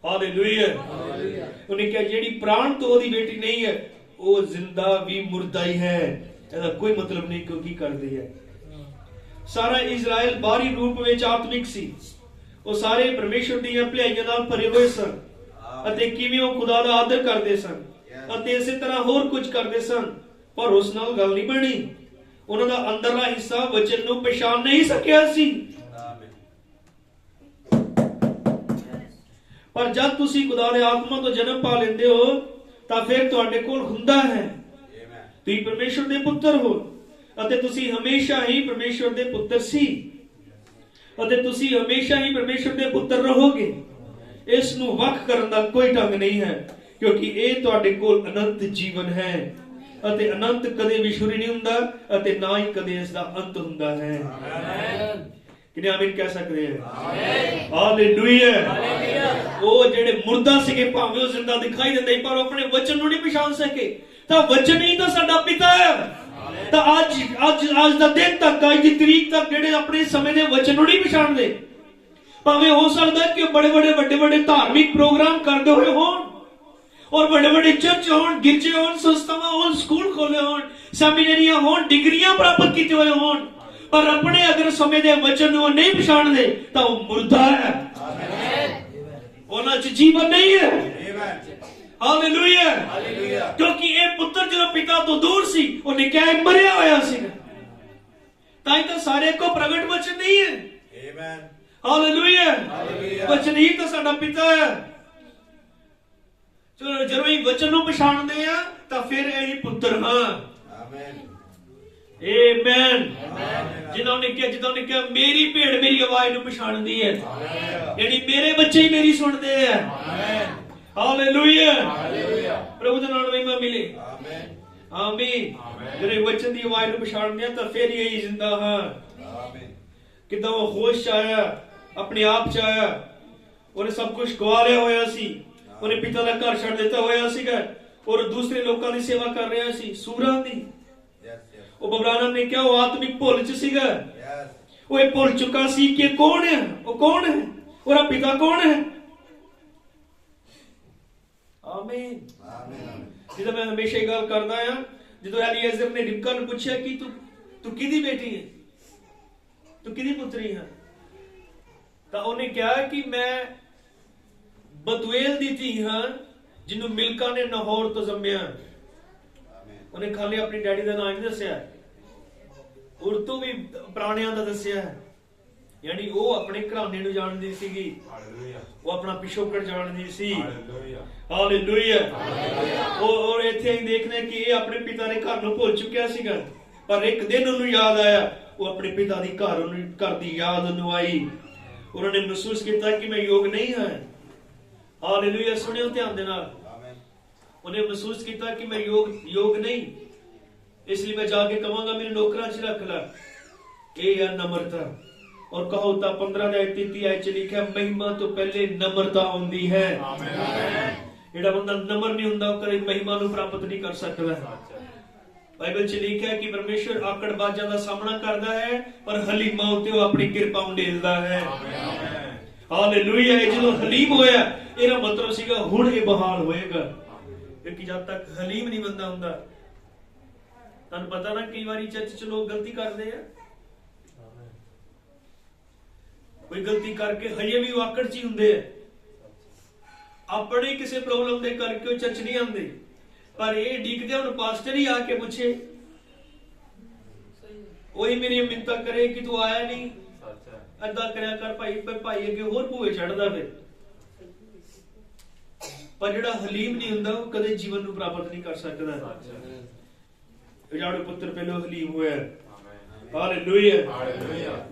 हालेलुया। उन्हें कहा जेड़ी प्राण तो ओदी बेटी नहीं है वो जिंदा भी मुर्दा ही है। ऐसा कोई मतलब नहीं क्यों की करदी है। सारा इजराइल बाहरी रूप में आत्मिक सी। वो सारे परमेश्वर दी भलाइयां नाल भरे हुए सन अते किवें वो खुदा दा आदर करदे सन ਅਤੇ ਇਸੇ ਤਰ੍ਹਾਂ ਹੋਰ ਕੁਝ ਕਰਦੇ ਸਨ, ਪਰ ਉਸ ਨਾਲ ਗੱਲ ਨਹੀਂ ਬਣੀ। ਉਹਨਾਂ ਦਾ ਅੰਦਰਲਾ ਹਿੱਸਾ ਵਚਨ ਨੂੰ ਪਛਾਣ ਨਹੀਂ ਸਕਿਆ ਸੀ। ਪਰ ਜਦ ਤੁਸੀਂ ਖੁਦਾ ਦੇ ਆਤਮਾ ਤੋਂ ਜਨਮ ਪਾ ਲੈਂਦੇ ਹੋ ਤਾਂ ਫਿਰ ਤੁਹਾਡੇ ਕੋਲ ਹੁੰਦਾ ਹੈ, ਤੁਸੀਂ ਪਰਮੇਸ਼ਰ ਦੇ ਪੁੱਤਰ ਹੋ ਅਤੇ ਤੁਸੀਂ ਹਮੇਸ਼ਾ ਹੀ ਪਰਮੇਸ਼ਰ ਦੇ ਪੁੱਤਰ ਸੀ ਅਤੇ ਤੁਸੀਂ ਹਮੇਸ਼ਾ ਹੀ ਪਰਮੇਸ਼ਰ ਦੇ ਪੁੱਤਰ ਰਹੋਗੇ। ਇਸ ਨੂੰ ਵੱਖ ਕਰਨ ਦਾ ਕੋਈ ਢੰਗ ਨਹੀਂ ਹੈ, ਕਿਉਂਕਿ ਇਹ ਤੁਹਾਡੇ ਕੋਲ ਅਨੰਤ ਜੀਵਨ ਹੈ ਅਤੇ ਅਨੰਤ ਕਦੇ ਵੀ ਸ਼ੁਰੂ ਨਹੀਂ ਹੁੰਦਾ ਅਤੇ ਨਾ ਹੀ ਕਦੇ ਇਸ ਦਾ ਅੰਤ ਹੁੰਦਾ ਹੈ। ਕਿੰਨੇ ਆਮੀਨ ਕਹਿ ਸਕਦੇ ਹੈ? ਹਾਲੇਲੂਇਆ। ਉਹ ਜਿਹੜੇ ਮੁਰਦਾ ਸੀਗੇ, ਭਾਵੇਂ ਉਹ ਜ਼ਿੰਦਾ ਦਿਖਾਈ ਦਿੰਦੇ ਪਰ ਆਪਣੇ ਵਚਨ ਨੂੰ ਨਹੀਂ ਪਛਾਣ ਸਕੇ, ਤਾਂ ਵਚਨ ਹੀ ਤਾਂ ਸਾਡਾ ਪਿਤਾ ਹੈ। ਤਾਂ ਅੱਜ ਦਾ ਦਿਨ ਤੱਕ, ਅੱਜ ਦੀ ਤਰੀਕ ਤੱਕ ਜਿਹੜੇ ਆਪਣੇ ਸਮੇਂ ਦੇ ਵਚਨ ਨੂੰ ਨਹੀਂ ਪਛਾਣਦੇ, ਭਾਵੇਂ ਹੋ ਸਕਦਾ ਕਿ ਵੱਡੇ ਧਾਰਮਿਕ ਪ੍ਰੋਗਰਾਮ ਕਰਦੇ ਹੋਏ ਹੋਣ ਔਰ ਵੱਡੇ ਚਰਚ ਹੋਣ, ਗਿਰਜੇ ਹੋਣ, ਸੰਸਥਾਵਾਂ ਹੋਣ, ਸਕੂਲ ਖੋਲੇ ਹੋਣ, ਸੈਮੀਨਾਰੀਆਂ ਹੋਣ, ਡਿਗਰੀਆਂ ਪ੍ਰਾਪਤ ਕੀਤੇ ਹੋਏ ਹੋਣ, ਪਰ ਆਪਣੇ ਅਗਰ ਸਮੇਂ ਦੇ ਵਚਨ ਨੂੰ ਨਹੀਂ ਪਛਾਣਦੇ ਤਾਂ ਉਹ ਮੁਰਦਾ ਹੈ, ਉਹਨਾਂ 'ਚ ਜੀਵਨ ਨਹੀਂ ਹੈ। ਹਾਲੇਲੂਇਆ। ਕਿਉਂਕਿ ਇਹ ਪੁੱਤਰ ਜਦੋਂ ਪਿਤਾ ਤੋਂ ਦੂਰ ਸੀ, ਉਹਨੇ ਕਿਹਾ ਮਰਿਆ ਹੋਇਆ ਸੀ, ਤਾਂ ਹੀ ਤਾਂ ਸਾਰੇ ਕੋ ਪ੍ਰਗਟ ਵਚਨ ਨਹੀਂ ਹੈ। ਹਾਲੇਲੂਇਆ। ਵਚਨ ਹੀ ਤਾਂ ਸਾਡਾ ਪਿਤਾ ਹੈ। ਚਲੋ ਜਦੋਂ ਇਹ ਵਚਨ ਨੂੰ ਪਛਾਣਦੇ ਆ ਤਾਂ ਫਿਰ ਇਹ ਪੁੱਤਰ ਹਾਂ। ਆਮੇਨ। ਜਿਨ੍ਹਾਂ ਨੇ ਕਿਹਾ ਮੇਰੀ ਭੇਡ ਮੇਰੀ ਆਵਾਜ਼ ਨੂੰ ਪਛਾਣਦੀ ਹੈ, ਯਾਨੀ ਮੇਰੇ ਬੱਚੇ ਹੀ ਮੇਰੀ ਸੁਣਦੇ ਆ। ਹਾਲੇਲੂਇਆ। ਪ੍ਰਭੂ ਦਾ ਨਾਮ ਮਹਿਮਾ ਮਿਲੇ। ਆਮੀਨ। ਜਿਹੜੇ ਵਚਨ ਦੀ ਆਵਾਜ਼ ਨੂੰ ਪਛਾਣਦੇ ਆ ਤਾਂ ਫਿਰ ਹੀ ਜ਼ਿੰਦਾ ਹਾਂ। ਕਿਦਾਂ ਉਹ ਹੋਸ਼ ਚ ਆਇਆ, ਆਪਣੇ ਆਪ ਚ ਆਇਆ। ਉਹਨੇ ਸਭ ਕੁਝ ਗਵਾ ਲਿਆ ਹੋਇਆ ਸੀ, ਉਹਨੇ ਪਿਤਾ ਦਾ ਘਰ ਛੱਡ ਦਿੱਤਾ ਹੋਇਆ ਸੀਗਾ ਔਰ ਦੂਸਰੇ ਲੋਕਾਂ ਦੀ ਸੇਵਾ ਕਰ ਰਿਹਾ ਸੀ, ਸੂਰਾਂ ਦੀ। ਉਹ ਬਬਰਾਨਾ ਨੇ ਕਿਹਾ ਉਹ ਆਤਮਿਕ ਭੁੱਲ ਚ ਸੀਗਾ। ਉਹ ਇਹ ਭੁੱਲ ਚੁੱਕਾ ਸੀ ਕਿ ਕੌਣ ਹੈ, ਉਹ ਕੌਣ ਹੈ, ਉਹਦਾ ਪਿਤਾ ਕੌਣ ਹੈ। ਆਮੀਨ। ਜਿਹਦਾ ਮੈਂ ਹਮੇਸ਼ਾ ਹੀ ਗੱਲ ਕਰਦਾ ਆ, ਜਦੋਂ ਐਲੀਐਜ਼ਰ ਨੇ ਰਿਬਕਾ ਨੂੰ ਪੁੱਛਿਆ ਕਿ ਤੂੰ ਕਿਹਦੀ ਬੇਟੀ ਹੈ, ਤੂੰ ਕਿਹਦੀ ਪੁੱਤਰੀ ਹੈ, ਤਾਂ ਉਹਨੇ ਕਿਹਾ ਕਿ ਮੈਂ ਬਤੂਏਲ ਦੀ ਧੀ ਹਾਂ, ਜਿਹਨੂੰ ਮਿਲਕਾ ਨੇ ਲਾਹੌਰ ਤੋਂ ਜੰਮਿਆ। ਉਹਨੇ ਖਾਲੀ ਆਪਣੀ ਡੈਡੀ ਦਾ ਨਾਮ ਨਹੀਂ ਦੱਸਿਆ, ਉਰਤੋਂ ਵੀ ਪੁਰਾਣਿਆਂ ਦਾ ਦੱਸਿਆ, ਯਾਨੀ ਉਹ ਆਪਣੇ ਘਰਾਣੇ ਨੂੰ ਜਾਣਦੀ ਸੀਗੀ, ਉਹ ਆਪਣਾ ਪਿਛੋਕੜ ਜਾਣਦੀ ਸੀ। ਹਾਲੇਲੂਇਆ। ਔਰ ਇੱਥੇ ਅਸੀਂ ਦੇਖਦੇ ਕਿ ਇਹ ਆਪਣੇ ਪਿਤਾ ਦੇ ਘਰ ਨੂੰ ਭੁੱਲ ਚੁੱਕਿਆ ਸੀਗਾ, ਪਰ ਇੱਕ ਦਿਨ ਉਹਨੂੰ ਯਾਦ ਆਇਆ, ਉਹ ਆਪਣੇ ਪਿਤਾ ਦੀ ਘਰ ਦੀ ਯਾਦ ਉਹਨੂੰ ਆਈ। ਉਹਨਾਂ ਨੇ ਮਹਿਸੂਸ ਕੀਤਾ ਕਿ ਮੈਂ ਯੋਗ ਨਹੀਂ ਹਾਂ। ਹਾਲੇਲੂਇਆ। ਸੁਣਿਓ ਧਿਆਨ ਦੇ ਨਾਲ। ਉਹਨੇ ਮਹਿਸੂਸ ਕੀਤਾ ਕਿ ਮੈਂ ਯੋਗ ਨਹੀਂ, ਇਸ ਲਈ ਮੈਂ ਜਾ ਕੇ ਕਹਾਂਗਾ ਮੇਰੇ ਨੌਕਰਾਂ 'ਚ ਰੱਖ ਲੈ। ਇਹ ਹੈ ਨਮਰਤਾ। ਔਰ ਕਹੋ ਤਾਂ 15 ਦੇ 33 ਆਇਤ 'ਚ ਲਿਖਿਆ ਮਹਿਮਾ ਤੋਂ ਪਹਿਲੇ ਨਮਰਤਾ ਹੁੰਦੀ ਹੈ। ਜਿਹੜਾ ਬੰਦਾ ਨਮਰ ਨਹੀਂ ਹੁੰਦਾ ਉਹ ਕਦੇ ਮਹਿਮਾ ਨੂੰ ਪ੍ਰਾਪਤ ਨਹੀਂ ਕਰ ਸਕਦਾ। ਬਾਈਬਲ 'ਚ ਲਿਖਿਆ ਕਿ ਪਰਮੇਸ਼ਰ ਆਕੜਬਾਜ਼ਾਂ ਦਾ ਸਾਹਮਣਾ ਕਰਦਾ ਹੈ ਪਰ ਹਲੀਮਾਂ ਉੱਤੇ ਉਹ ਆਪਣੀ ਕਿਰਪਾ ਉਡੇਲਦਾ ਹੈ। ਹਾਲੇਲੂਇਆ। ਇਹ ਜਦੋਂ ਹਲੀਮ ਹੋਇਆ ਇਹਦਾ ਮਤਲਬ ਸੀਗਾ ਹੁਣ ਇਹ ਬਹਾਲ ਹੋਏਗਾ, ਕਿਉਂਕਿ ਜਦ ਤੱਕ ਹਲੀਮ ਨਹੀਂ ਬੰਦਾ ਹੁੰਦਾ। ਤੁਹਾਨੂੰ ਪਤਾ ਨਾ ਕਈ ਵਾਰੀ ਚਰਚ 'ਚ ਲੋਕ ਗਲਤੀ ਕਰਦੇ ਆ, ਕੋਈ ਗਲਤੀ ਕਰਕੇ ਹਜੇ ਵੀ ਆਕੜ 'ਚ ਹੀ ਹੁੰਦੇ ਆ, ਆਪਣੇ ਕਿਸੇ ਪ੍ਰੋਬਲਮ ਦੇ ਕਰਕੇ ਉਹ ਚਰਚ ਨਹੀਂ ਆਉਂਦੇ, ਪਰ ਇਹ ਡੀਕਦੇ ਹੁਣ ਪਾਸਟਰ ਹੀ ਆ ਕੇ ਪੁੱਛੇ, ਉਹੀ ਮੇਰੀ ਮਿੰਨਤਾਂ ਕਰੇ ਕਿ ਤੂੰ ਆਇਆ ਨਹੀਂ, ਏਦਾਂ ਕਰਿਆ ਕਰ ਭਾਈ, ਪਰ ਭਾਈ ਅੱਗੇ ਹੋਰ ਭੂਏ ਚੜਦਾ ਫਿਰ। ਪਰ ਜਿਹੜਾ ਹਲੀਮ ਨਹੀਂ ਹੁੰਦਾ ਉਹ ਕਦੇ ਜੀਵਨ ਨੂੰ ਪ੍ਰਾਪਤ ਨਹੀਂ ਕਰ ਸਕਦਾ। ਜਿਹੜੇ ਪੁੱਤਰ ਪਹਿਲੋਂ ਹਲੀਮ ਹੋਇਆ। ਹਾਲੇਲੂਇਆ।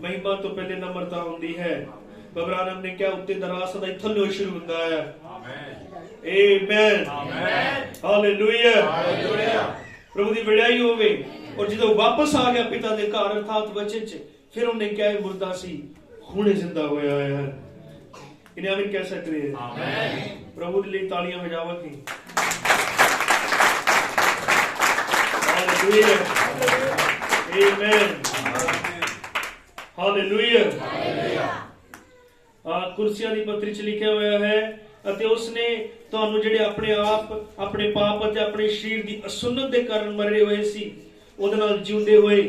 ਮਹਿਮਾ ਤੋਂ ਪਹਿਲੇ ਨਮਰਤਾ ਹੁੰਦੀ ਹੈ। ਬਬਰਾਨਮ ਨੇ ਕਿਹਾ ਉੱਤੇ ਦਰਾਸ ਦਾ ਥੱਲੋਂ ਸ਼ੁਰੂ ਹੁੰਦਾ ਹੈ। ਆਮੇਨ। ਹਾਲੇਲੂਇਆ। ਪ੍ਰਭੂ ਦੀ ਵਡਿਆਈ ਹੋਵੇ। ਔਰ ਜਦੋਂ ਵਾਪਸ ਆ ਗਿਆ ਪਿਤਾ ਦੇ ਘਰ ਅਰਥਾਤ ਵਚਨ 'ਚ, ਫਿਰ ਉਹਨੇ ਕਿਹਾ ਇਹ ਮੁਰਦਾ ਸੀ, ਹੁਣੇ ਜ਼ਿੰਦਾ ਹੋਇਆ ਹੈ। ਇਹਨੇ ਆਮੀਨ ਕਹਿ ਸਕਦੇ हैं। ਆਮੇਨ। प्रभु के लिए तालियां बजावा की। हालेलुया। आमेन। हालेलुया। कुर्सियां दी पत्री च लिखा होया है ਅਤੇ ਉਸਨੇ ਤੁਹਾਨੂੰ ਜਿਹੜੇ ਆਪਣੇ ਆਪ ਆਪਣੇ ਪਾਪ ਅਤੇ ਆਪਣੇ ਸਰੀਰ ਦੀ ਅਸੁੰਨਤ ਦੇ ਕਾਰਨ ਮਰੇ ਹੋਏ ਸੀ ਉਹਦੇ ਨਾਲ ਜਿਉਂਦੇ ਹੋਏ,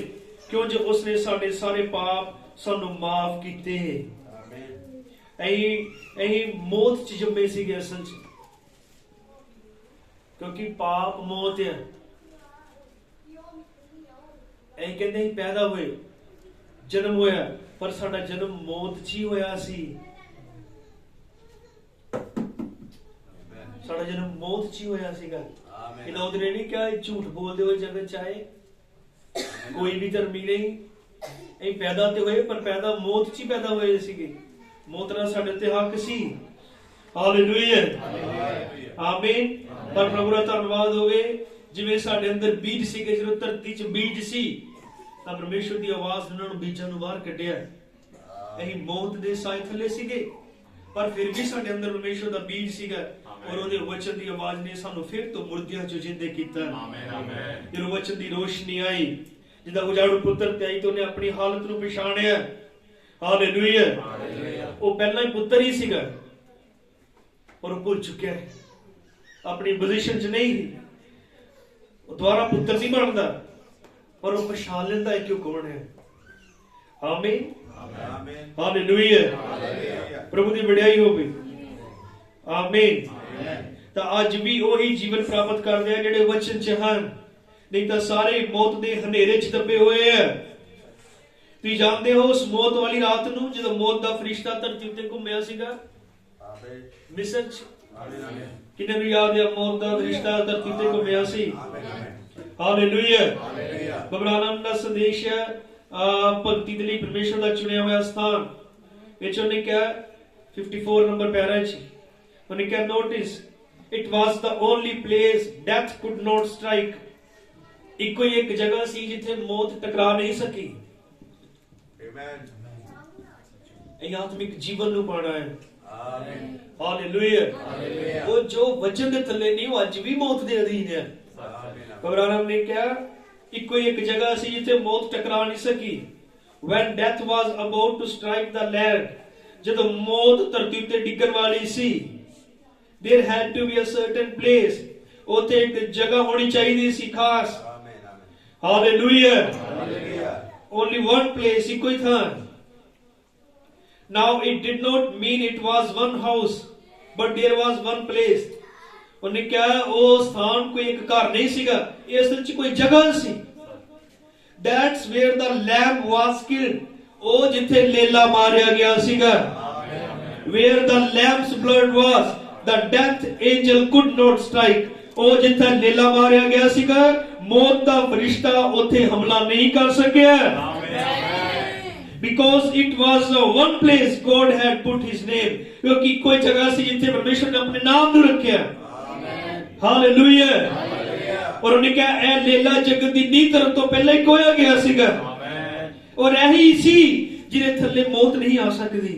ਕਿਉਂ ਜੋ ਉਸਨੇ ਸਾਡੇ ਸਾਰੇ ਪਾਪ ਸਾਨੂੰ ਮਾਫ ਕੀਤੇ। ਅਸੀਂ ਮੌਤ ਚ ਜੰਮੇ ਸੀਗੇ ਅਸਲ ਚ, क्योंकि पाप मौत है। ऐ कहते ही पैदा हुए, जन्म होया, पर साडा जन्म मौत च ही होया सी। साडा जन्म मौत च ही होया सीगा। इन्हें उधरे नहीं क्या झूठ बोलते हुए जगत चाहे कोई भी धर्मी नहीं। ऐ पैदा ते होए, पर पैदा मौत च ही पैदा होए सीगे। मौत दा साडे ते हक सी। हालेलुया, आमीन। पर प्रभु दा धन्नवाद होवे, जिवें साडे अंदर बीज सीगे, ਜਦੋਂ ਧਰਤੀ 'ਚ बीज ਸੀ ਤਾਂ ਪਰਮੇਸ਼ਵਰ ਦੀ ਆਵਾਜ਼ ਨੇ ਉਹਨਾਂ ਨੂੰ ਬੀਜਾਂ ਨੂੰ ਬਾਹਰ ਕੱਢਿਆ। ਅਸੀਂ ਮੌਤ ਦੇ ਸਾਏ ਥੱਲੇ ਸੀਗੇ, ਪਰ ਫਿਰ ਵੀ ਸਾਡੇ ਅੰਦਰ ਪਰਮੇਸ਼ਵਰ ਦਾ ਬੀਜ ਸੀਗਾ, ਔਰ ਉਹਦੇ ਵਚਨ ਦੀ ਆਵਾਜ਼ ਨੇ ਸਾਨੂੰ ਫਿਰ ਤੋਂ ਮੁਰਦਿਆਂ 'ਚੋਂ ਜਿੰਦੇ ਕੀਤਾ। ਆਮੀਨ, ਆਮੀਨ। ਜਦੋਂ ਵਚਨ ਦੀ ਰੋਸ਼ਨੀ ਆਈ, ਜਿੱਦਾਂ ਉਜਾੜੂ ਪੁੱਤਰ ਤੇ ਆਈ, ਤੇ ਉਹਨੇ ਆਪਣੀ ਹਾਲਤ ਨੂੰ ਪਛਾਣਿਆ। ਹਾਲੇਲੂਇਆ। ਉਹ ਪਹਿਲਾਂ ਹੀ ਪੁੱਤਰ ਹੀ ਸੀਗਾ, ਪਰ ਉਹ ਭੁੱਲ ਚੁੱਕਿਆ ਹੈ, ਆਪਣੀ ਪੋਜੀਸ਼ਨ 'ਚ ਨਹੀਂ। ਉਹ ਦੁਬਾਰਾ ਪੁੱਤਰ ਨਹੀਂ ਬਣਦਾ, ਪਰ ਉਹ ਪਛਾਣ ਲੈਂਦਾ ਹੈ ਕਿ ਉਹ ਕੌਣ ਹੈ। ਆਮੀਨ, ਆਮੀਨ, ਹਾਲੇਲੂਇਆ। ਪ੍ਰਭੂ ਦੀ ਵਡਿਆਈ ਹੋਵੇ। ਆਮੀਨ। ਤਾਂ ਅੱਜ ਵੀ ਉਹੀ ਜੀਵਨ ਪ੍ਰਾਪਤ ਕਰਦੇ ਆ ਜਿਹੜੇ ਵਚਨ 'ਚ ਹਨ, ਨਹੀਂ ਤਾਂ ਸਾਰੇ ਮੌਤ ਦੇ ਹਨੇਰੇ 'ਚ ਦੱਬੇ ਹੋਏ ਆ। ਤੁਸੀਂ ਜਾਣਦੇ ਹੋ ਉਸ ਮੌਤ ਵਾਲੀ ਰਾਤ ਨੂੰ, ਜਦੋਂ ਮੌਤ ਦਾ ਫਰਿਸ਼ਤਾ ਧਰਤੀ ਉੱਤੇ ਘੁੰਮਿਆ ਸੀਗਾ ਮਿਸਰ 'ਚ। ਕਿੰਨੇ ਨੂੰ ਯਾਦ ਹੈ ਮੌਤ ਦਾ ਫਰਿਸ਼ਤਾ ਧਰਤੀ ਉੱਤੇ ਘੁੰਮਿਆ ਸੀ। ਹਾਲੇਲੂਇਆ। ਬਬਰਾਨਮ ਦਾ ਸੰਦੇਸ਼ ਹੈ ਭਗਤੀ ਦੇ ਲਈ ਪਰਮੇਸ਼ਵਰ ਦਾ ਚੁਣਿਆ ਹੋਇਆ ਸਥਾਨ ਵਿੱਚ। ਉਹਨੇ ਕਿਹਾ 54 ਨੰਬਰ ਪੈਰਾ 'ਚ ਉਹਨੇ ਕਿਹਾ, notice it was the only place death could not strike. ਇੱਕੋ ਹੀ ਇੱਕ ਜਗ੍ਹਾ ਸੀ ਜਿੱਥੇ ਮੌਤ ਟਕਰਾ ਨਹੀਂ ਸਕੀ। ਇਹ ਆਤਮਿਕ ਜੀਵਨ ਨੂੰ ਪਾਣਾ ਹੈ। ਹਾਲੇਲੂਇਆ। ਉਹ ਜੋ ਵਚਨ ਦੇ ਥੱਲੇ ਨਹੀਂ, ਉਹ ਅੱਜ ਵੀ ਮੌਤ ਦੇ ਅਧੀਨ ਹੈ। ਅਬਰਾਹਮ ਨੇ ਕਿਹਾ ਇੱਕੋ ਹੀ ਇੱਕ ਜਗ੍ਹਾ ਸੀ ਜਿੱਥੇ ਮੌਤ ਟਕਰਾ ਨਹੀਂ ਸਕੀ। when death was about to strike the land, ਜਦੋਂ ਮੌਤ ਧਰਤੀ ਉੱਤੇ ਡਿੱਗਣ ਵਾਲੀ ਸੀ, there had to be a certain place, ਉੱਥੇ ਇੱਕ ਜਗ੍ਹਾ ਹੋਣੀ ਚਾਹੀਦੀ ਸੀ ਖਾਸ। ਹਾਲੇਲੂਇਆ। only one place, ਇੱਕੋ ਹੀ ਥਾਂ। now it did not mean it was one house, but there was one place। ਉਹਨੇ ਕਿਹਾ ਉਹ ਸਥਾਨ ਕੋਈ ਇੱਕ ਘਰ ਨਹੀਂ ਸੀਗਾ, ਇਹ ਅਸਲ 'ਚ ਕੋਈ ਜਗ੍ਹਾ ਸੀ। That's where the lamb was killed, ਉਹ ਜਿੱਥੇ ਲੇਲਾ ਮਾਰਿਆ ਗਿਆ ਸੀਗਾ। Where the lamb's blood was, the death angel could not strike, ਉਹ ਜਿੱਥੇ ਲੇਲਾ ਮਾਰਿਆ ਗਿਆ ਸੀਗਾ, ਮੌਤ ਦਾ ਫਰਿਸ਼ਤਾ ਉੱਥੇ ਹਮਲਾ ਨਹੀਂ ਕਰ ਸਕਿਆ। Because it was the one place God had put his name, ਕਿਉਂਕਿ ਕੋਈ ਜਗ੍ਹਾ ਸੀ ਜਿੱਥੇ ਪਰਮੇਸ਼ਵਰ ਨੇ ਆਪਣੇ ਨਾਮ ਨੂੰ ਰੱਖਿਆ। ਹਾਲੇਲੂਇਆ। ਔਰ ਉਹਨੇ ਕਿਹਾ ਇਹ ਲੇਲਾ ਜਗਤ ਦੀ ਨੀਂਹ ਧਰਨ ਤੋਂ ਪਹਿਲਾਂ ਹੀ ਕੋਇਆ ਗਿਆ ਸੀਗਾ, ਔਰ ਇਹੀ ਸੀ ਜਿਹਦੇ ਥੱਲੇ ਮੌਤ ਨਹੀਂ ਆ ਸਕਦੀ।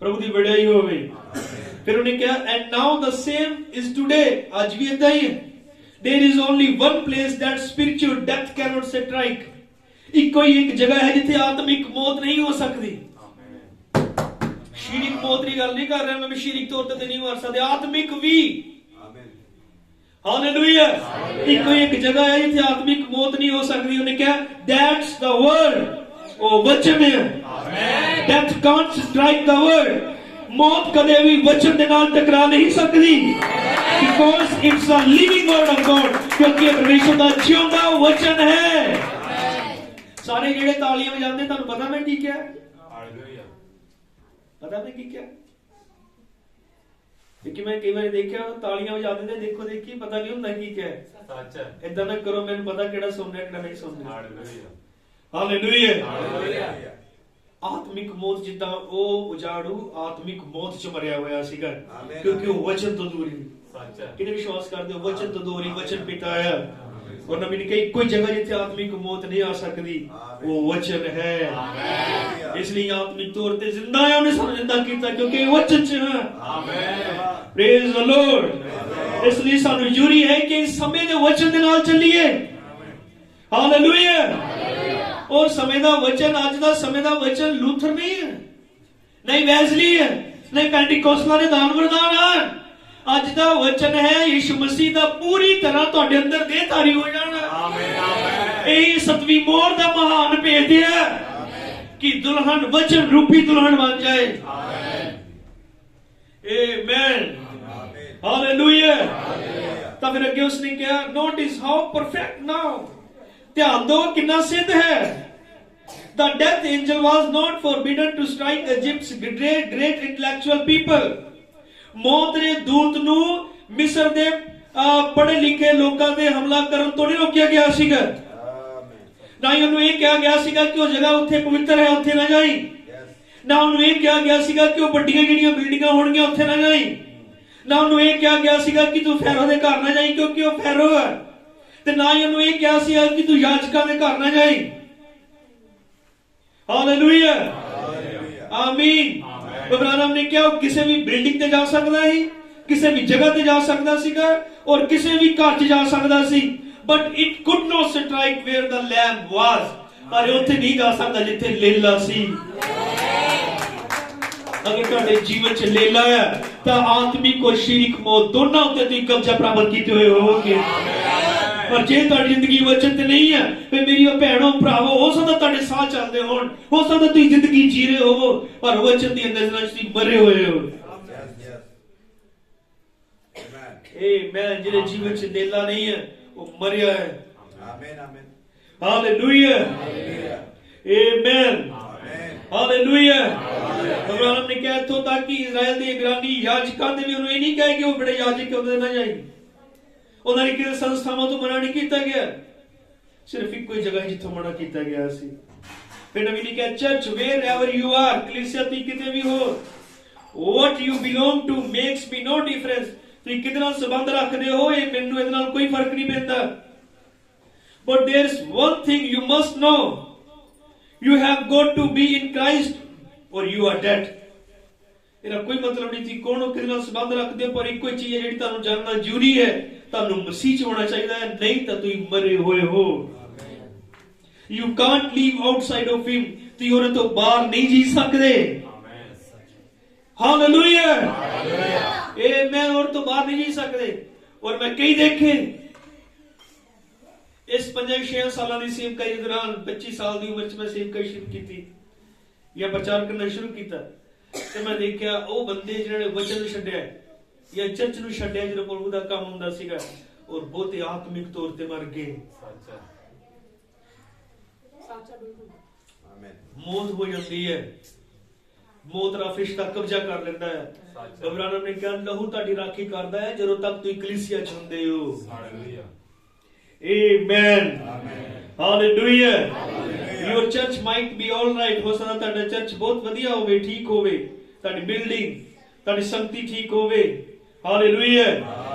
ਪ੍ਰਭੂ ਦੀ ਵਡਿਆਈ ਹੋਵੇ। ਫਿਰ ਉਹਨੇ ਕਿਹਾ and now the same is today, ਅੱਜ ਵੀ ਏਦਾਂ ਹੀ ਹੈ। there is only one place that spiritual death cannot strike, ਇੱਕੋ ਹੀ ਇੱਕ ਜਗ੍ਹਾ ਹੈ ਜਿੱਥੇ ਆਤਮਿਕ ਮੌਤ ਨਹੀਂ ਹੋ ਸਕਦੀ। ਸ਼ਰੀਰਿਕ ਮੌਤ ਦੀ ਗੱਲ ਨਹੀਂ ਕਰ ਰਿਹਾ ਮੈਂ, ਸ਼ਰੀਰਿਕ ਤੌਰ ਤੇ ਨਹੀਂ ਮਰ ਸਕਦੇ, ਆਤਮਿਕ ਵੀ। ਹਾਲੇਲੂਇਆ। ਇੱਕੋ ਹੀ ਇੱਕ ਜਗ੍ਹਾ ਹੈ ਜਿੱਥੇ ਆਤਮਿਕ ਮੌਤ ਨਹੀਂ ਹੋ ਸਕਦੀ। ਉਹਨੇ ਕਿਹਾ that's the word, ਉਹ ਵਚਨ ਹੈ। death can't strike the word, ਮੌਤ ਕਦੇ ਵੀ ਵਚਨ ਦੇ ਨਾਲ ਟਕਰਾ ਨਹੀਂ ਸਕਦੀ। because it's a living word of God, ਕਿਉਂਕਿ ਪਰਮੇਸ਼ਰ ਦਾ ਜਿਉਂਦਾ ਵਚਨ ਹੈ। ਸਾਰੇ ਜਿਹੜੇ ਤਾਲੀਆਂ ਵਜਾਉਂਦੇ, ਤੁਹਾਨੂੰ ਪਤਾ ਮੈਂ ਕੀ ਕਿਹਾ? ਪਤਾ ਮੈਂ ਕੀ ਕਿਹਾ? ਕਿ ਮੈਂ ਕਈ ਵਾਰੀ ਦੇਖਿਆ ਤਾਲੀਆਂ ਵਜਾਉਂਦੇ ਨੇ, ਦੇਖੋ ਦੇਖੀ ਪਤਾ ਨਹੀਂ ਹੁੰਦਾ ਕੀ ਕਿਹਾ। ਸੱਚ ਹੈ। ਏਦਾਂ ਨਾ ਕਰੋ, ਮੈਨੂੰ ਪਤਾ ਕਿਹੜਾ ਸੁਣਨਾ ਕਿਹੜਾ ਨਹੀਂ ਸੁਣਨਾ। ਹਾਲੇਲੂਇਆ। ਹਾਲੇਲੂਇਆ। ਆਤਮਿਕ ਮੌਤ ਜਿੱਦਾਂ ਉਹ ਉਜਾੜੂ ਆਤਮਿਕ ਮੌਤ ਚ ਮਰਿਆ ਹੋਇਆ ਸੀਗਾ, ਕਿਉਂਕਿ ਉਹ ਵਚਨ ਤੋਂ ਦੂਰੀ। ਸੱਚ ਹੈ। ਕਿਹਨੇ ਵਿਸ਼ਵਾਸ ਕਰਦੇ ਹੋ? ਵਚਨ ਤੋਂ ਦੂਰੀ, ਵਚਨ ਪਿਤਾ ਆਇਆ। ਔਰ ਨਬੀ ਨੇ ਕਿਹਾ ਇੱਕੋ ਹੀ ਜਗ੍ਹਾ ਜਿੱਥੇ ਆਤਮਿਕ ਮੌਤ ਨਹੀਂ ਆ ਸਕਦੀ, ਉਹ ਵਚਨ ਹੈ। ਇਸ ਲਈ ਆਤਮਿਕ ਤੌਰ ਤੇ ਜ਼ਿੰਦਾ ਹੈ, ਉਹਨੇ ਸਾਨੂੰ ਜ਼ਿੰਦਾ ਕੀਤਾ ਕਿਉਂਕਿ ਵਚਨ ਚ ਹੈ। ਆਮੇਨ। Praise the Lord. ਇਸ ਲਈ ਸਾਨੂੰ ਜ਼ਰੂਰੀ ਹੈ ਕਿ ਇਸ ਸਮੇਂ ਦੇ ਵਚਨ ਦੇ ਨਾਲ ਚੱਲੀਏ। ਹਾਲੇਲੂਇਆ। ਔਰ ਸਮੇਂ ਦਾ ਵਚਨ, ਅੱਜ ਦਾ ਸਮੇਂ ਦਾ ਵਚਨ ਲੂਥਰ ਨਹੀਂ ਹੈ, ਨਹੀਂ ਵੈਸਲੀ ਹੈ, ਨਹੀਂ ਪੈਂਟੀਕੋਸਟਲਾਂ ਦੇ ਦਾਨ ਵਰਦਾਨ ਹਨ। ਅੱਜ ਦਾ ਵਚਨ ਹੈ ਯਿਸੂ ਮਸੀਹ ਦਾ ਪੂਰੀ ਤਰ੍ਹਾਂ ਤੁਹਾਡੇ ਅੰਦਰ ਦੇਹਧਾਰੀ ਹੋ ਜਾਣਾ। ਆਮੀਨ, ਆਮੀਨ। ਇਹ ਸਤਵੀਂ ਮੋਹਰ ਦਾ ਮਹਾਨ ਭੇਦ ਹੈ ਕਿ ਦੁਲਹਨ ਵਚਨ ਰੂਪੀ ਦੁਲਹਨ ਬਣ ਜਾਏ। ਆਮੀਨ, ਆਮੇਨ, ਹਾਲੇਲੂਇਆ। ਤਾਂ ਫਿਰ ਅੱਗੇ ਉਸਨੇ ਕਿਹਾ ਨੋਟਿਸ ਹਾਊ ਪਰਫੈਕਟ ਨਾਓ, ਧਿਆਨ ਦਿਓ ਕਿੰਨਾ ਸਿੱਧ ਹੈ। The death angel was not forbidden to strike Egypt's great intellectual people. ਮੌਤ ਦੇ ਦੂਤ ਨੂੰ ਮਿਸਰ ਦੇ ਪੜ੍ਹੇ ਲਿਖੇ ਲੋਕਾਂ ਦੇ ਹਮਲਾ ਕਰਨ ਤੋਂ ਨਹੀਂ ਰੋਕਿਆ ਗਿਆ ਸੀਗਾ। ਨਾ ਹੀ ਉਹਨੂੰ ਇਹ ਕਿਹਾ ਗਿਆ ਸੀਗਾ ਕਿ ਉਹ ਜਗ੍ਹਾ ਉੱਥੇ ਪਵਿੱਤਰ ਹੈ, ਉੱਥੇ ਨਾ ਜਾਈ। ਨਾ ਉਹਨੂੰ ਇਹ ਕਿਹਾ ਗਿਆ ਸੀਗਾ ਕਿ ਉਹ ਵੱਡੀਆਂ ਜਿਹੜੀਆਂ ਬਿਲਡਿੰਗਾਂ ਹੋਣਗੀਆਂ ਉੱਥੇ ਨਾ ਜਾਈ। ਨਾ ਉਹਨੂੰ ਇਹ ਕਿਹਾ ਗਿਆ ਸੀਗਾ ਕਿ ਤੂੰ ਫੈਰੋ ਦੇ ਘਰ ਨਾ ਜਾਈ ਕਿਉਂਕਿ ਉਹ ਫੈਰੋ ਹੈ। ਤੇ ਨਾ ਹੀ ਉਹਨੂੰ ਇਹ ਕਿਹਾ ਸੀਗਾ ਕਿ ਤੂੰ ਯਾਜਕਾਂ ਦੇ ਘਰ ਨਾ ਜਾਈ। ਹਾਲੇਲੂਇਆ, ਆਮੀਨ। ਅਬਰਾਹਮ ਨੇ ਕਿਹਾ ਉਹ ਕਿਸੇ ਵੀ ਬਿਲਡਿੰਗ ਤੇ ਜਾ ਸਕਦਾ ਸੀ, ਕਿਸੇ ਵੀ ਜਗ੍ਹਾ ਤੇ ਜਾ ਸਕਦਾ ਸੀਗਾ ਔਰ ਕਿਸੇ ਵੀ ਘਰ 'ਚ ਜਾ ਸਕਦਾ ਸੀ, but it could not strike where the lamb was. ਪਰ ਉੱਥੇ ਨਹੀਂ ਜਾ ਸਕਦਾ ਜਿੱਥੇ ਲੇਲਾ ਸੀ। ਅਗਰ ਤੁਹਾਡੇ ਜੀਵਨ 'ਚ ਲੇਲਾ ਹੈ ਤਾਂ ਆਤਮਿਕ ਔਰ ਸ਼ਰੀਕ ਮੌਤ ਦੋਨਾਂ ਉੱਤੇ ਤੁਸੀਂ ਕਬਜ਼ਾ ਪ੍ਰਾਪਤ ਕੀਤੇ ਹੋਏ ਹੋਵੋਗੇ। ਪਰ ਜੇ ਤੁਹਾਡੀ ਜ਼ਿੰਦਗੀ ਵਚਨ ਤੇ ਨਹੀਂ ਹੈ, ਫਿਰ ਮੇਰੀ ਭੈਣੋ ਭਰਾਵੋ, ਹੋ ਸਕਦਾ ਤੁਹਾਡੇ ਸਾਹ ਚੱਲਦੇ ਹੋਣ, ਹੋ ਸਕਦਾ ਤੁਸੀਂ ਜ਼ਿੰਦਗੀ ਜੀ ਰਹੇ ਹੋਵੋ, ਪਰ ਵਚਨ ਦੀ ਨਜ਼ਰਾਂ 'ਚ ਤੁਸੀਂ ਮਰੇ ਹੋਏ ਹੋ। ਆਮੇਨ। ਜਿਹੜੇ ਜੀਵਨ 'ਚ ਲੇਲਾ ਨਹੀਂ ਹੈ ਉਹ ਮਰਿਆ ਹੈ। Amen, amen, hallelujah, amen, hallelujah. Abraham ਨੇ ਕਿਹਾ ਇੱਥੋਂ ਤੱਕ ਕਿ ਇਜ਼ਰਾਈਲ ਦੇ ਇਗਰਾਨੀ ਯਾਜਕਾਂ ਦੇ ਵੀ ਉਹਨੂੰ ਇਹ ਨਹੀਂ ਕਹੇ ਕਿ ਉਹ ਬੜੇ ਯਾਜਕ ਉਹਦੇ ਨਾ ਜਾਈ। ਉਹਨਾਂ ਨੇ ਕਿਸੇ ਸੰਸਥਾਵਾਂ ਤੋਂ ਮਨਾ ਨਹੀਂ ਕੀਤਾ ਗਿਆ, ਸਿਰਫ ਇੱਕੋ ਹੀ ਜਗ੍ਹਾ ਜਿੱਥੋਂ ਮਨਾ ਕੀਤਾ ਗਿਆ ਸੀ। ਫਿਰ ਨਬੀ ਨੇ ਕਿਹਾ church wherever you are, ਕਲੀਸਿਆ ਤੁਸੀਂ ਕਿਤੇ ਵੀ ਹੋ, what you belong to makes me no difference। ਤੁਸੀਂ ਕਿਹਦੇ ਨਾਲ ਸੰਬੰਧ ਰੱਖਦੇ ਹੋ ਇਹ ਮੈਨੂੰ ਇਹਦੇ ਨਾਲ ਕੋਈ ਫਰਕ ਨਹੀਂ ਪੈਂਦਾ। but there is one thing you must know, you have got to be in Christ or you are dead। ਇਹਦਾ ਕੋਈ ਮਤਲਬ ਨਹੀਂ ਤੁਸੀਂ ਕੌਣ ਹੋ, ਕਿਹਦੇ ਨਾਲ ਸੰਬੰਧ ਰੱਖਦੇ ਹੋ, ਪਰ ਇੱਕੋ ਹੀ ਚੀਜ਼ ਹੈ ਜਿਹੜੀ ਤੁਹਾਨੂੰ ਜਾਣਨਾ ਜ਼ਰੂਰੀ ਹੈ, ਤੁਹਾਨੂੰ ਮਸੀਹ 'ਚ ਹੋਣਾ ਚਾਹੀਦਾ ਹੈ, ਨਹੀਂ ਤਾਂ ਤੁਸੀਂ ਮਰੇ ਹੋਏ ਹੋ। you can't live outside of him, ਤੁਸੀਂ ਉਹਦੇ ਤੋਂ ਬਾਹਰ ਨਹੀਂ ਜੀ ਸਕਦੇ। ਹਾਲੇਲੂਇਆ, ਇਹ ਮੈਂ ਉਹਦੇ ਤੋਂ ਬਾਹਰ ਨਹੀਂ ਜੀ ਸਕਦੇ। ਔਰ ਮੈਂ ਕਈ ਦੇਖੇ ਇਸ 5-6 ਸਾਲਾਂ ਦੀ ਸੇਵਕਾਈ ਦੇ ਦੌਰਾਨ, 25 ਸਾਲ ਦੀ ਉਮਰ 'ਚ ਮੈਂ ਸੇਵਕਾਈ ਸ਼ੁਰੂ ਕੀਤੀ ਜਾਂ ਪ੍ਰਚਾਰ ਕਰਨਾ ਸ਼ੁਰੂ ਕੀਤਾ, ਤੇ ਮੈਂ ਦੇਖਿਆ ਉਹ ਬੰਦੇ ਜਿਹੜੇ ਵਚਨ ਨੂੰ ਛੱਡਿਆ ਜਾਂ ਚਰਚ ਨੂੰ ਛੱਡਿਆ ਜਦੋਂ ਪ੍ਰਭੂ ਦਾ ਕੰਮ ਹੁੰਦਾ ਸੀਗਾ, ਔਰ ਬਹੁਤੇ ਆਤਮਿਕ ਤੌਰ ਤੇ ਮਰ ਗਏ। ਮੌਤ ਹੋ ਜਾਂਦੀ ਹੈ, ਮੌਤ ਦਾ ਫਰਿਸ਼ਤਾ ਕਬਜ਼ਾ ਕਰ ਲੈਂਦਾ ਹੈ। ਅਬਰਾਹਮ ਨੇ ਕਿਹਾ ਲਹੂ ਤੁਹਾਡੀ ਰਾਖੀ ਕਰਦਾ ਹੈ ਜਦੋਂ ਤੱਕ ਤੁਸੀਂ ਕਲੀਸਿਆ 'ਚ ਹੁੰਦੇ ਹੋ। Amen, hallelujah. Your church might be all right, ਹੋ ਸਕਦਾ ਤੁਹਾਡਾ ਚਰਚ ਬਹੁਤ ਵਧੀਆ ਹੋਵੇ, ਠੀਕ ਹੋਵੇ, ਤੁਹਾਡੀ ਬਿਲਡਿੰਗ, ਤੁਹਾਡੀ ਸੰਗਤੀ ਠੀਕ ਹੋਵੇ। Hallelujah.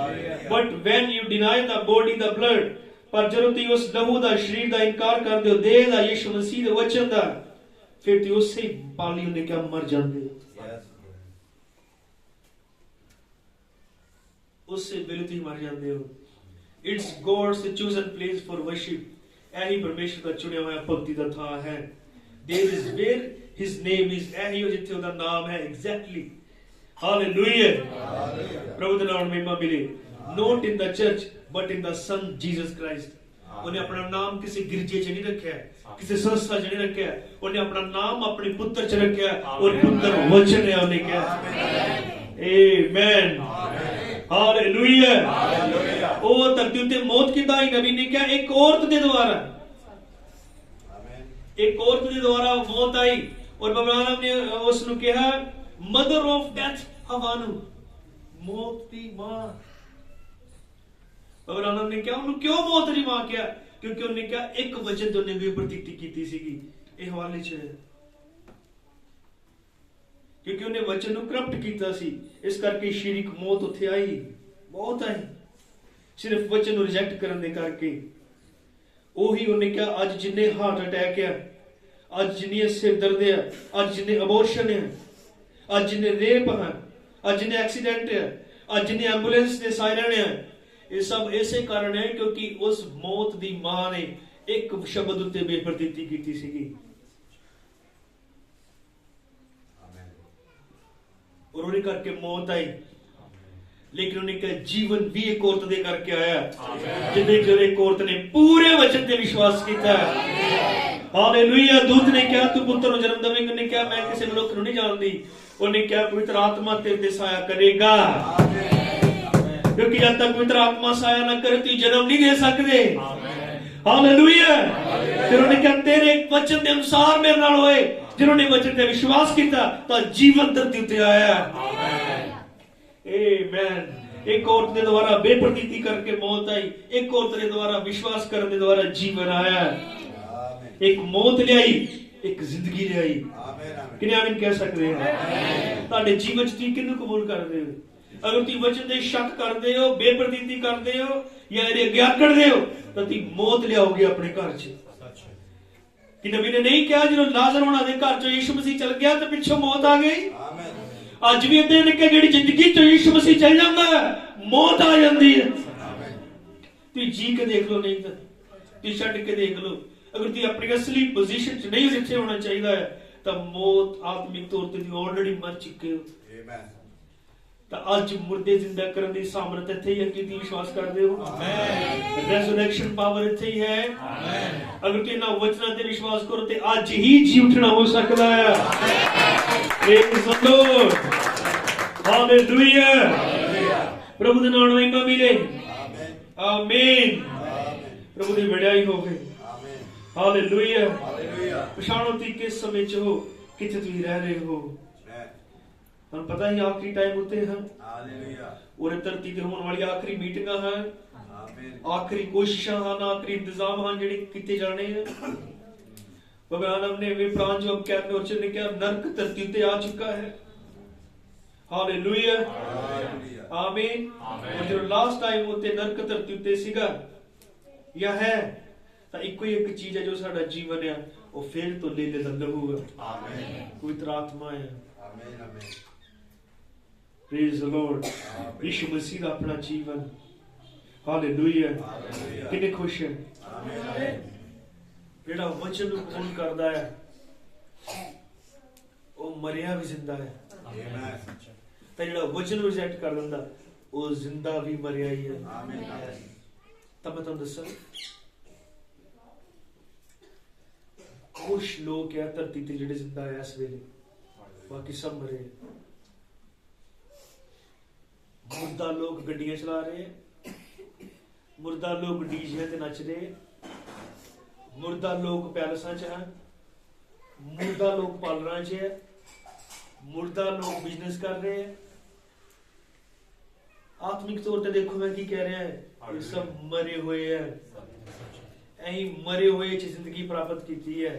But when you deny the body, the blood, ਪਰ ਜਦੋਂ ਤੁਸੀਂ ਉਸ ਲਹੂ ਦਾ, ਸਰੀਰ ਦਾ ਇਨਕਾਰ ਕਰਦੇ ਹੋ, ਦੇਹ ਦਾ, ਯਿਸੂ ਮਸੀਹ ਦੇ ਵਚਨ ਦਾ, ਫਿਰ ਤੁਸੀਂ ਉਸੇ ਪਾਲੀ ਉਹਨੇ ਕਿਹਾ ਮਰ ਜਾਂਦੇ ਹੋ। ਉਸੇ ਵੇਲੇ ਤੁਸੀਂ ਮਰ ਜਾਂਦੇ ਹੋ। It's God's chosen place for worship। ਇਹੀ ਪਰਮੇਸ਼ਰ ਦਾ ਚੁਣਿਆ ਹੋਇਆ ਭਗਤੀ ਦਾ ਥਾਂ ਹੈ। There is where his name is, ਇਹੀ ਜਿੱਥੇ ਉਹਦਾ ਨਾਮ ਹੈ। Exactly। ਹਾਲੇਲੂਇਆ। ਪ੍ਰਭੂ ਦਾ ਨਾਮ ਮਹਿਮਾ ਮਿਲੇ। Not in the church but in the Son Jesus Christ। ਉਹਨੇ ਆਪਣਾ ਨਾਮ ਕਿਸੇ ਗਿਰਜੇ 'ਚ ਨਹੀਂ ਰੱਖਿਆ, ਕਿਸੇ ਸੰਸਥਾ 'ਚ ਨਹੀਂ ਰੱਖਿਆ, ਉਹਨੇ ਆਪਣਾ ਨਾਮ ਆਪਣੇ ਪੁੱਤਰ 'ਚ ਰੱਖਿਆ, ਔਰ ਪੁੱਤਰ ਵਚਨ ਹੈ। ਉਹਨੇ ਕਿਹਾ ਆਮੇਨ, ਹਾਲੇਲੂਇਆ। ਉਹ ਧਰਤੀ ਉੱਤੇ ਮੌਤ ਕਿੱਦਾਂ ਆਈ? ਨਬੀ ਨੇ ਕਿਹਾ ਇੱਕ ਔਰਤ ਦੇ ਦੁਆਰਾ, ਇੱਕ ਔਰਤ ਦੇ ਦੁਆਰਾ ਮੌਤ ਆਈ। ਔਰ ਅਬਰਾਹਮ ਨੇ ਉਸ ਨੂੰ ਕਿਹਾ ਮਦਰ ਆਫ ਡੈਥ, ਹਵਾ ਨੂੰ, ਮੌਤ ਦੀ ਮਾਂ। ਅਬਰਾਹਮ ਨੇ ਕਿਹਾ ਉਹਨੂੰ ਕਿਉਂ ਮੌਤ ਦੀ ਮਾਂ ਕਿਹਾ? ਕਿਉਂਕਿ ਉਹਨੇ ਕਿਹਾ ਇੱਕ ਵਚਨ ਤੋਂ ਉਹਨੇ ਵੀ ਪ੍ਰਤੀਤੀ ਕੀਤੀ ਸੀਗੀ। ਇਹ ਹਵਾਲੇ 'ਚ ਹੈ, ਕਿਉਂਕਿ ਉਹਨੇ ਵਚਨ ਨੂੰ ਕਰਪਟ ਕੀਤਾ ਸੀ, ਇਸ ਕਰਕੇ ਸ਼ਰੀਕ ਮੌਤ ਉੱਥੇ ਆਈ, ਬਹੁਤ ਆਈ, ਸਿਰਫ ਵਚਨ ਨੂੰ ਰਿਜੈਕਟ ਕਰਨ ਦੇ ਕਰਕੇ। ਉਹੀ ਉਹਨੇ ਕਿਹਾ ਅੱਜ ਜਿੰਨੇ ਹਾਰਟ ਅਟੈਕ ਆ, ਅੱਜ ਜਿੰਨੀ ਸਿਰ ਦਰਦ ਆ, ਅੱਜ ਜਿੰਨੇ ਅਬੋਰਸ਼ਨ ਆ, ਅੱਜ ਜਿੰਨੇ ਰੇਪ ਆ, ਅੱਜ ਜਿੰਨੇ ਐਕਸੀਡੈਂਟ ਆ, ਅੱਜ ਜਿੰਨੇ ਐਂਬੂਲੈਂਸ ਦੇ ਸਾਇਰਨ ਆ, ਇਹ ਸਭ ਇਸੇ ਕਾਰਨ ਹੈ ਕਿਉਂਕਿ ਉਸ ਮੌਤ ਦੀ ਮਾਂ ਨੇ ਇੱਕ ਸ਼ਬਦ ਉੱਤੇ ਬੇਪਰਤੀਤੀ ਕੀਤੀ ਸੀਗੀ। और उन्हें करके मौत आई, लेकिन उन्हें कहा जीवन भी एक औरत दे करके आया, जिन्हें जो एक औरत ने पूरे वचन पे विश्वास किया। हालेलुया। दूत ने कहा तू पुत्र को जन्म देवेगा, उन्हें कहा मैं किसी मनुष्य को नहीं जानती, उन्हें कहा पवित्र आत्मा तेरे पे साया करेगा। क्योंकि जब तक पवित्र आत्मा साया ना करे तुम जन्म नहीं दे सकते। हालेलुया। फिर उन्हें कहा तेरे वचन के अनुसार मेरे नाल होए, जिन्होंने वचन पे विश्वास किया तो जीवन धरती उत्ते आया। आमीन। एक औरत के द्वारा बेप्रतीति करके मौत आई, एक औरत के द्वारा विश्वास करने के द्वारा जीवन आया। एक मौत ले आई, एक जिंदगी ले आई। किन्ने आमीन कह सकते हैं? ਤੁਹਾਡੇ ਜੀਵਨ ਚ ਤੁਸੀਂ ਕਿਹਨੂੰ ਕਬੂਲ ਕਰਦੇ ਹੋ? अगर तुम वचन से शक करते हो, बेप्रतीति करते हो या अगे आकड़ते हो तो तुम मौत लियाओगे अपने घर च। कि नबी ने नहीं कहा जो लाजर होना दे घर चो यीशु मसीह चल गया तो पिछों मौत आ गई। अज भी इतने निके जिहड़ी जिंदगी चो यीशु मसीह चल जाता है मौत आ जाती है। तुम जी के देख लो, नहीं तो तुम छड्ड के देख लो। अगर तुम अपनी असली पोजीशन च नहीं जिथे होना चाहिए है तो मौत आत्मिक तौर पर ऑलरेडी मर चुके हो। तो आज मुर्दे जिंदा करने की सामर्थ इत्थे ही है कि तुम विश्वास करते हो? आमीन। रेजरेक्शन पावर इत्थे ही है। आमीन। अगर तुम इन्हां वचनां ते विश्वास करो तो आज ही जी उठना हो सकता है। Praise the Lord. हालेलुया। प्रभु दे नाम महिमा मिले। आमीन। प्रभु दी वडियाई होवे। हालेलुया। पछाणो तुसीं किस समय च हो, किथे तुसीं रह रहे हो। हम पता ही आखिरी टाइम होते हैं। हालेलुया। और धरती ते होने वाली आखिरी मीटिंगां हैं, आखिरी कोशिशां हैं, आखिरी इंतजाम हैं जिहड़े कीते जाने हैं। भगवान हमने वे प्राण जो अब कहते और ने क्या नरक धरती ते आ चुका है। हालेलुया। आमीन। और जो लास्ट टाइम होते नरक धरती ते सीगा या है तो इको ही एक चीज है जो साडा जीवन है वो फिर तो ले ले लहू है। आमीन। पवित्र आत्मा है। आमीन। आमीन। Praise the Lord. Yeshu Masih का अपना जीवन। हालेलुया। कितने खुश है। आमीन। जेड़ा वचन को कबूल करदा है वो मरिया भी जिंदा है। आमीन। ते जेड़ा वचन को रिजेक्ट कर दिंदा वो जिंदा भी मरिया ही है। आमीन। तब मैं तुहानू दस्सां कुछ लोग क्या धरती ते जेड़े जिंदा है इस वेले, बाकी सब मरे। मुर्दा लोग गड्डियां चला रहे हैं, मुर्दा लोग डीजे ते नच रहे, मुर्दा लोग पैलेसां च हैं, मुर्दा लोग पार्लरां च है, मुर्दा लोग बिजनेस कर रहे हैं। आत्मिक तौर पर देखो मैं की कह रहा है, ये सब मरे हुए हैं। ऐ मरे हुए च जिंदगी प्राप्त की है।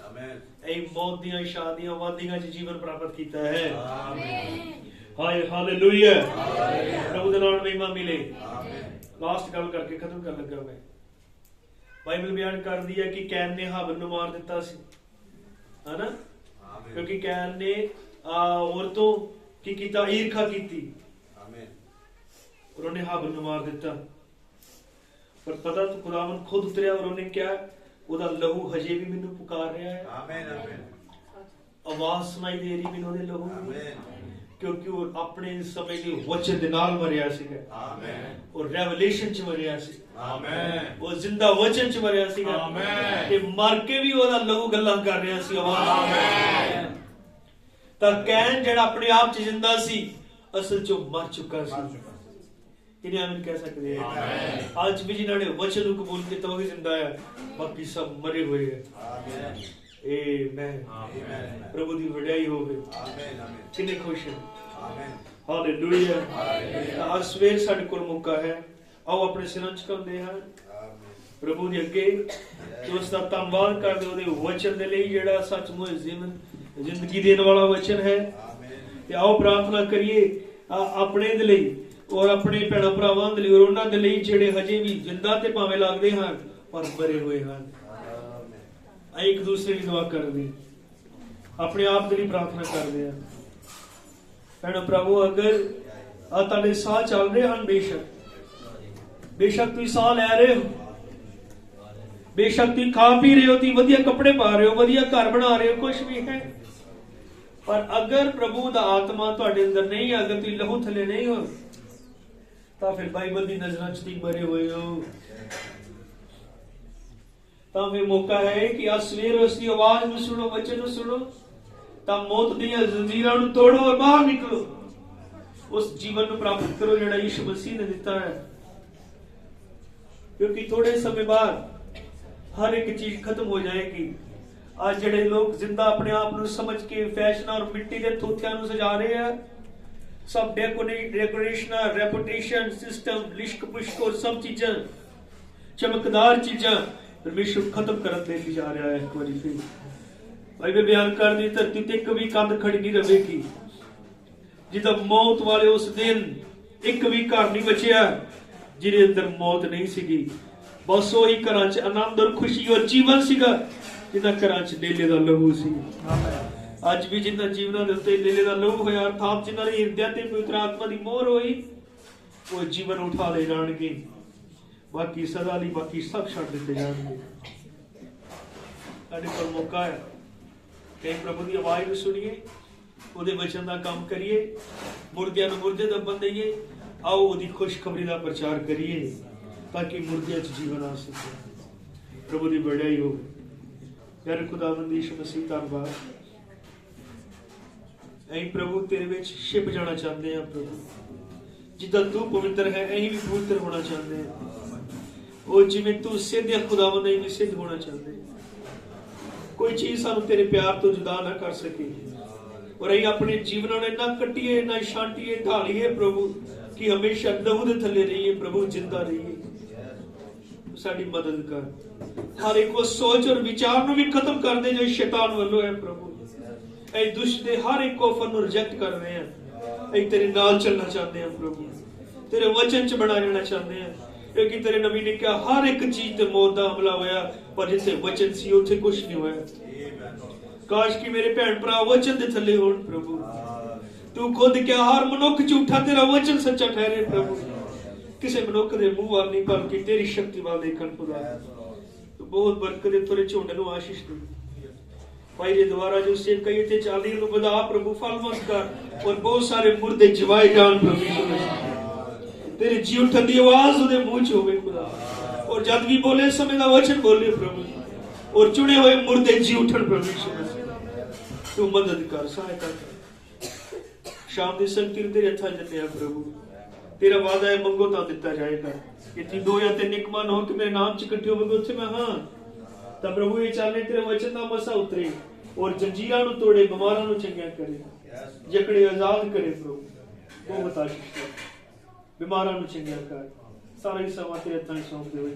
आमीन। ऐ मौत दियां शादियां वादियां च जीवन प्राप्त किया है। आमीन। हाय हालेलुया। प्रभु दे नाम महिमा मिले। आमीन। लास्ट गल करके खत्म कर लगा मैं। बाइबल बयान कर दी है कि कैन ने हाबिल नु मार दिता सी, है ना? क्योंकि कैन ने औरतों की कीता ईर्खा की। आमीन। उन्होंने हाबिल नु मार दिता। पर पता तो खुदावन खुद उतरिया और उन्होंने क्या ओदा लहू हजे भी मैनू पुकार रहा है। आमीन। आमीन। आवाज सुनाई दे रही मैनू ओदे लहू। आमीन। क्योंकि वो अपने समय के वचन दे नाल मरिया सीगा। आमीन। और रेवलेशन च मरिया सी। आमीन। वो जिंदा वचन च मरिया सीगा। आमीन। ते मर के भी ओदा लहू गल्लां कर रहा सी। आमीन। तां कैन जेड़ा अपने आप च जिंदा सी असल च मर चुका सी। किन्ने आमीन कह सकते हैं? आज भी जिन्होंने वचन को कबूल किया वो जिंदा है, बाकी सब मरे हुए हैं। आमीन। प्रभु दी वडियाई होवे। किन्ने खुश हैं। हालेलुया। आज सवेर साडे कोल मौका है, आओ अपने सिरां झुकाਉਂਦੇ हैं प्रभु दे अगे ते उस दा धन्नवाद करदे ओदे वचन दे लई जेड़ा सचमुच जिंदगी देने वाला वचन है। ते आओ प्रार्थना करिए अपने दे लई और अपने भैणों भरावां दे लई और उन्हां दे लई जेड़े हजे भी जिंदा ते भावें लगदे हन पर मरे हुए हन। एक दूसरे की दुआ करदे, अपने आप दे लई प्रार्थना करदे हैं। भैणों भरावो अगर तुहाडे साह चल रहे हन, बेशक तुसीं साह लै रहे हो, बेशक तुसीं खा पी रहे हो, तुसीं वधिया कपड़े पा रहे हो, वधिया घर बना रहे हो, कुछ भी है, पर अगर प्रभु दा आत्मा तुहाडे अंदर नहीं है, अगर तुसीं लहू थले नहीं हो तो फिर बाइबल दी नजरां च तुसीं मरे हुए हो। तो फिर मौका है कि आज सवेर उसकी आवाज में सुनो, वचन में सुनो, तब मौत दी जंजीरां नूं तोड़ो और बाहर निकलो। उस जीवन को प्राप्त करो जिहड़ा यीशु मसीह ने दिता है, क्योंकि थोड़े समय बाद हर एक चीज खत्म हो जाएगी। आज जिहड़े लोग जिंदा अपने आप को समझ के फैशन और मिट्टी के थोथियां नूं सजा रहे हैं, सब डेकोरेशन रेपुटेशन सिस्टम लिश्क पुश्क और सब चीजें चमकदार चीजें परमेश्वर खत्म करन दे के जा रहा है। एक बारी फिर बाइबल बयान कर दी, धरती ते कभी कंध खड़ी नहीं रहेगी, जिदा मौत वाले उस दिन एक भी घर नहीं बचिया जिहदे अंदर मौत नहीं सीगी। बस वही घरां च आनंद और खुशी और जीवन सीगा जिन्हां घरां च डेले दा लहू सी। अज भी जिन्हां जीवनां दे उत्ते डेले दा लहू होया, अर्थात जिन्हां दे हिरदे ते पवित्र आत्मा दी मोहर होई, वो जीवन उठा ले जाणगे, बाकी सदा लई बाकी सब छड्ड दित्ते जाणगे। साडे कोल मौका है कि प्रभु दी आवाज़ नूं सुणीए, ਉਹਦੇ वचन का काम करिए, मुर्दियां नूं मुर्दे दबन दईए। आओ ਉਹਦੀ खुशखबरी का प्रचार करिए ताकि मुर्दियां च जीवन आ सके। प्रभु की बड़ाई हो। प्यारे खुदावंद यीशु मसीह धन्नवाद, ਅਸੀਂ प्रभु तेरे विच छिप जाना चाहते हैं। प्रभु जिद्दां तू पवित्र है, ਅਸੀਂ भी पवित्र होना चाहते हैं। और जिवें तू सिद्ध है खुदावंद, ਅਸੀਂ भी सिद्ध होना चाहते हैं। कोई चीज सानू तेरे प्यार तो जुदा ना कर सके, और ਅਸੀਂ अपने जीवन में ना कटिए ना छांटिए ढालिए प्रभु कि हमेशा लहू दे थले रहिए। प्रभु जिंदा रहिए, साडी मदद कर। हर एक सोच और विचार नूं भी खत्म कर दे जो शैतान वालों है। प्रभु ऐ दुष्ट दे हर एक ऑफर नूं रिजेक्ट कर रहे हैं। ऐ तेरे नाल चलना चाहते हैं प्रभु, तेरे वचन च बना रहना चाहते हैं, क्योंकि तेरे नबी ने कहा हर एक चीज ते मौत दा हमला होया, पर जिथे वचन सी उथे कुछ नहीं होया। काश कि मेरे भैन भरा वचन दे थले होण प्रभु। तू खुद क्या हर मनुख झूठा, तेरा वचन सच्चा ठहरे प्रभु। किसी मनुख दे मुंह वाल नहीं बल्कि तेरी शक्ति वाल देखण खुदा। तू बहुत बरकत दे, थोड़े झोंडे नूं आशीष दे। भाई जे द्वारा जो सेव कही थे चाली नूं बधा प्रभु, फलवंत कर, और बहुत सारे मुर्दे जिवाए जान प्रभु। तेरे जी उठन दी आवाज उहदे मुंह च होवे खुदा, और जद भी बोले समय दा वचन बोले प्रभु, और चुने हुए मुर्दे जी उठन प्रभु। तू मदद कर, सहायता कर। शाम दी संगति तेरे हत्थां च दित्ते प्रभु। तेरा वादा है मंगो तां दिता जाएगा। इतनी दो या तीन एक मन हो कि मेरे नाम च इकट्ठे होवे उत्थे मैं हां। तां प्रभु ये चाहने तेरे वचन दा मसा उतरे, और जंजीरां नूं तोड़े, बीमारां नूं चंगिया करे, जकड़े आजाद करे प्रभु। बहुत आशीष कर, बीमारां नूं चंगिया कर। सारा ही समा तेरे हत्थां च सौंप देवे।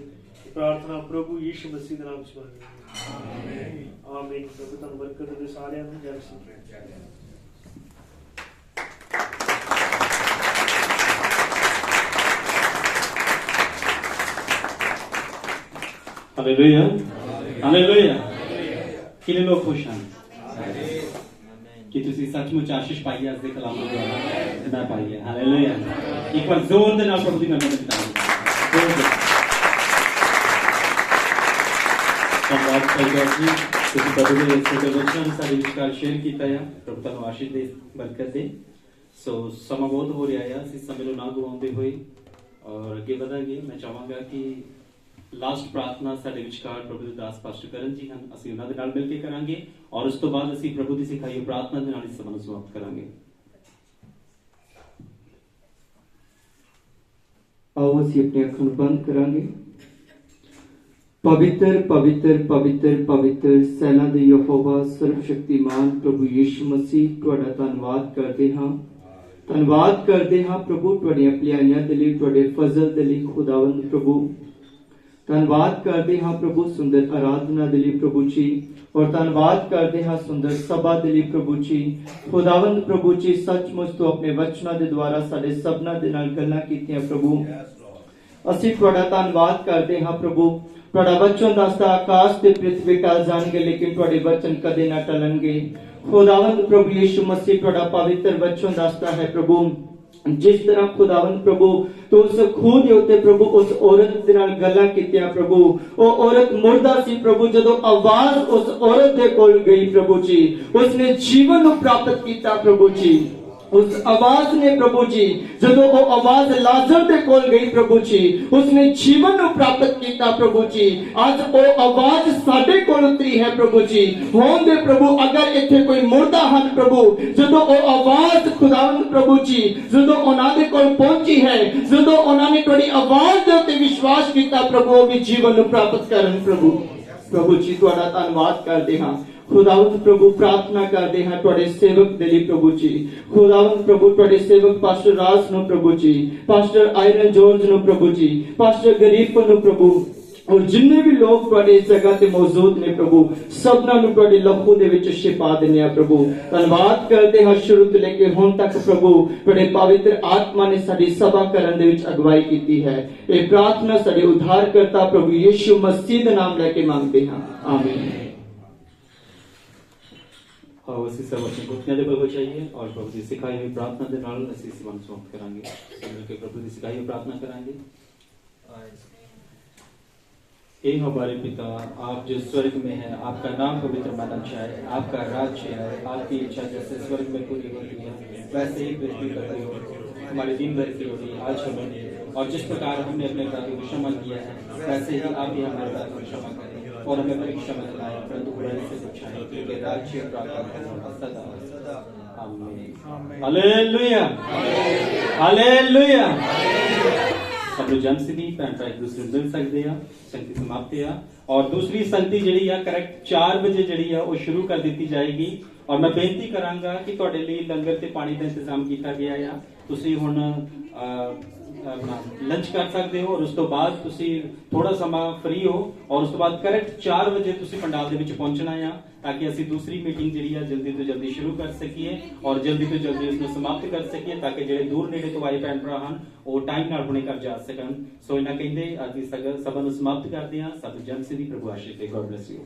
प्रार्थना प्रभु यीशु मसीह दे नाम च मंगदे आमीन। आमीन। प्रभु तुहानूं बरकत दे सारिआं नूं जय मसीह।
Hallelujah, hallelujah. कितने लोग खुश हैं कि तुसी सचमुच आशीष पाई है? आज दे कलाम द्वारा मैं पाई है। हालेलुया। एक बार जोर दे नाल प्रभु दी महिमा करो। धन्यवाद भाई जी, तुसी प्रभु दे छोटे वचन साडे विचार शेयर कीता है। प्रभु तुहानूं आशीष दे, बरकत दे। सो समा बहुत हो रहा है, इस समय ना गवाउंदे होए और अगे वधांगे। मैं चाहांगा कि लास्ट प्रार्थना साडे विचार प्रभु दे दास पास्टर करण जी हन, ਅਸੀਂ ਉਹਨਾਂ ਦੇ ਨਾਲ ਮਿਲ ਕੇ ਕਰਾਂਗੇ, और उस तो बाद ਅਸੀਂ प्रभु ਦੀ ਸਿਖਾਈ प्रार्थना ਦੇ ਨਾਲ ਇਸ ਸਮਾਂ ਨੂੰ ਸਮਾਪਤ ਕਰਾਂਗੇ।
आओ ਅਸੀਂ अपनी ਅੱਖਾਂ ਨੂੰ ਬੰਦ ਕਰਾਂਗੇ। पवित्र पवित्र पवित्र पवित्र सैना दे यहोवा सर्वशक्तिमान प्रभु यीशु मसीह तुहाडा धन्नवाद करते हां। धन्नवाद करते हां प्रभु तुहाडीਆਂ ਭਲਾਈਆਂ ਦੇ ਲਈ, तुहाडे फजल ਦੇ ਲਈ खुदावंद प्रभु। धन्यवाद करते हाँ प्रभु सुंदर आराधना दे लिए प्रभु जी, और धन्यवाद करते हाँ सुंदर सभा दे लिए प्रभु जी। खुदावंद प्रभु जी सचमुच तो अपने वचना दे द्वारा साडे सबना दे नाल गल्लां कीतियां प्रभु। ਅਸੀਂ ਤੁਹਾਡਾ ਧੰਨਵਾਦ ਕਰਦੇ ਹਾਂ ਪ੍ਰਭੂ। ਤੁਹਾਡਾ ਵਚਨ ਦੱਸਦਾ ਆਕਾਸ਼ ਤੇ ਪ੍ਰਿਥਵੀ ਟਲ ਜਾਣਗੇ, ਲੇਕਿਨ ਤੁਹਾਡੇ ਵਚਨ ਕਦੇ ਨਾ ਟਲਣਗੇ। खुदावंद प्रभु यीशु मसीह ਤੁਹਾਡਾ पवित्र वचन ਦੱਸਦਾ है प्रभु, जिस तरह खुदावंद प्रभु तो उस खूह दे उत्ते प्रभु उस औरत दे नाल गल्लां कीतियां प्रभु। ओ औरत मुर्दा सी प्रभु, जदों आवाज उस औरत दे कोल गई प्रभु जी, उसने जीवन नूं प्राप्त कीता प्रभु जी। उस आवाज ने प्रभु जी जदों वो आवाज लाजर दे कोल गई प्रभु जी उसने जीवन ਨੂੰ ਪ੍ਰਾਪਤ ਕੀਤਾ प्रभु जी आज ਉਹ आवाज ਸਾਡੇ ਕੋਲ ਉਤਰੀ है प्रभु जी ਹੋਣ ਦੇ प्रभु अगर ਇੱਥੇ ਕੋਈ ਮੁਰਦਾ ਹਨ प्रभु ਜਦੋਂ ਉਹ ਆਵਾਜ਼ ਖੁਦਾਵੰਦ प्रभु जी ਜਦੋਂ ਉਹਨਾਂ ਦੇ ਕੋਲ ਪਹੁੰਚੀ है ਜਦੋਂ ਉਹਨਾਂ ਨੇ ਤੁਹਾਡੀ ਆਵਾਜ਼ ਦੇ ਉੱਤੇ ਵਿਸ਼ਵਾਸ ਕੀਤਾ प्रभु ਉਹ ਵੀ ਜੀਵਨ ਨੂੰ ਪ੍ਰਾਪਤ ਕਰਨ प्रभु जी ਤੁਹਾਡਾ ਧੰਨਵਾਦ ਕਰਦੇ ਹਾਂ खुदावंद प्रभु प्रार्थना करते हैं तुहाडे सेवक दे लई प्रभु जी खुदावंद प्रभु तुहाडे सेवक पास्टर राज नु प्रभु जी पास्टर आयरन जॉर्ज नु प्रभु जी पास्टर गरीब नु प्रभु और जिन्ने भी लोग तुहाडे इस जगह ते मौजूद ने प्रभु सबना नु तुहाडे लहू दे विच शिफा देने प्रभु धन्यवाद करते हैं शुरू तो लेके हुण तक प्रभु तुहाडे पवित्र आत्मा ने साडी सभा करन दे विच अगुवाई कीती है ये प्रार्थना साडे उद्धारकर्ता प्रभु यीशु मसीह दे नाम लेके मांगते हैं आमीन।
और ਅਸੀਂ ਸਭ ਆਪਣੇ ਘੁਟਨਿਆਂ ਦੇ ਬਲ ਹੋ ਜਾਈਏ ਔਰ ਪ੍ਰਭੂ ਦੀ ਸਿਖਾਈ ਹੋਈ ਪ੍ਰਾਰਥਨਾ ਦੇ ਨਾਲ ਅਸੀਂ ਸੇਵਾ ਨੂੰ ਸਮਾਪਤ ਕਰਾਂਗੇ ਸਭ ਮਿਲ ਕੇ ਪ੍ਰਭੂ ਦੀ ਸਿਖਾਈ ਹੋਈ ਪ੍ਰਾर्थना करेंगे। हे हमारे पिता आप जो स्वर्ग में है आपका नाम पवित्र माना जाए आपका राज्य है आपकी इच्छा जैसे स्वर्ग में पूरी होती है वैसे ही पृथ्वी पर भी हो हमारे दिन भर की रोटी आज हमें और जिस प्रकार हमने अपने अपराधों को क्षमा किया है वैसे ही आप भी हमारे अपराधों को क्षमा करें और हमें परीक्षा में लाए परंतु बुराई से बचाएं क्योंकि राज्य प्राप्त सदा आमीन हालेलुया हालेलुया। सब लोग जन से भी भैन भरा एक दूसरे मिल सकते हैं संगति समाप्ति है और दूसरी संगति जी करेक्ट 4 बजे जी वो शुरू कर दी जाएगी और मैं बेनती करांगा कि तुहाडे लिए लंगर ते पानी का इंतजाम किया गया है तुसी हुण लंच कर सकते हो और उस तो बाद तुसी थोड़ा समा फ्री हो और उस तो बाद करेक्ट 4 बजे तुसी पंडाल दे विच पहुंचना है ताकि असी दूसरी मीटिंग जी जल्दी तो जल्दी शुरू कर सकीए और जल्दी तो जल्दी उसको समाप्त कर सकीए ताकि जो दूर नेड़े तो आए भैन भरा हैं वो टाइम नाल हुणे कर जा सकन। सो इन्हां कहंदे अज दी सभा नूं समाप्त करदे हां। सब जन से दी प्रभु आशीष दे। God bless you.